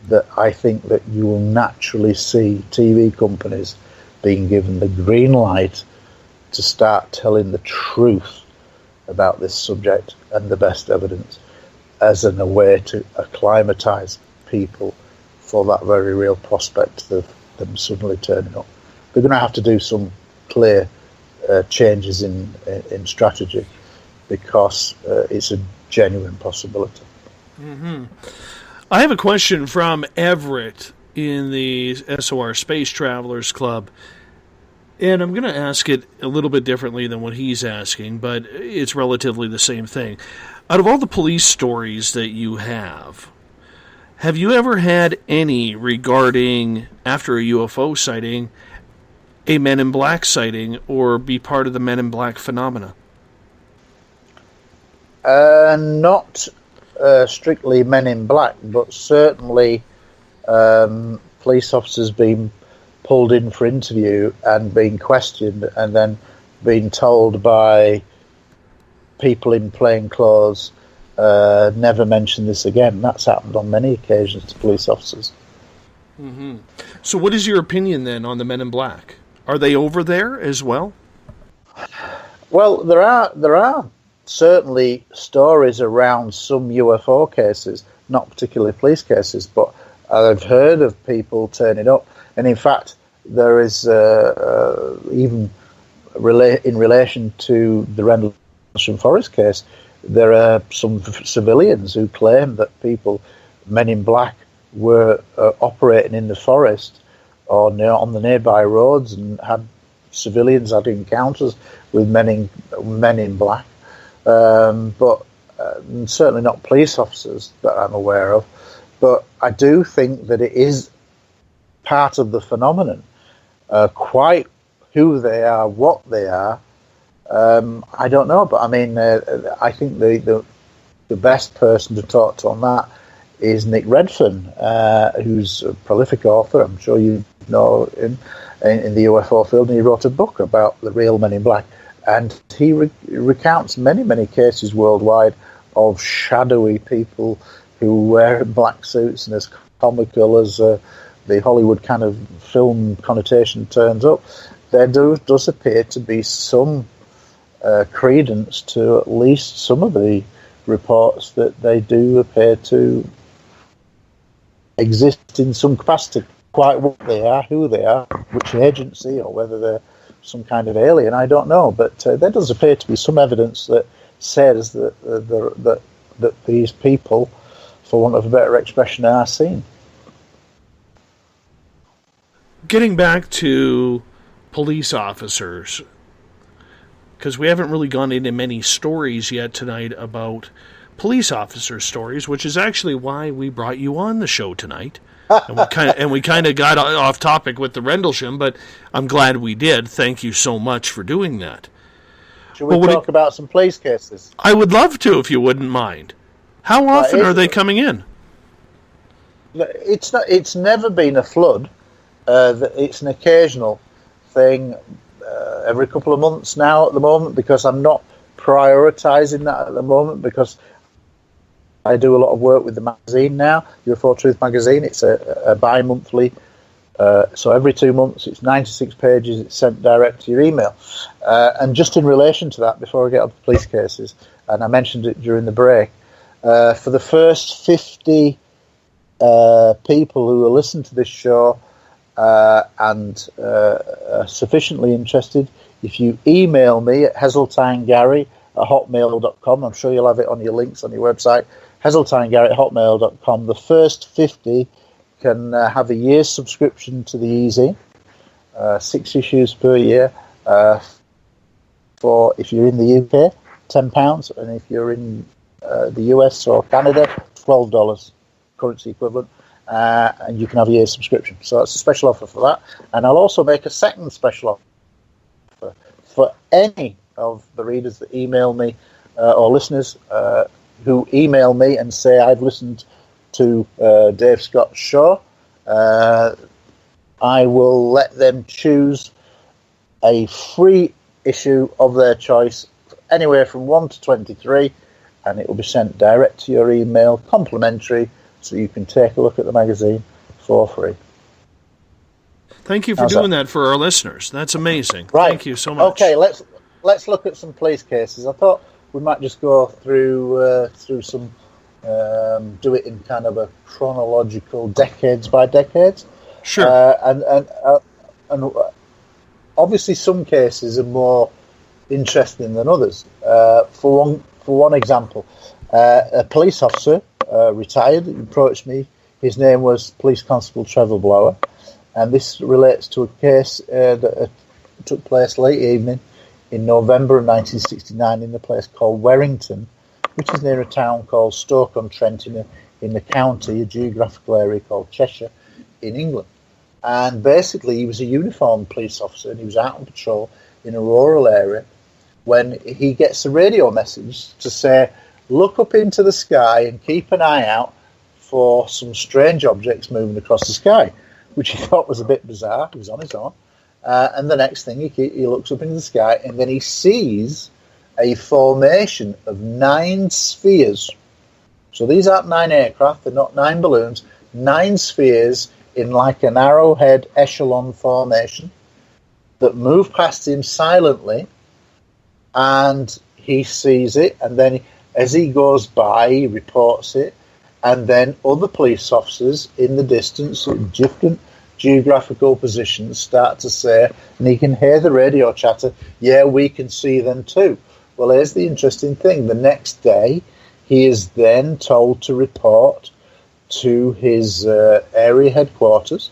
that I think that you will naturally see TV companies being given the green light to start telling the truth about this subject and the best evidence as a way to acclimatise people for that very real prospect of them suddenly turning up. They're going to have to do some clear changes in strategy, because it's a genuine possibility. Mm-hmm. I have a question from Everett in the SOR Space Travelers Club, and I'm going to ask it a little bit differently than what he's asking, but it's relatively the same thing. Out of all the police stories that you have you ever had any regarding, after a UFO sighting, a Men in Black sighting, or be part of the Men in Black phenomena? Not strictly Men in Black, but certainly police officers being pulled in for interview and being questioned and then being told by people in plain clothes, never mention this again. That's happened on many occasions to police officers. Mm-hmm. So what is your opinion then on the Men in Black? Are they over there as well? Well, there are certainly stories around some UFO cases, not particularly police cases, but I've heard of people turning up. And in fact, there is even in relation to the Rendlesham Forest case, there are some civilians who claim that Men in Black, were operating in the forest or on the nearby roads and had civilians had encounters with men in black, but certainly not police officers that I'm aware of. But I do think that it is part of the phenomenon. Quite who they are, what they are, I don't know. But I mean, I think the best person to talk to on that is Nick Redfern, who's a prolific author. I'm sure you know him in the UFO field, and he wrote a book about the real Men in Black, and he recounts many cases worldwide of shadowy people who wear black suits, and as comical as the Hollywood kind of film connotation turns up, there does appear to be some credence to at least some of the reports that they do appear to exist in some capacity. Quite what they are, who they are, which agency, or whether they're some kind of alien, I don't know. But there does appear to be some evidence that says that these people, for want of a better expression, are seen. Getting back to police officers, because we haven't really gone into many stories yet tonight about police officer stories, which is actually why we brought you on the show tonight. And we kind of got off topic with the Rendlesham, but I'm glad we did. Thank you so much for doing that. Should we talk about some police cases? I would love to, if you wouldn't mind. How often are they coming in? It's never been a flood. It's an occasional thing, every couple of months now at the moment, because I'm not prioritising that at the moment, because I do a lot of work with the magazine now, UFO Truth magazine. It's a bi-monthly, so every 2 months, it's 96 pages, it's sent direct to your email. And just in relation to that, before I get on to the police cases, and I mentioned it during the break, for the first 50 people who will listen to this show and are sufficiently interested, if you email me at heseltinegary@hotmail.com, I'm sure you'll have it on your links on your website, heseltinegary@hotmail.com, the first 50 can have a year's subscription to the eZ, 6 issues per year, for, if you're in the UK, £10, and if you're in the US or Canada, $12 currency equivalent, and you can have a year's subscription. So that's a special offer for that. And I'll also make a second special offer for any of the readers that email me, or listeners who email me and say, I've listened to Dave Scott's show. I will let them choose a free issue of their choice, anywhere from 1 to 23, and it will be sent direct to your email, complimentary, so you can take a look at the magazine for free. Thank you for doing that for our listeners. That's amazing. Right. Thank you so much. Okay, let's look at some police cases. I thought we might just go through some, do it in kind of a chronological, decades by decades. Sure. And obviously some cases are more interesting than others. For one example, a police officer, retired, approached me. His name was Police Constable Trevor Blower, and this relates to a case that took place late evening in November of 1969 in a place called Werrington, which is near a town called Stoke-on-Trent in the county, a geographical area called Cheshire, in England. And basically, he was a uniformed police officer, and he was out on patrol in a rural area when he gets a radio message to say, look up into the sky and keep an eye out for some strange objects moving across the sky, which he thought was a bit bizarre. He was on his own. And the next thing, he looks up into the sky, and then he sees a formation of 9 spheres. So these aren't 9 aircraft, they're not 9 balloons, 9 spheres in like an arrowhead echelon formation that move past him silently, and he sees it, and then as he goes by, he reports it, and then other police officers in the distance in different geographical positions start to say, and he can hear the radio chatter, yeah, we can see them too. Well, here's the interesting thing. The next day, he is then told to report to his area headquarters,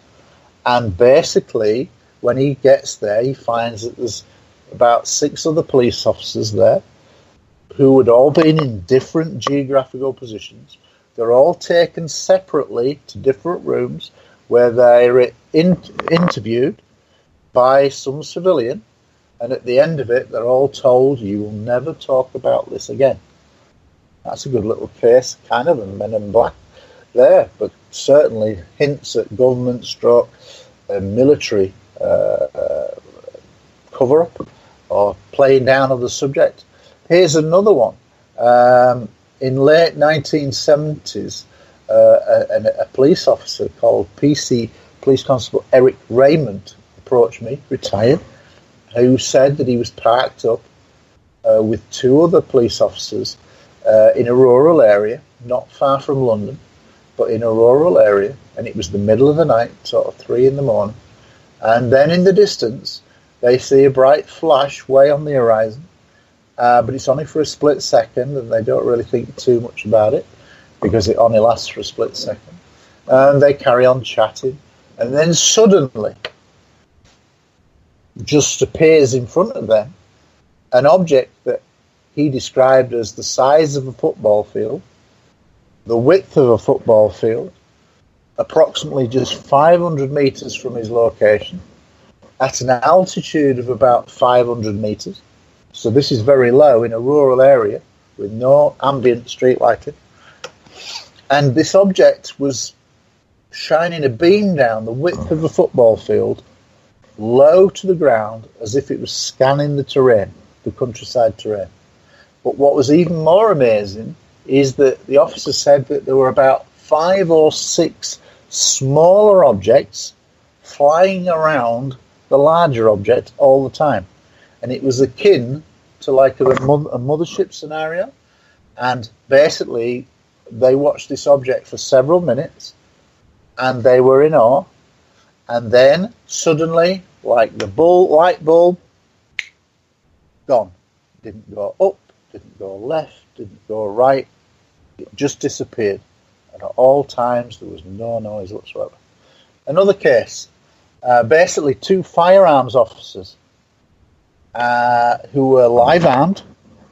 and basically when he gets there, he finds that there's about 6 other police officers there who had all been in different geographical positions. They're all taken separately to different rooms where they're interviewed by some civilian, and at the end of it, they're all told, you will never talk about this again. That's a good little case, kind of, and Men in Black there, but certainly hints at government stroke military cover-up or playing down of the subject. Here's another one. In late 1970s, a police officer called PC Police Constable Eric Raymond approached me, retired, who said that he was parked up with 2 other police officers in a rural area, not far from London, but in a rural area, and it was the middle of the night, sort of 3 in the morning, and then in the distance they see a bright flash way on the horizon, but it's only for a split second, and they don't really think too much about it because it only lasts for a split second, and they carry on chatting, and then suddenly just appears in front of them an object that he described as the size of a football field, the width of a football field, approximately just 500 meters from his location, at an altitude of about 500 meters. So this is very low in a rural area with no ambient street lighting. And this object was shining a beam down the width of a football field, low to the ground, as if it was scanning the terrain, the countryside terrain. But what was even more amazing is that the officer said that there were about 5 or 6 smaller objects flying around the larger object all the time. And it was akin to like a mothership scenario. And basically, they watched this object for several minutes, and they were in awe. And then, suddenly, like the light bulb, gone. Didn't go up, didn't go left, didn't go right. It just disappeared. And at all times, there was no noise whatsoever. Another case, basically 2 firearms officers who were live armed,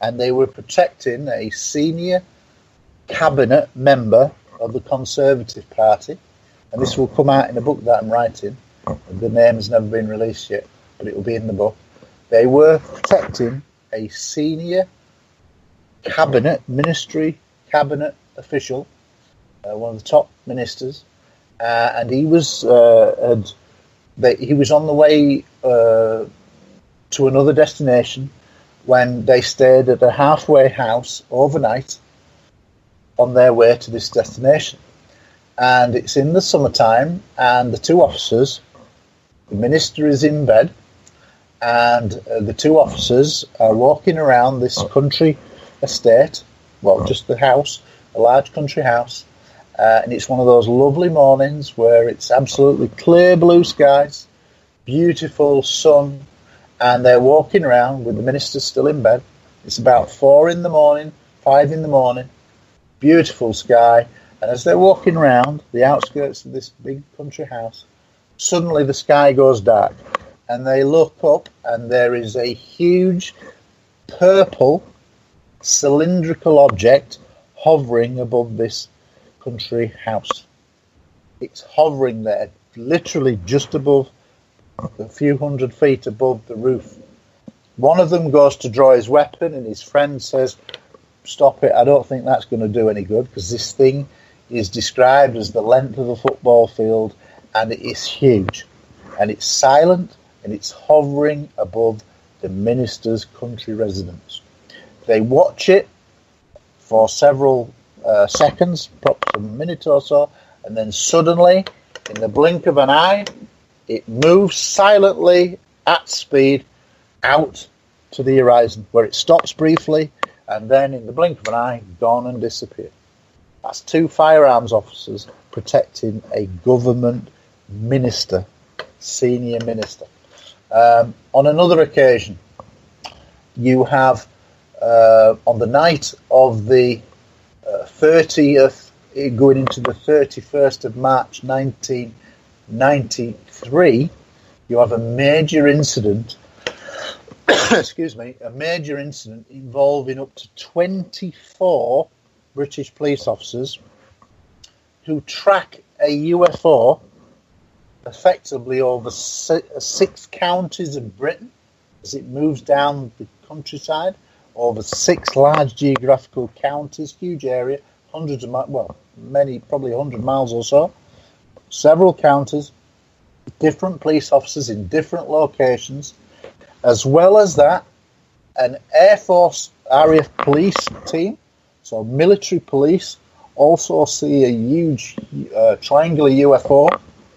and they were protecting a senior cabinet member of the Conservative Party. And this will come out in a book that I'm writing. The name has never been released yet, but it will be in the book. They were protecting a senior cabinet official, one of the top ministers, and he was on the way to another destination when they stayed at a halfway house overnight on their way to this destination. And it's in the summertime, and the 2 officers, the minister is in bed, and the 2 officers are walking around this country estate, well, just the house, a large country house, and it's one of those lovely mornings where it's absolutely clear blue skies, beautiful sun, and they're walking around with the minister still in bed. It's about 4 in the morning, 5 in the morning, beautiful sky, and as they're walking around the outskirts of this big country house, suddenly the sky goes dark, and they look up, and there is a huge purple cylindrical object hovering above this country house. It's hovering there, literally just above, a few hundred feet above the roof. One of them goes to draw his weapon, and his friend says, "Stop it, I don't think that's going to do any good," because this thing is described as the length of a football field, and it is huge, and it's silent, and it's hovering above the minister's country residence. They watch it for several seconds, perhaps a minute or so, and then suddenly, in the blink of an eye, it moves silently at speed out to the horizon, where it stops briefly, and then in the blink of an eye, gone and disappeared. That's 2 firearms officers protecting a government minister, senior minister. On another occasion, you have on the night of the 30th, going into the 31st of March 1993, you have a major incident, excuse me, a major incident involving up to 24 British police officers who track a UFO effectively over 6 counties of Britain as it moves down the countryside, over 6 large geographical counties, huge area, hundreds of miles, well, many, probably 100 miles or so, several counties, different police officers in different locations. As well as that, an Air Force RAF police team, so military police, also see a huge triangular UFO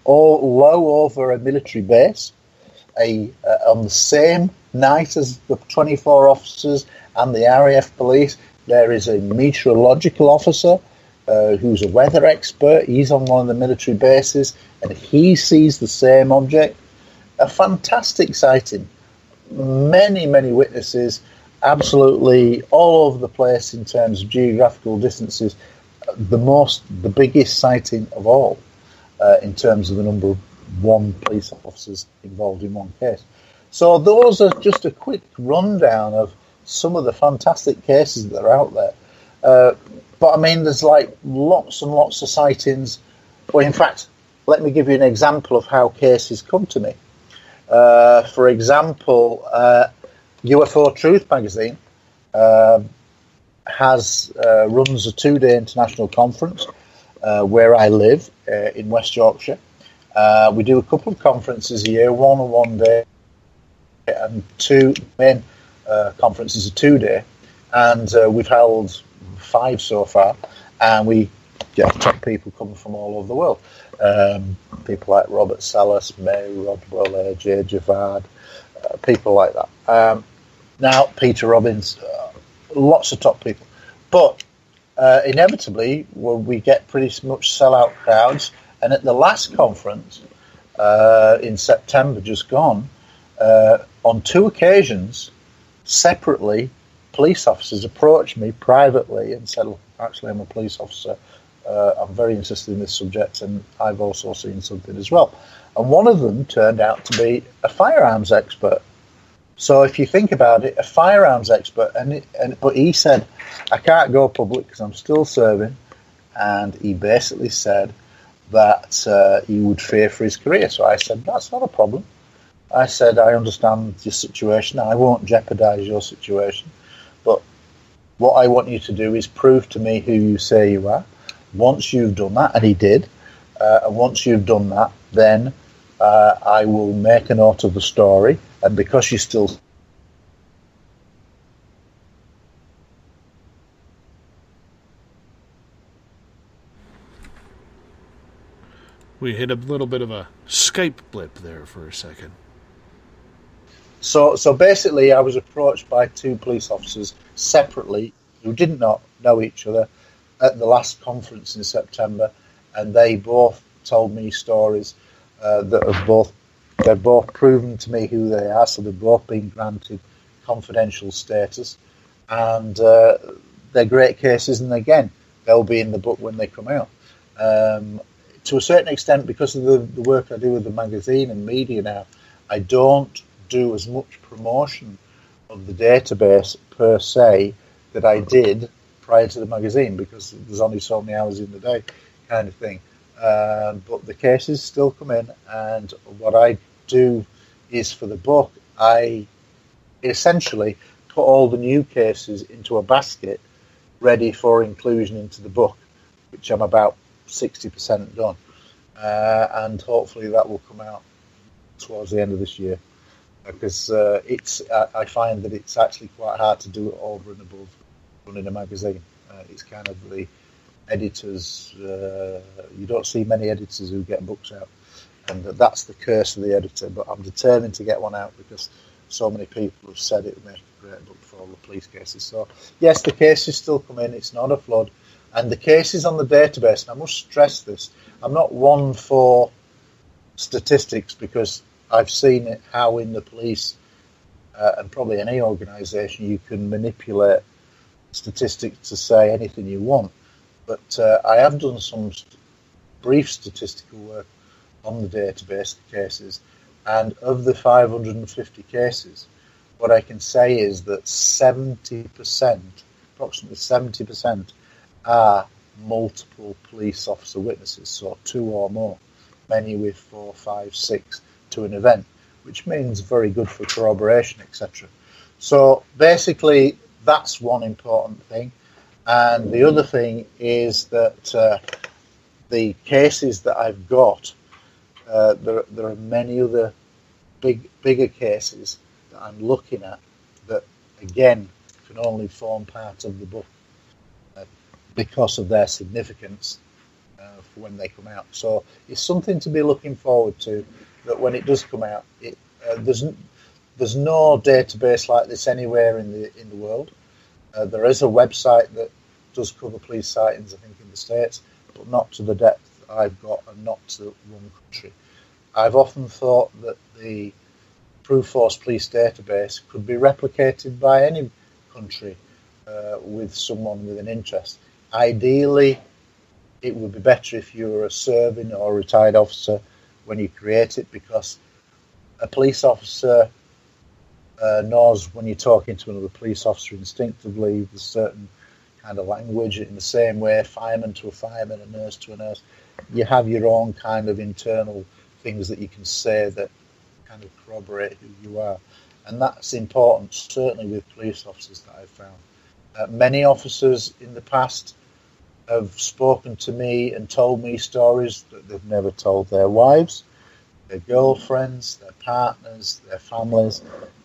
all low over a military base. On the same night as the 24 officers and the RAF police, there is a meteorological officer who's a weather expert. He's on one of the military bases, and he sees the same object. A fantastic sighting. Many, many witnesses, absolutely all over the place in terms of geographical distances. The biggest sighting of all in terms of the number of police officers involved in one case. So those are just a quick rundown of some of the fantastic cases that are out there. But I mean, there's like lots and lots of sightings. Well, in fact, let me give you an example of how cases come to me. For example, UFO Truth magazine runs a 2-day international conference where I live in West Yorkshire. We do a couple of conferences a year, one on 1 day, and 2 main conferences a 2-day, and we've held 5 so far, and we get top people coming from all over the world. People like Robert Salas, Mary Rodwell, Jay Javad, people like that. Now, Peter Robbins, lots of top people. But inevitably, we get pretty much sellout crowds. And at the last conference in September, just gone, on 2 occasions, separately, police officers approached me privately and said, "Look, actually, I'm a police officer. I'm very interested in this subject, and I've also seen something as well." And one of them turned out to be a firearms expert. So if you think about it, a firearms expert, but he said, "I can't go public because I'm still serving," and he basically said that he would fear for his career. So I said, "That's not a problem." I said, "I understand your situation. I won't jeopardize your situation. But what I want you to do is prove to me who you say you are. Once you've done that," and he did, "and once you've done that, then I will make a note of the story. And because you still..." We hit a little bit of a Skype blip there for a second. So basically, I was approached by 2 police officers separately who did not know each other at the last conference in September, and they both told me stories that they've both proven to me who they are, so they've both been granted confidential status, and they're great cases, and again, they'll be in the book when they come out. To a certain extent, because of the work I do with the magazine and media now, I don't do as much promotion of the database per se that I did prior to the magazine, because there's only so many hours in the day kind of thing. But the cases still come in, and what I do is, for the book, I essentially put all the new cases into a basket ready for inclusion into the book, which I'm about 60% done. And hopefully that will come out towards the end of this year, because I find that it's actually quite hard to do it over and above running a magazine. It's kind of the editors, you don't see many editors who get books out, and that's the curse of the editor. But I'm determined to get one out because so many people have said it would make a great book for all the police cases. So yes, the cases still come in, it's not a flood, and the cases on the database, and I must stress this, I'm not one for statistics, because I've seen it how in the police and probably any organisation you can manipulate statistics to say anything you want. But I have done some brief statistical work on the database, the cases, And of the 550 cases, what I can say is that 70%, approximately 70%, are multiple police officer witnesses, so 2 or more, many with 4, 5, 6 to an event, which means very good for corroboration, etc. So basically, that's one important thing. And the other thing is that the cases that I've got, there are many other bigger cases that I'm looking at that, again, can only form part of the book because of their significance for when they come out. So it's something to be looking forward to, that when it does come out, there's no database like this anywhere in the world. There is a website that does cover police sightings, I think, in the States, but not to the depth I've got and not to one country. I've often thought that the True Force Police database could be replicated by any country with someone with an interest. Ideally, it would be better if you were a serving or retired officer when you create it, because a police officer knows when you're talking to another police officer instinctively with a certain kind of language. In the same way, fireman to a fireman, a nurse to a nurse, you have your own kind of internal things that you can say that kind of corroborate who you are. And that's important, certainly with police officers that I've found. Many officers in the past have spoken to me and told me stories that they've never told their wives, their girlfriends, their partners, their families,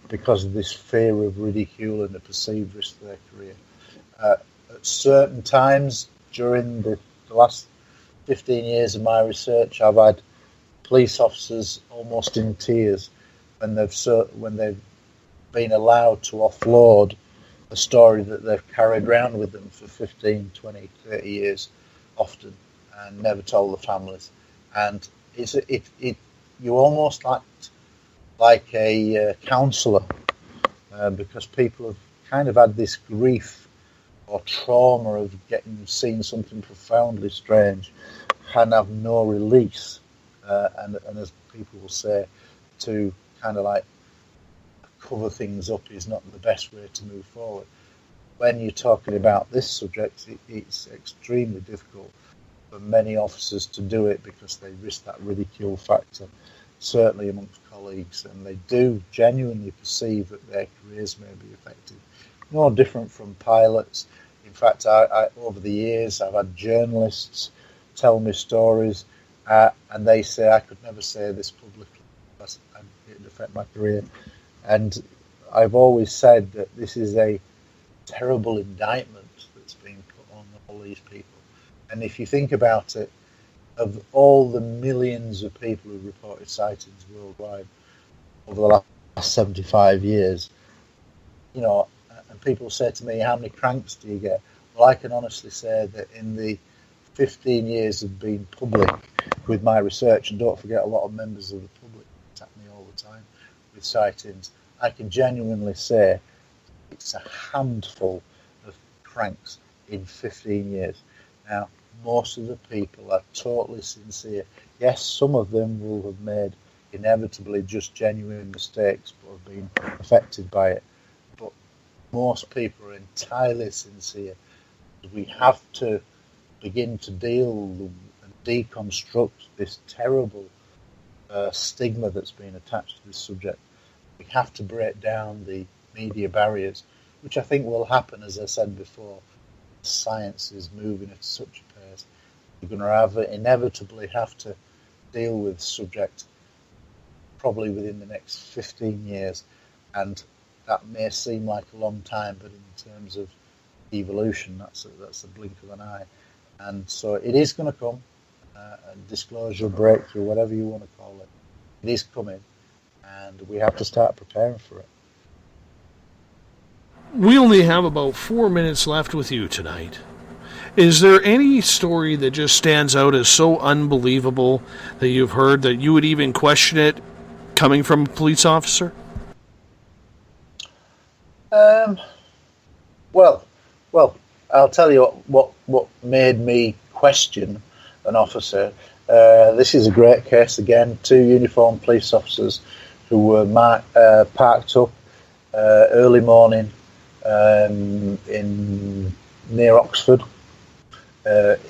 because of this fear of ridicule and the perceived risk to their career. At certain times during the last 15 years of my research, I've had police officers almost in tears when they've been allowed to offload a story that they've carried around with them for 15, 20, 30 years often and never told the families. And you almost like a counsellor because people have kind of had this grief or trauma of seeing something profoundly strange and have no release. And as people will say, to kind of like cover things up is not the best way to move forward. When you're talking about this subject, it's extremely difficult for many officers to do it because they risk that ridicule factor, certainly amongst colleagues, and they do genuinely perceive that their careers may be affected. No different from pilots. In fact, I over the years, I've had journalists tell me stories, and they say, I could never say this publicly because it would affect my career. And I've always said that this is a terrible indictment that's being put on all these people. And if you think about it, of all the millions of people who reported sightings worldwide over the last 75 years, and people say to me, how many cranks do you get? Well, I can honestly say that in the 15 years of being public with my research, and don't forget a lot of members of the public contact me all the time with sightings, I can genuinely say it's a handful of cranks in 15 years. Now, most of the people are totally sincere. Yes, some of them will have made inevitably just genuine mistakes but have been affected by it. But most people are entirely sincere. We have to begin to deal and deconstruct this terrible stigma that's been attached to this subject. We have to break down the media barriers, which I think will happen, as I said before. Science is moving at such a pace. We're going to inevitably have to deal with the subject probably within the next 15 years. And that may seem like a long time, but in terms of evolution, that's a blink of an eye. And so it is going to come, disclosure, breakthrough, whatever you want to call it. It is coming, and we have to start preparing for it. We only have about 4 minutes left with you tonight. Is there any story that just stands out as so unbelievable that you've heard that you would even question it coming from a police officer? Well, I'll tell you what made me question an officer. This is a great case again. 2 uniformed police officers who were parked up early morning near Oxford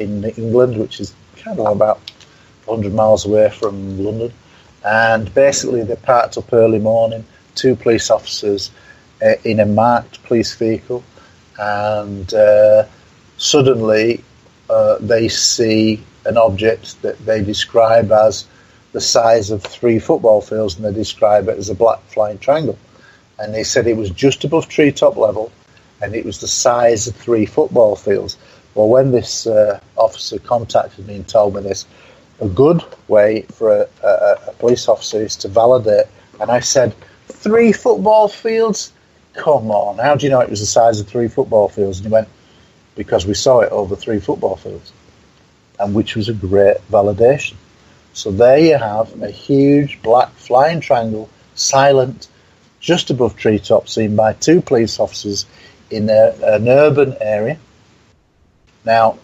in England, which is kind of about 100 miles away from London. And basically they parked up early morning, 2 police officers in a marked police vehicle, and suddenly they see an object that they describe as the size of 3 football fields, and they describe it as a black flying triangle. And they said it was just above treetop level, and it was the size of 3 football fields. Well, when this officer contacted me and told me this, a good way for a police officer is to validate. And I said, 3 football fields? Come on, how do you know it was the size of 3 football fields? And he went, because we saw it over 3 football fields. And which was a great validation. So there you have a huge black flying triangle, silent, just above treetops, seen by 2 police officers in an urban area. Now,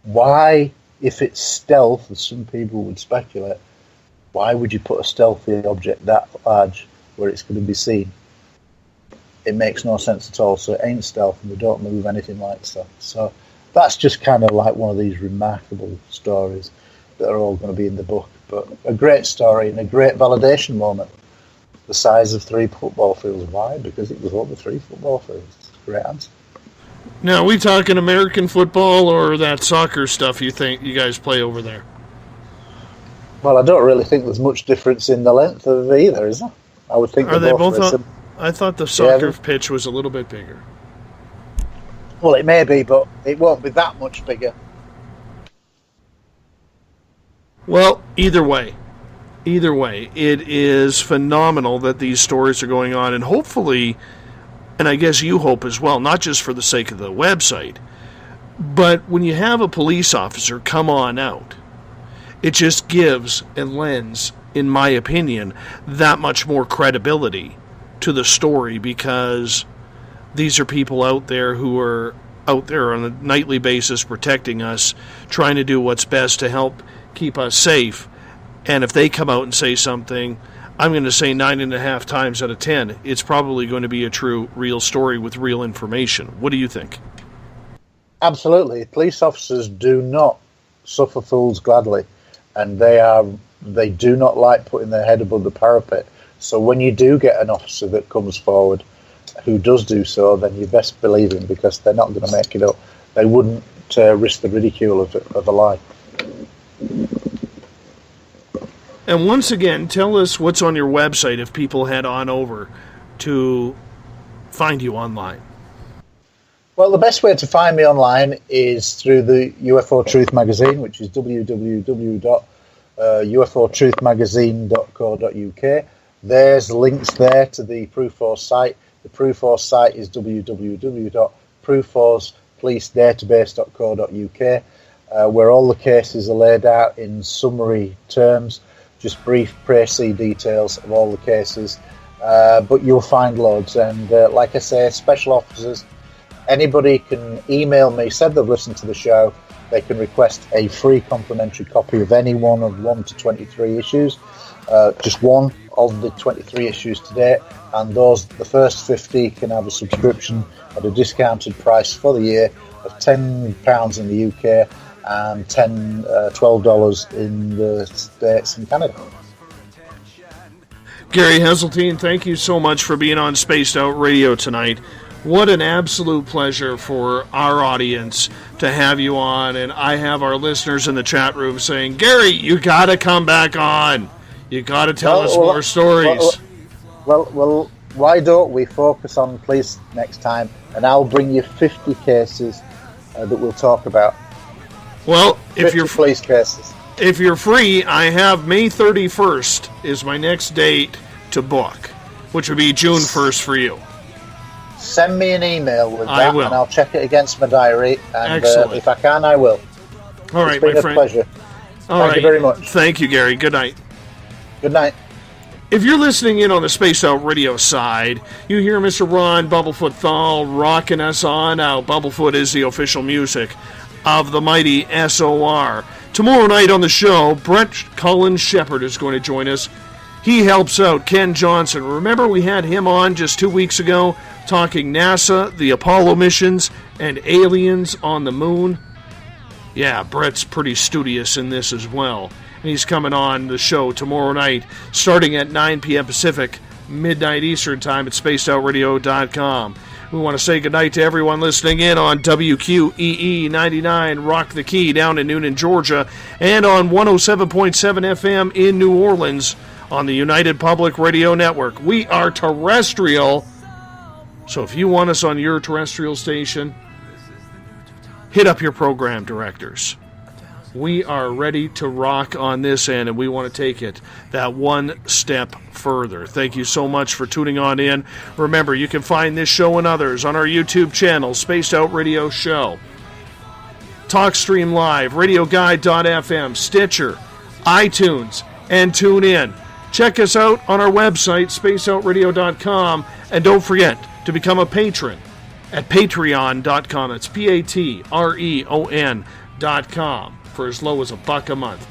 why, if it's stealth, as some people would speculate, why would you put a stealthy object that large where it's going to be seen? It makes no sense at all. So it ain't stealth, and we don't move anything like stealth. So that's just kind of like one of these remarkable stories that are all going to be in the book. But a great story and a great validation moment. The size of 3 football fields. Why? Because it was over 3 football fields. Great answer. Now, are we talking American football or that soccer stuff you think you guys play over there? Well, I don't really think there's much difference in the length of either, is there? I would think are they both on? I thought the soccer pitch was a little bit bigger. Well, it may be, but it won't be that much bigger. Well, either way, it is phenomenal that these stories are going on, and hopefully, and I guess you hope as well, not just for the sake of the website, but when you have a police officer come on out, it just gives and lends, in my opinion, that much more credibility to the story, because these are people out there who are out there on a nightly basis protecting us, trying to do what's best to help keep us safe. And if they come out and say something, I'm going to say 9.5 times out of 10, it's probably going to be a true, real story with real information. What do you think? Absolutely. Police officers do not suffer fools gladly, and they do not like putting their head above the parapet. So when you do get an officer that comes forward who does do so, then you best believe him, because they're not going to make it up. They wouldn't risk the ridicule of a lie. And once again, tell us what's on your website if people head on over to find you online. Well, the best way to find me online is through the UFO Truth magazine, which is www.ufotruthmagazine.co.uk. There's links there to the Proof Force site. The Proof Force site is www.proofforcepolicedatabase.co.uk, where all the cases are laid out in summary terms, just brief précis details of all the cases. But you'll find loads. And like I say, special officers, anybody can email me, said they've listened to the show. They can request a free complimentary copy of any one of 1 to 23 issues. Just one of the 23 issues to date, and the first 50 can have a subscription at a discounted price for the year of £10 in the UK and $12 in the States and Canada. Gary Heseltine, thank you so much for being on Spaced Out Radio tonight. What an absolute pleasure for our audience to have you on, and I have our listeners in the chat room saying, Gary, you got to come back on. You got to tell us more stories. Well, why don't we focus on police next time, and I'll bring you 50 cases that we'll talk about. Well, if you're police cases. If you're free, I have May 31st is my next date to book, which would be June 1st for you. Send me an email with I that, will. and I'll check it against my diary. And Excellent. If I can, I will. All right, it's been my a friend. pleasure. Thank you very much. Thank you, Gary. Good night. Good night. If you're listening in on the Spaced Out Radio side, you hear Mr. Ron Bumblefoot THAL rocking us on out. Bumblefoot is the official music of the mighty SOR. Tomorrow night on the show, Brett Cullen Shepherd is going to join us. He helps out Ken Johnson. Remember we had him on just 2 weeks ago talking NASA, the Apollo missions, and aliens on the moon? Yeah, Brett's pretty studious in this as well. And he's coming on the show tomorrow night, starting at 9 p.m. Pacific, midnight Eastern Time at spacedoutradio.com. We want to say goodnight to everyone listening in on WQEE 99 Rock the Key down in Noonan, Georgia, and on 107.7 FM in New Orleans on the United Public Radio Network. We are terrestrial, so if you want us on your terrestrial station, hit up your program directors. We are ready to rock on this end, and we want to take it that one step further. Thank you so much for tuning on in. Remember, you can find this show and others on our YouTube channel, Spaced Out Radio Show, TalkStream Live, RadioGuide.fm, Stitcher, iTunes, and TuneIn. Check us out on our website, spacedoutradio.com, and don't forget to become a patron at patreon.com. It's patreon.com for as low as $1 a month.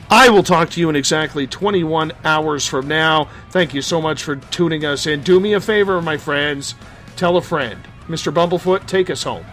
I will talk to you in exactly 21 hours from now. Thank you so much for tuning us in. Do me a favor, my friends. Tell a friend. Mr. Bumblefoot, take us home.